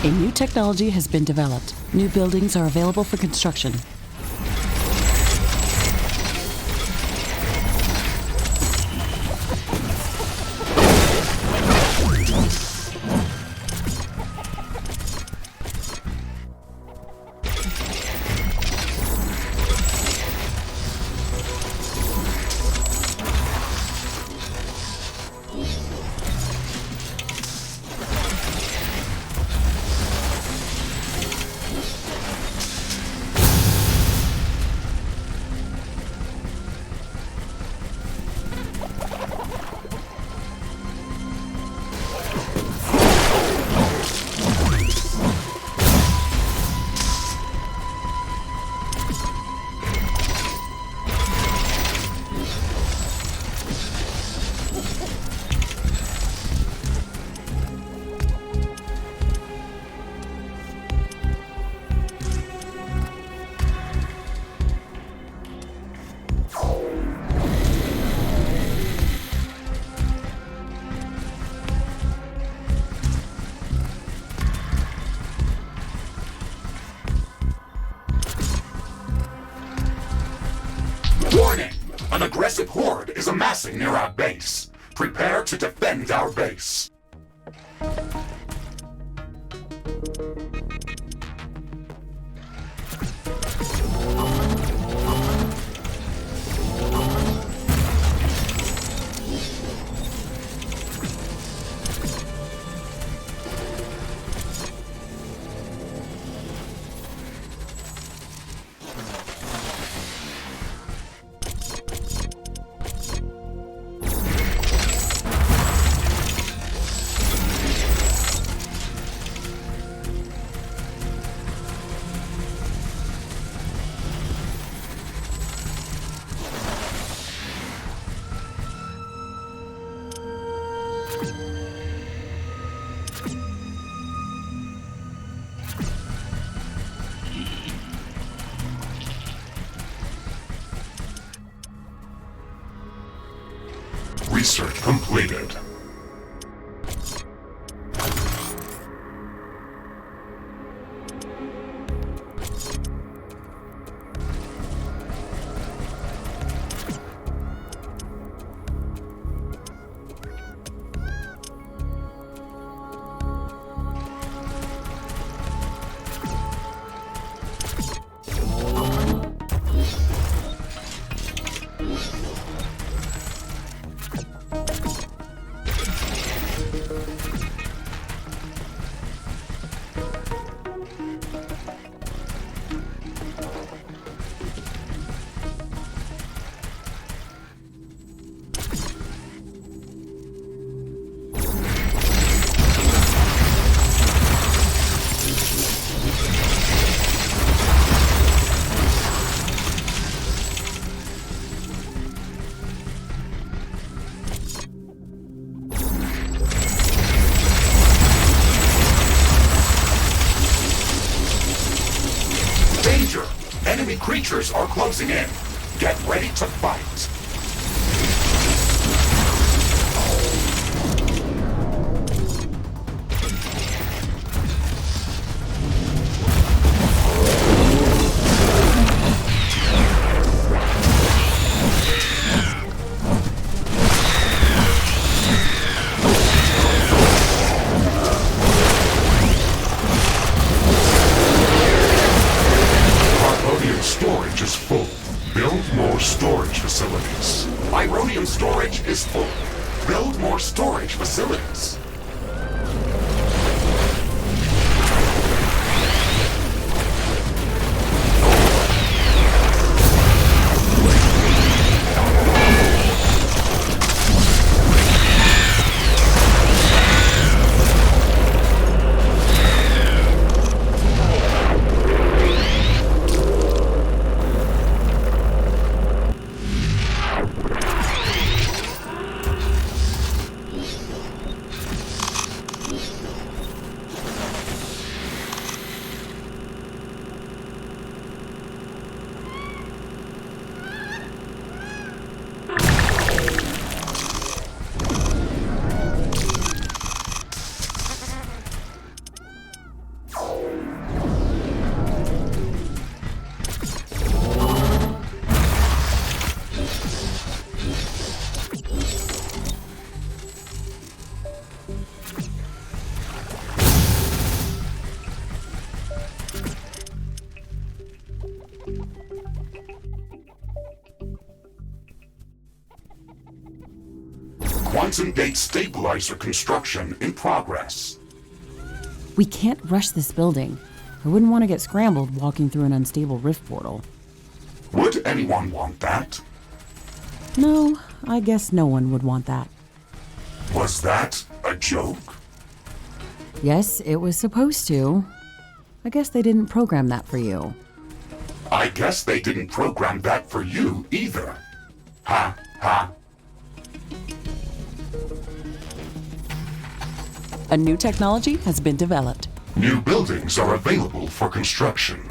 A new technology has been developed. New buildings are available for construction. Warning! An aggressive horde is amassing near our base. Prepare to defend our base. creatures are closing in. Get ready to fight. Storage is full. Build more storage facilities. Ironium storage is full. Build more storage facilities. Quantum gate stabilizer construction in progress. We can't rush this building. I wouldn't want to get scrambled walking through an unstable rift portal. Would anyone want that? No, I guess no one would want that. Was that a joke? Yes, it was supposed to. I guess they didn't program that for you. I guess they didn't program that for you either. Ha, ha. A new technology has been developed. New buildings are available for construction.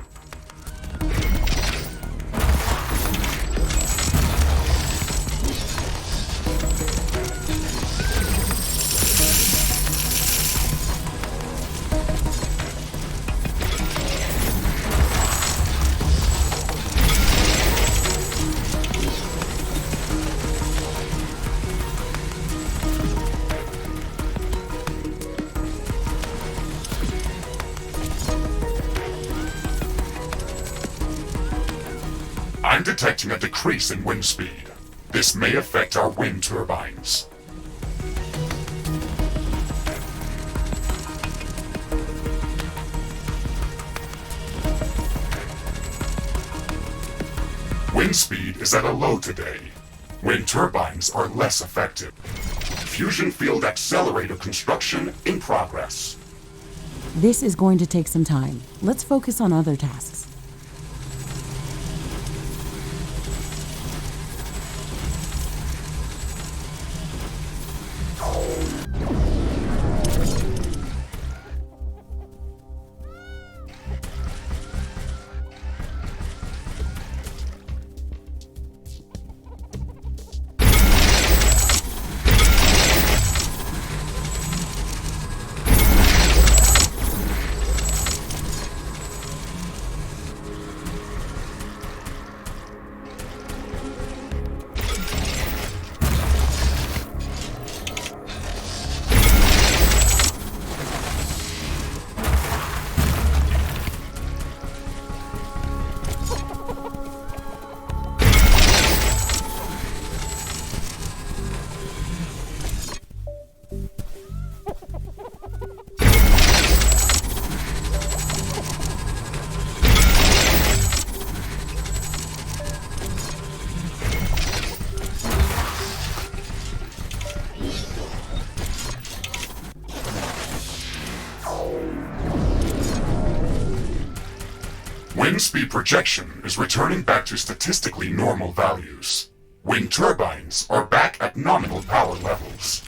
I'm detecting a decrease in wind speed. This may affect our wind turbines. Wind speed is at a low today. Wind turbines are less effective. Fusion field accelerator construction in progress. This is going to take some time. Let's focus on other tasks. Wind speed projection is returning back to statistically normal values. Wind turbines are back at nominal power levels.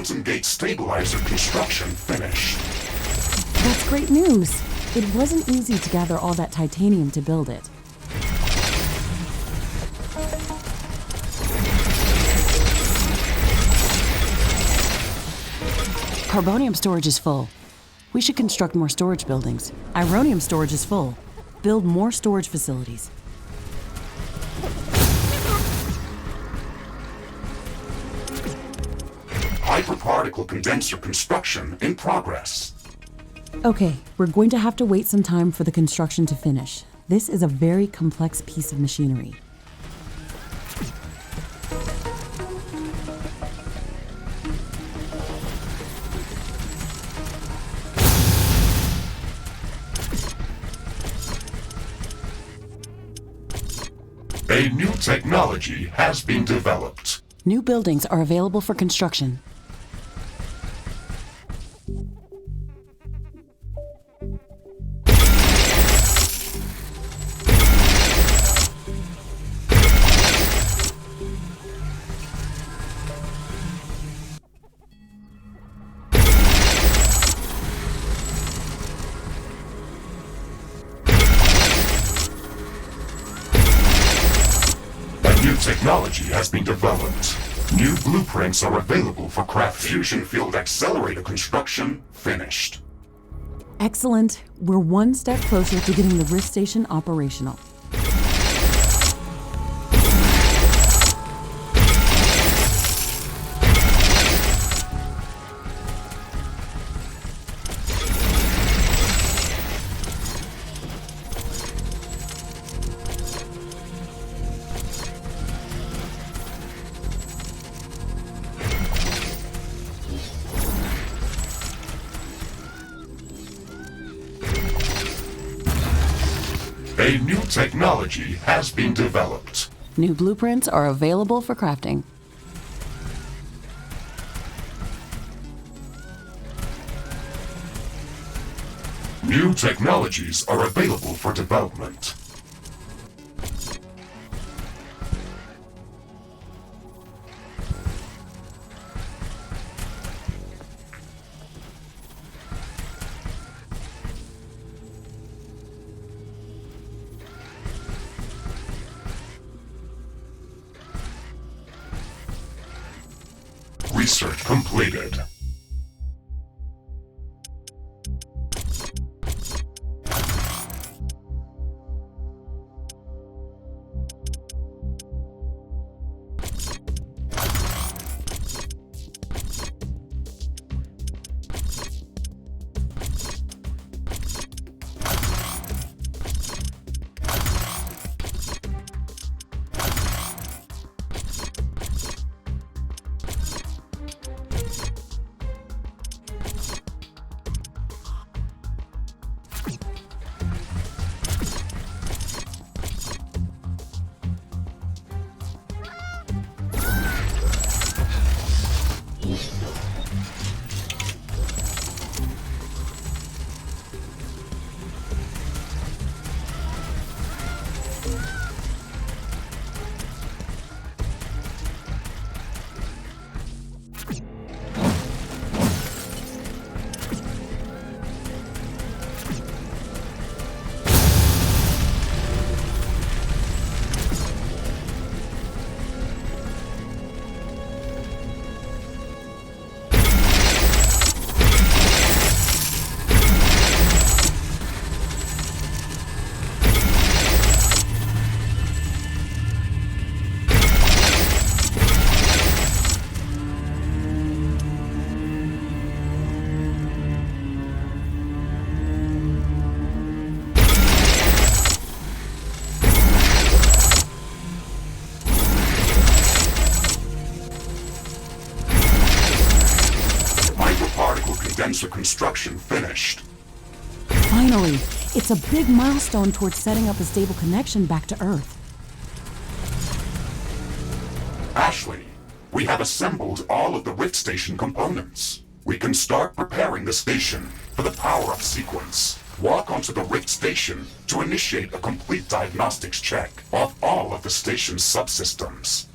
quantum gate stabilizer construction finished. That's great news. It wasn't easy to gather all that titanium to build it. Carbonium storage is full. We should construct more storage buildings. Ironium storage is full. Build more storage facilities. Hyperparticle condenser construction in progress. Okay, we're going to have to wait some time for the construction to finish. This is a very complex piece of machinery. A new technology has been developed. New buildings are available for construction. New technology has been developed. New blueprints are available for craft. Fusion field accelerator construction finished. Excellent. We're one step closer to getting the Rift Station operational. A new technology has been developed. New blueprints are available for crafting. New technologies are available for development. Research completed. Condenser construction finished. Finally, it's a big milestone towards setting up a stable connection back to Earth. Ashley, we have assembled all of the Rift Station components. We can start preparing the station for the power-up sequence. Walk onto the Rift Station to initiate a complete diagnostics check of all of the station's subsystems.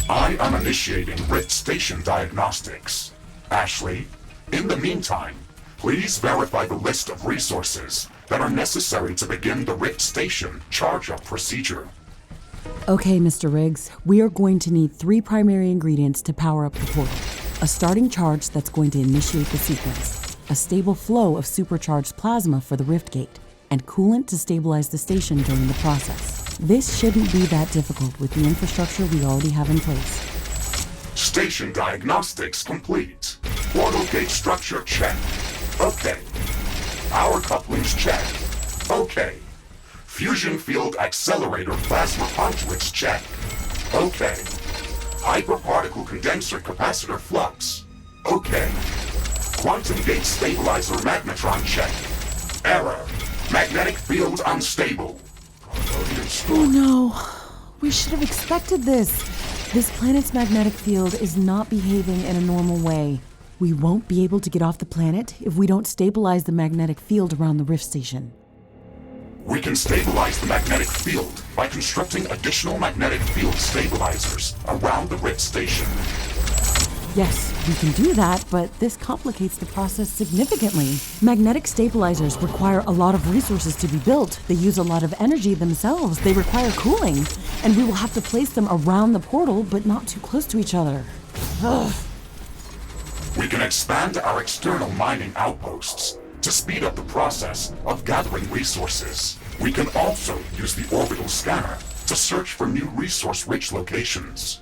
I am initiating Rift Station diagnostics. Ashley, in the meantime, please verify the list of resources that are necessary to begin the Rift Station charge-up procedure. Okay, Mr. Riggs, we are going to need 3 primary ingredients to power up the portal. A starting charge that's going to initiate the sequence, a stable flow of supercharged plasma for the rift gate, and coolant to stabilize the station during the process. This shouldn't be that difficult with the infrastructure we already have in place. Station diagnostics complete. Portal gate structure check. Okay. Power couplings check. Okay. Fusion field accelerator plasma conduits check. Okay. Hyperparticle condenser capacitor flux. Okay. Quantum gate stabilizer magnetron check. Error. Magnetic field unstable. Oh no. We should have expected this. This planet's magnetic field is not behaving in a normal way. We won't be able to get off the planet if we don't stabilize the magnetic field around the Rift Station. We can stabilize the magnetic field by constructing additional magnetic field stabilizers around the Rift Station. Yes, we can do that, but this complicates the process significantly. Magnetic stabilizers require a lot of resources to be built. They use a lot of energy themselves. They require cooling. And we will have to place them around the portal, but not too close to each other. Ugh. We can expand our external mining outposts to speed up the process of gathering resources. We can also use the Orbital Scanner to search for new resource-rich locations.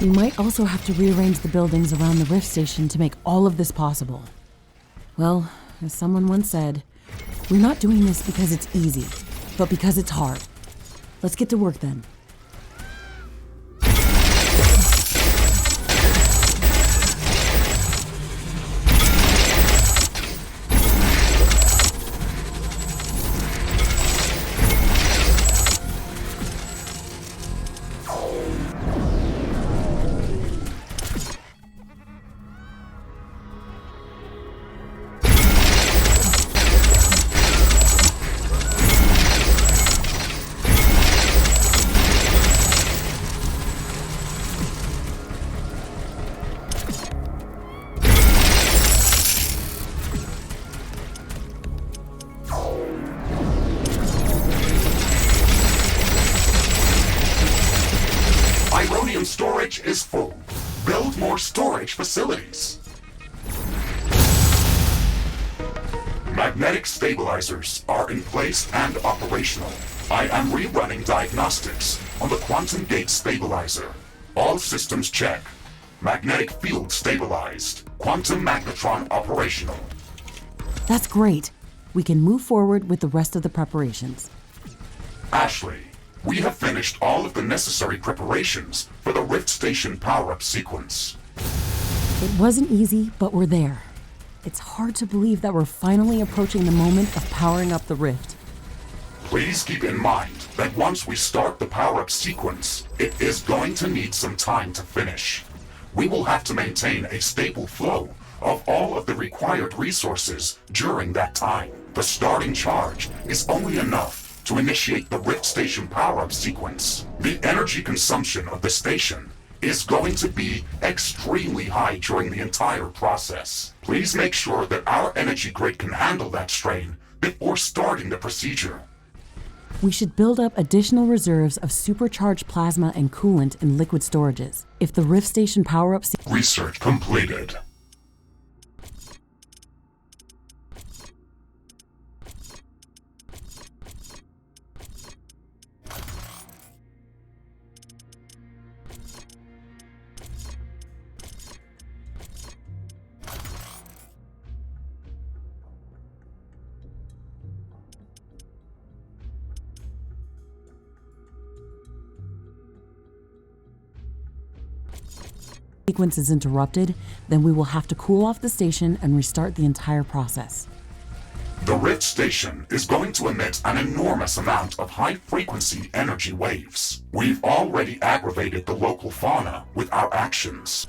We might also have to rearrange the buildings around the Rift Station to make all of this possible. Well, as someone once said, we're not doing this because it's easy, but because it's hard. Let's get to work then. Storage is full. Build more storage facilities. Magnetic stabilizers are in place and operational. I am rerunning diagnostics on the quantum gate stabilizer. All systems check. Magnetic field stabilized. Quantum magnetron operational. That's great. We can move forward with the rest of the preparations. Ashley, we have finished all of the necessary preparations for the Rift Station power-up sequence. It wasn't easy, but we're there. It's hard to believe that we're finally approaching the moment of powering up the Rift. Please keep in mind that once we start the power-up sequence, it is going to need some time to finish. We will have to maintain a stable flow of all of the required resources during that time. The starting charge is only enough to initiate the Rift Station power-up sequence. The energy consumption of the station is going to be extremely high during the entire process. Please make sure that our energy grid can handle that strain before starting the procedure. We should build up additional reserves of supercharged plasma and coolant in liquid storages. If the Rift Station power-up Research completed. sequence is interrupted, then we will have to cool off the station and restart the entire process. The Rift Station is going to emit an enormous amount of high-frequency energy waves. We've already aggravated the local fauna with our actions.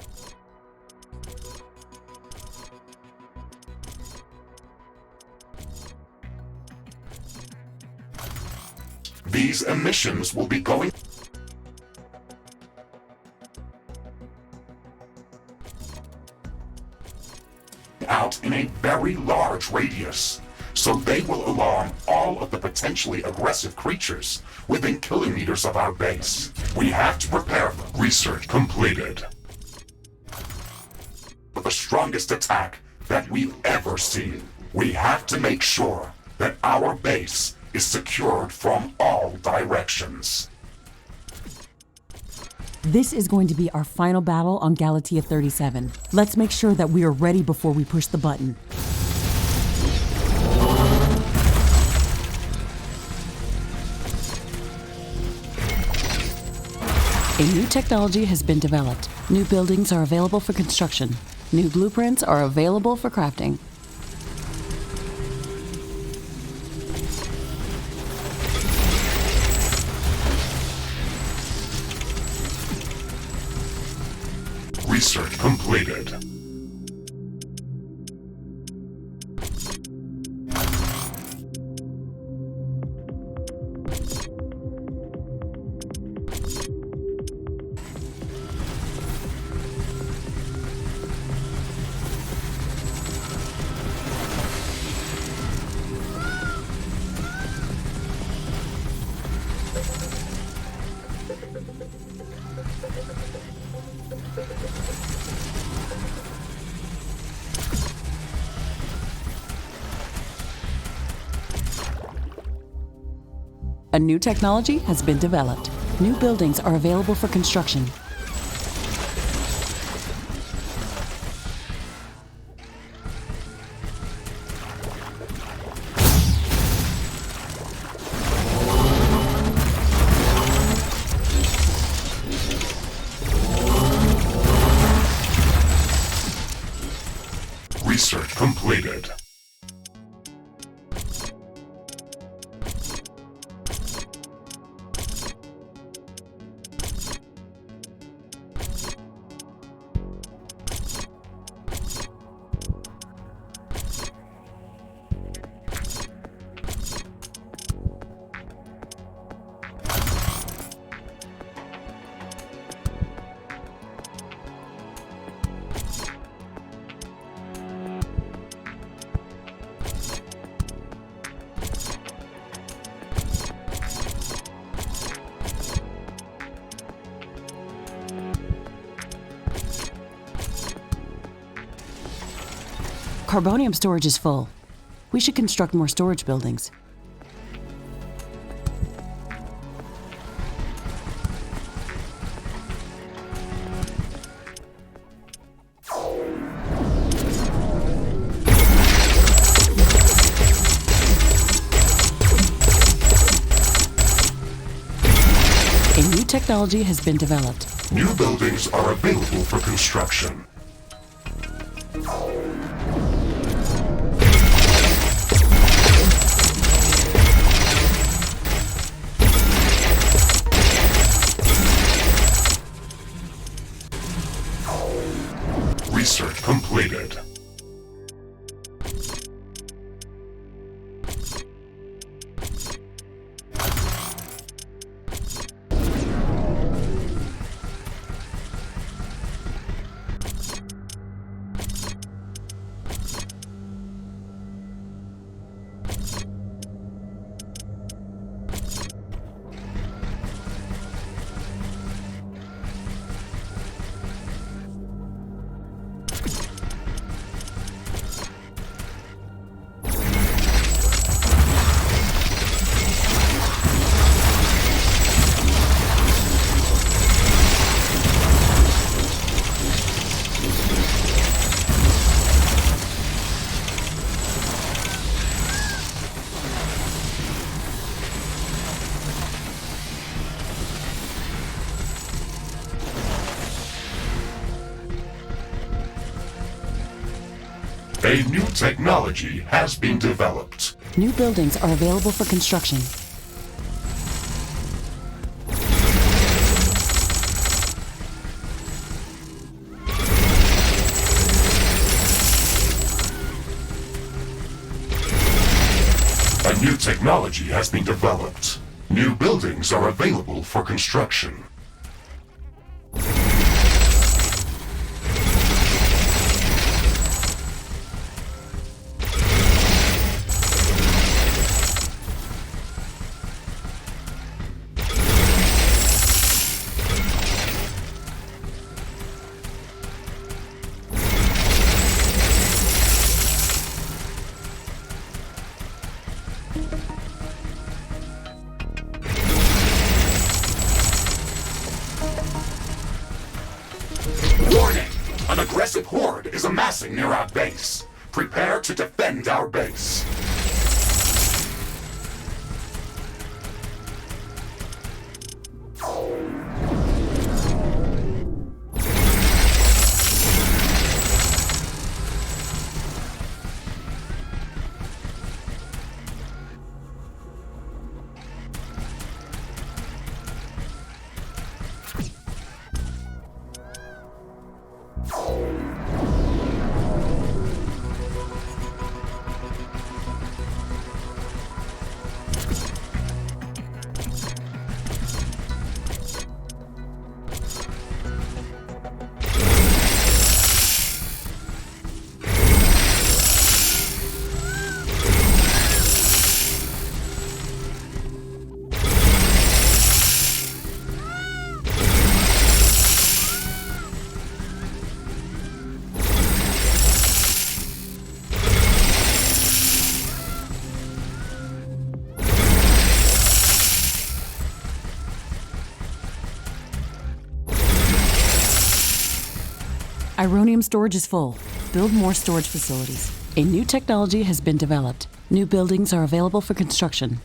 These emissions will be going very large radius, so they will alarm all of the potentially aggressive creatures within kilometers of our base. We have to prepare for research completed. For the strongest attack that we've ever seen, we have to make sure that our base is secured from all directions. This is going to be our final battle on Galatea 37. Let's make sure that we are ready before we push the button. A new technology has been developed. New buildings are available for construction. New blueprints are available for crafting. Research completed. A new technology has been developed. New buildings are available for construction. Research completed. Carbonium storage is full. We should construct more storage buildings. A new technology has been developed. New buildings are available for construction. Research completed. A new technology has been developed. New buildings are available for construction. A new technology has been developed. New buildings are available for construction. massive horde is amassing near our base. Prepare to defend our base. Ironium storage is full. Build more storage facilities. A new technology has been developed. New buildings are available for construction.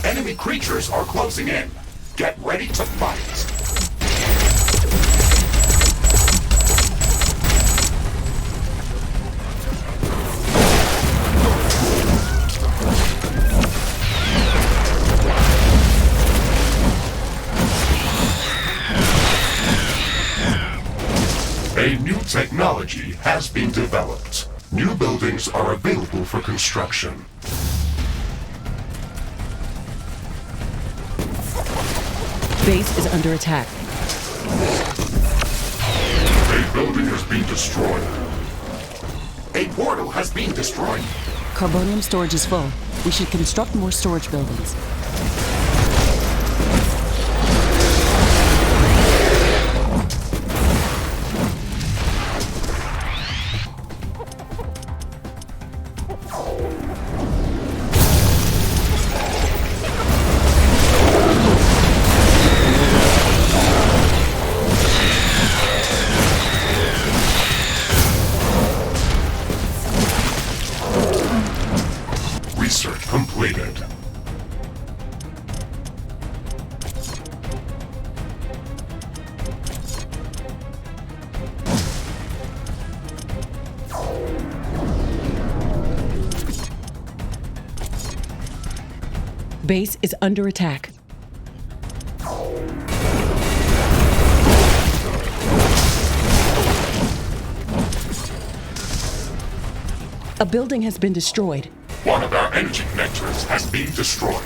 Enemy creatures are closing in. Get ready to fight. A new technology has been developed. New buildings are available for construction. Base is under attack. A building has been destroyed. A portal has been destroyed. Carbonium storage is full. We should construct more storage buildings. Research completed. Base is under attack. A building has been destroyed. One of our energy connectors has been destroyed.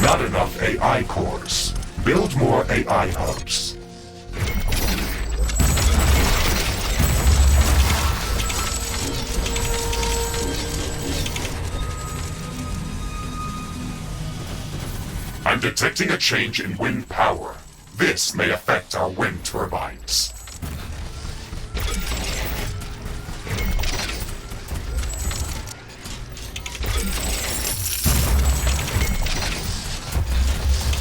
Not enough AI cores. Build more AI hubs. I'm detecting a change in wind power. This may affect our wind turbines.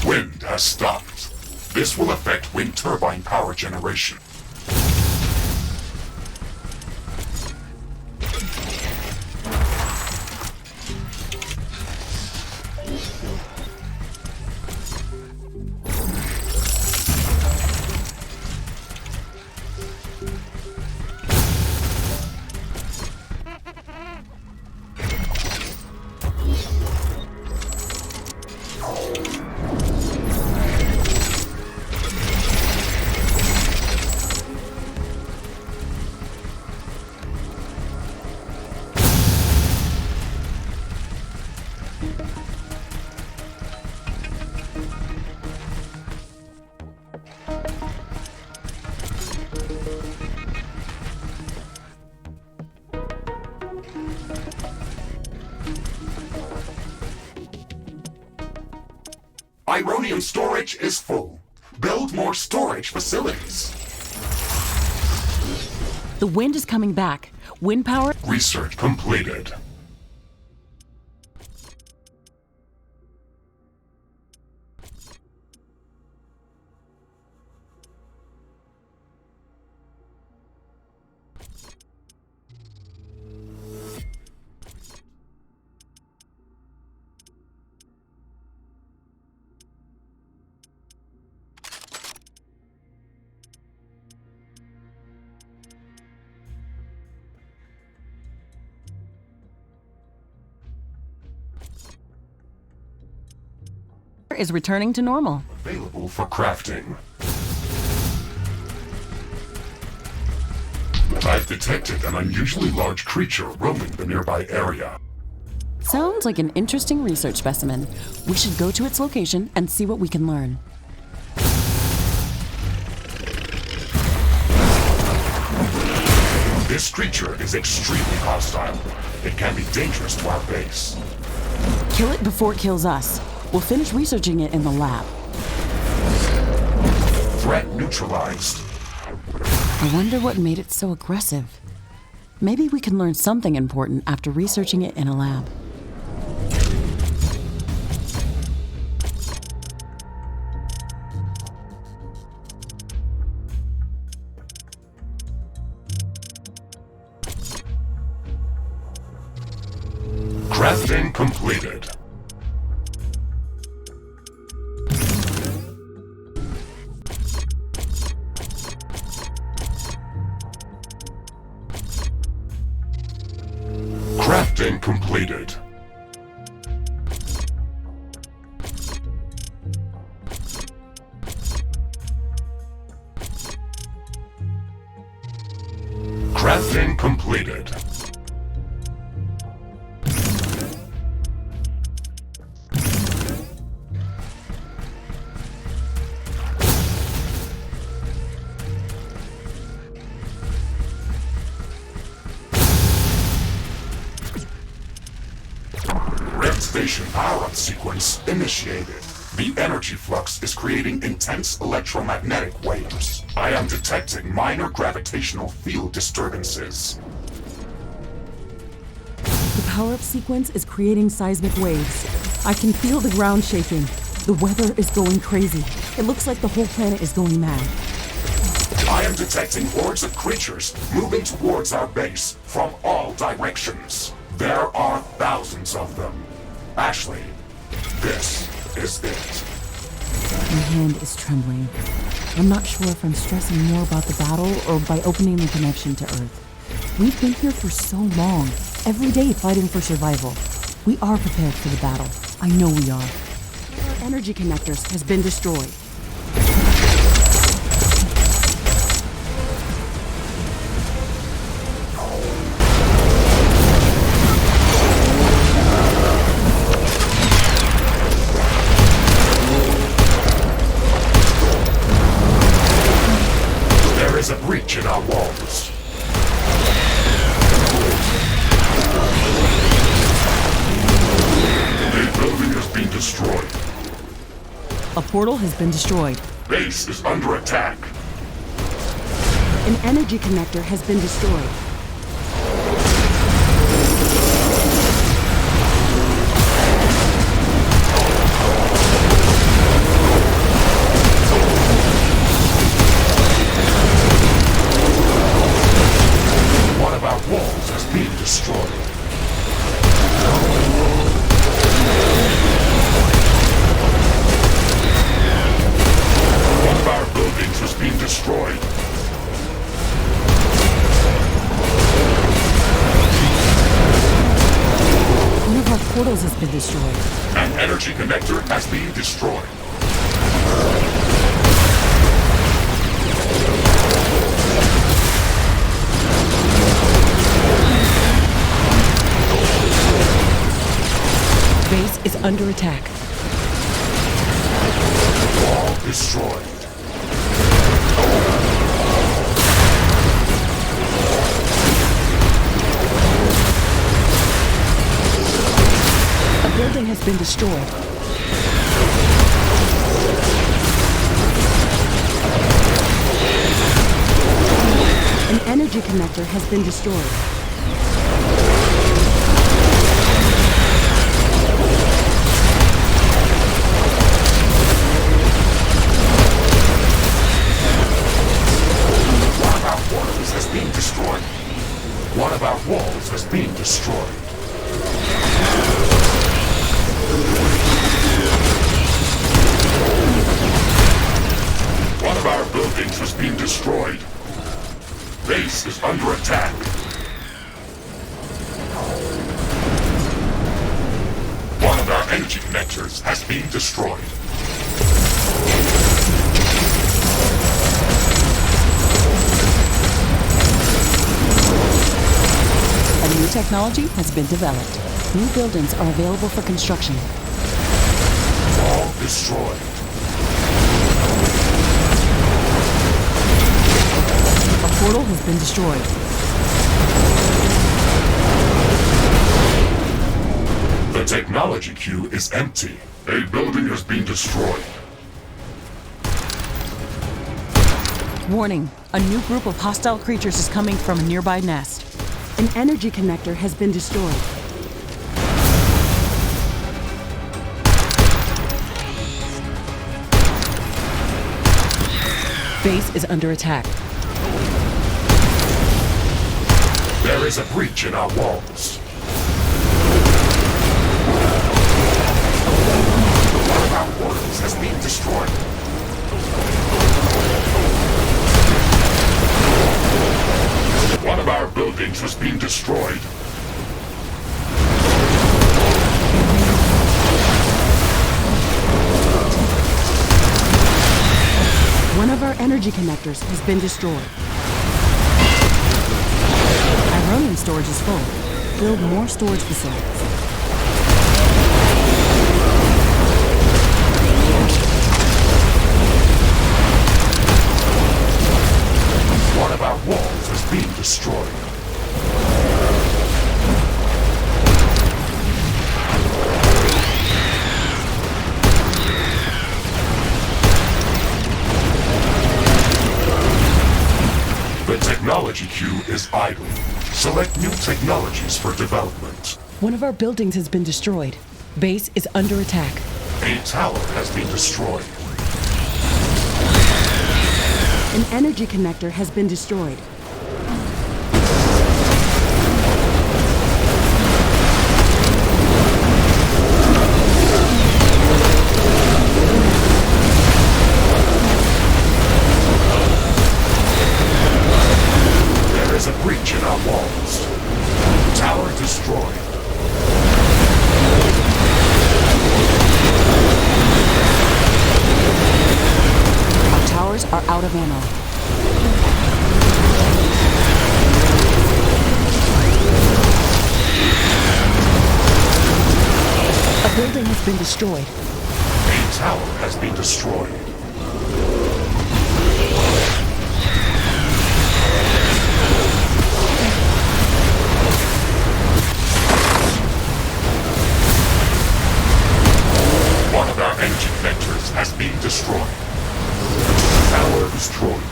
Wind has stopped. This will affect wind turbine power generation. Ironium storage is full. Build more storage facilities. The wind is coming back. Wind power. Research completed. Is returning to normal. Available for crafting. I've detected an unusually large creature roaming the nearby area. Sounds like an interesting research specimen. We should go to its location and see what we can learn. This creature is extremely hostile. It can be dangerous to our base. Kill it before it kills us. We'll finish researching it in the lab. Threat neutralized. I wonder what made it so aggressive. Maybe we can learn something important after researching it in a lab. Crafting completed. Crafting completed. Crafting completed. Station power-up sequence initiated. The energy flux is creating intense electromagnetic waves. I am detecting minor gravitational field disturbances. The power-up sequence is creating seismic waves. I can feel the ground shaking. The weather is going crazy. It looks like the whole planet is going mad. I am detecting hordes of creatures moving towards our base from all directions. There are thousands of them. Ashley, this is it. My hand is trembling. I'm not sure if I'm stressing more about the battle or by opening the connection to Earth. We've been here for so long, every day fighting for survival. We are prepared for the battle. I know we are. Our energy connectors has been destroyed. A breach in our walls. A building has been destroyed. A portal has been destroyed. Base is under attack. An energy connector has been destroyed. One of our walls has been destroyed. One of our buildings has been destroyed. One of our portals has been destroyed. An energy connector has been destroyed. Base is under attack. Wall destroyed. A building has been destroyed. An energy connector has been destroyed. One of our portals has been destroyed. One of our walls has been destroyed. One of our buildings has been destroyed. Base is under attack. One of our energy connectors has been destroyed. A new technology has been developed. New buildings are available for construction. All destroyed. A portal has been destroyed. The technology queue is empty. A building has been destroyed. Warning, a new group of hostile creatures is coming from a nearby nest. An energy connector has been destroyed. Base is under attack. There is a breach in our walls. One of our portals has been destroyed. One of our buildings has been destroyed. One of our energy connectors has been destroyed. Ironium storage is full. Build more storage facilities. One of our walls has been destroyed. The technology queue is idle. Select new technologies for development. One of our buildings has been destroyed. Base is under attack. A tower has been destroyed. An energy connector has been destroyed. There is a breach in our walls. Tower destroyed. Our towers are out of ammo. A building has been destroyed. A tower has been destroyed. One of our energy connectors has been destroyed. Tower destroyed.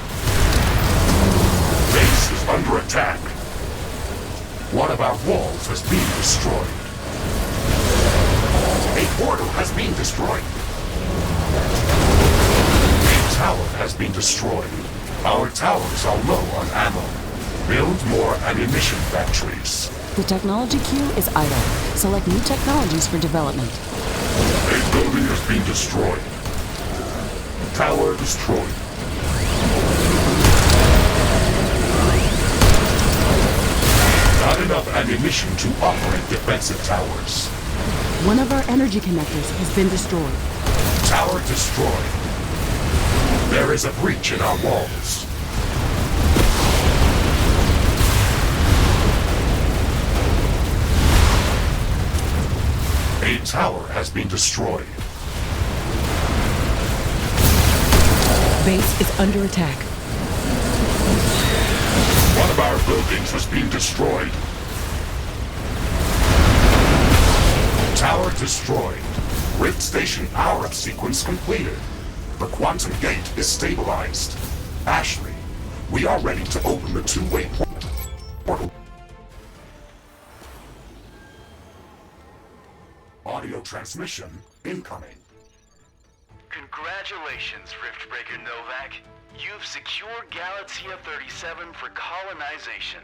Base is under attack. One of our walls has been destroyed. A portal has been destroyed. A tower has been destroyed. Our towers are low on ammo. Build more ammunition factories. The technology queue is idle. Select new technologies for development. A building has been destroyed. Tower destroyed. Not enough ammunition to operate defensive towers. One of our energy connectors has been destroyed. Tower destroyed. There is a breach in our walls. A tower has been destroyed. Base is under attack. One of our buildings has been destroyed. Tower destroyed. Rift Station power-up sequence completed. The quantum gate is stabilized. Ashley, we are ready to open the two-way portal. Audio transmission incoming. Congratulations, Riftbreaker Novak. You've secured Galaxia 37 for colonization.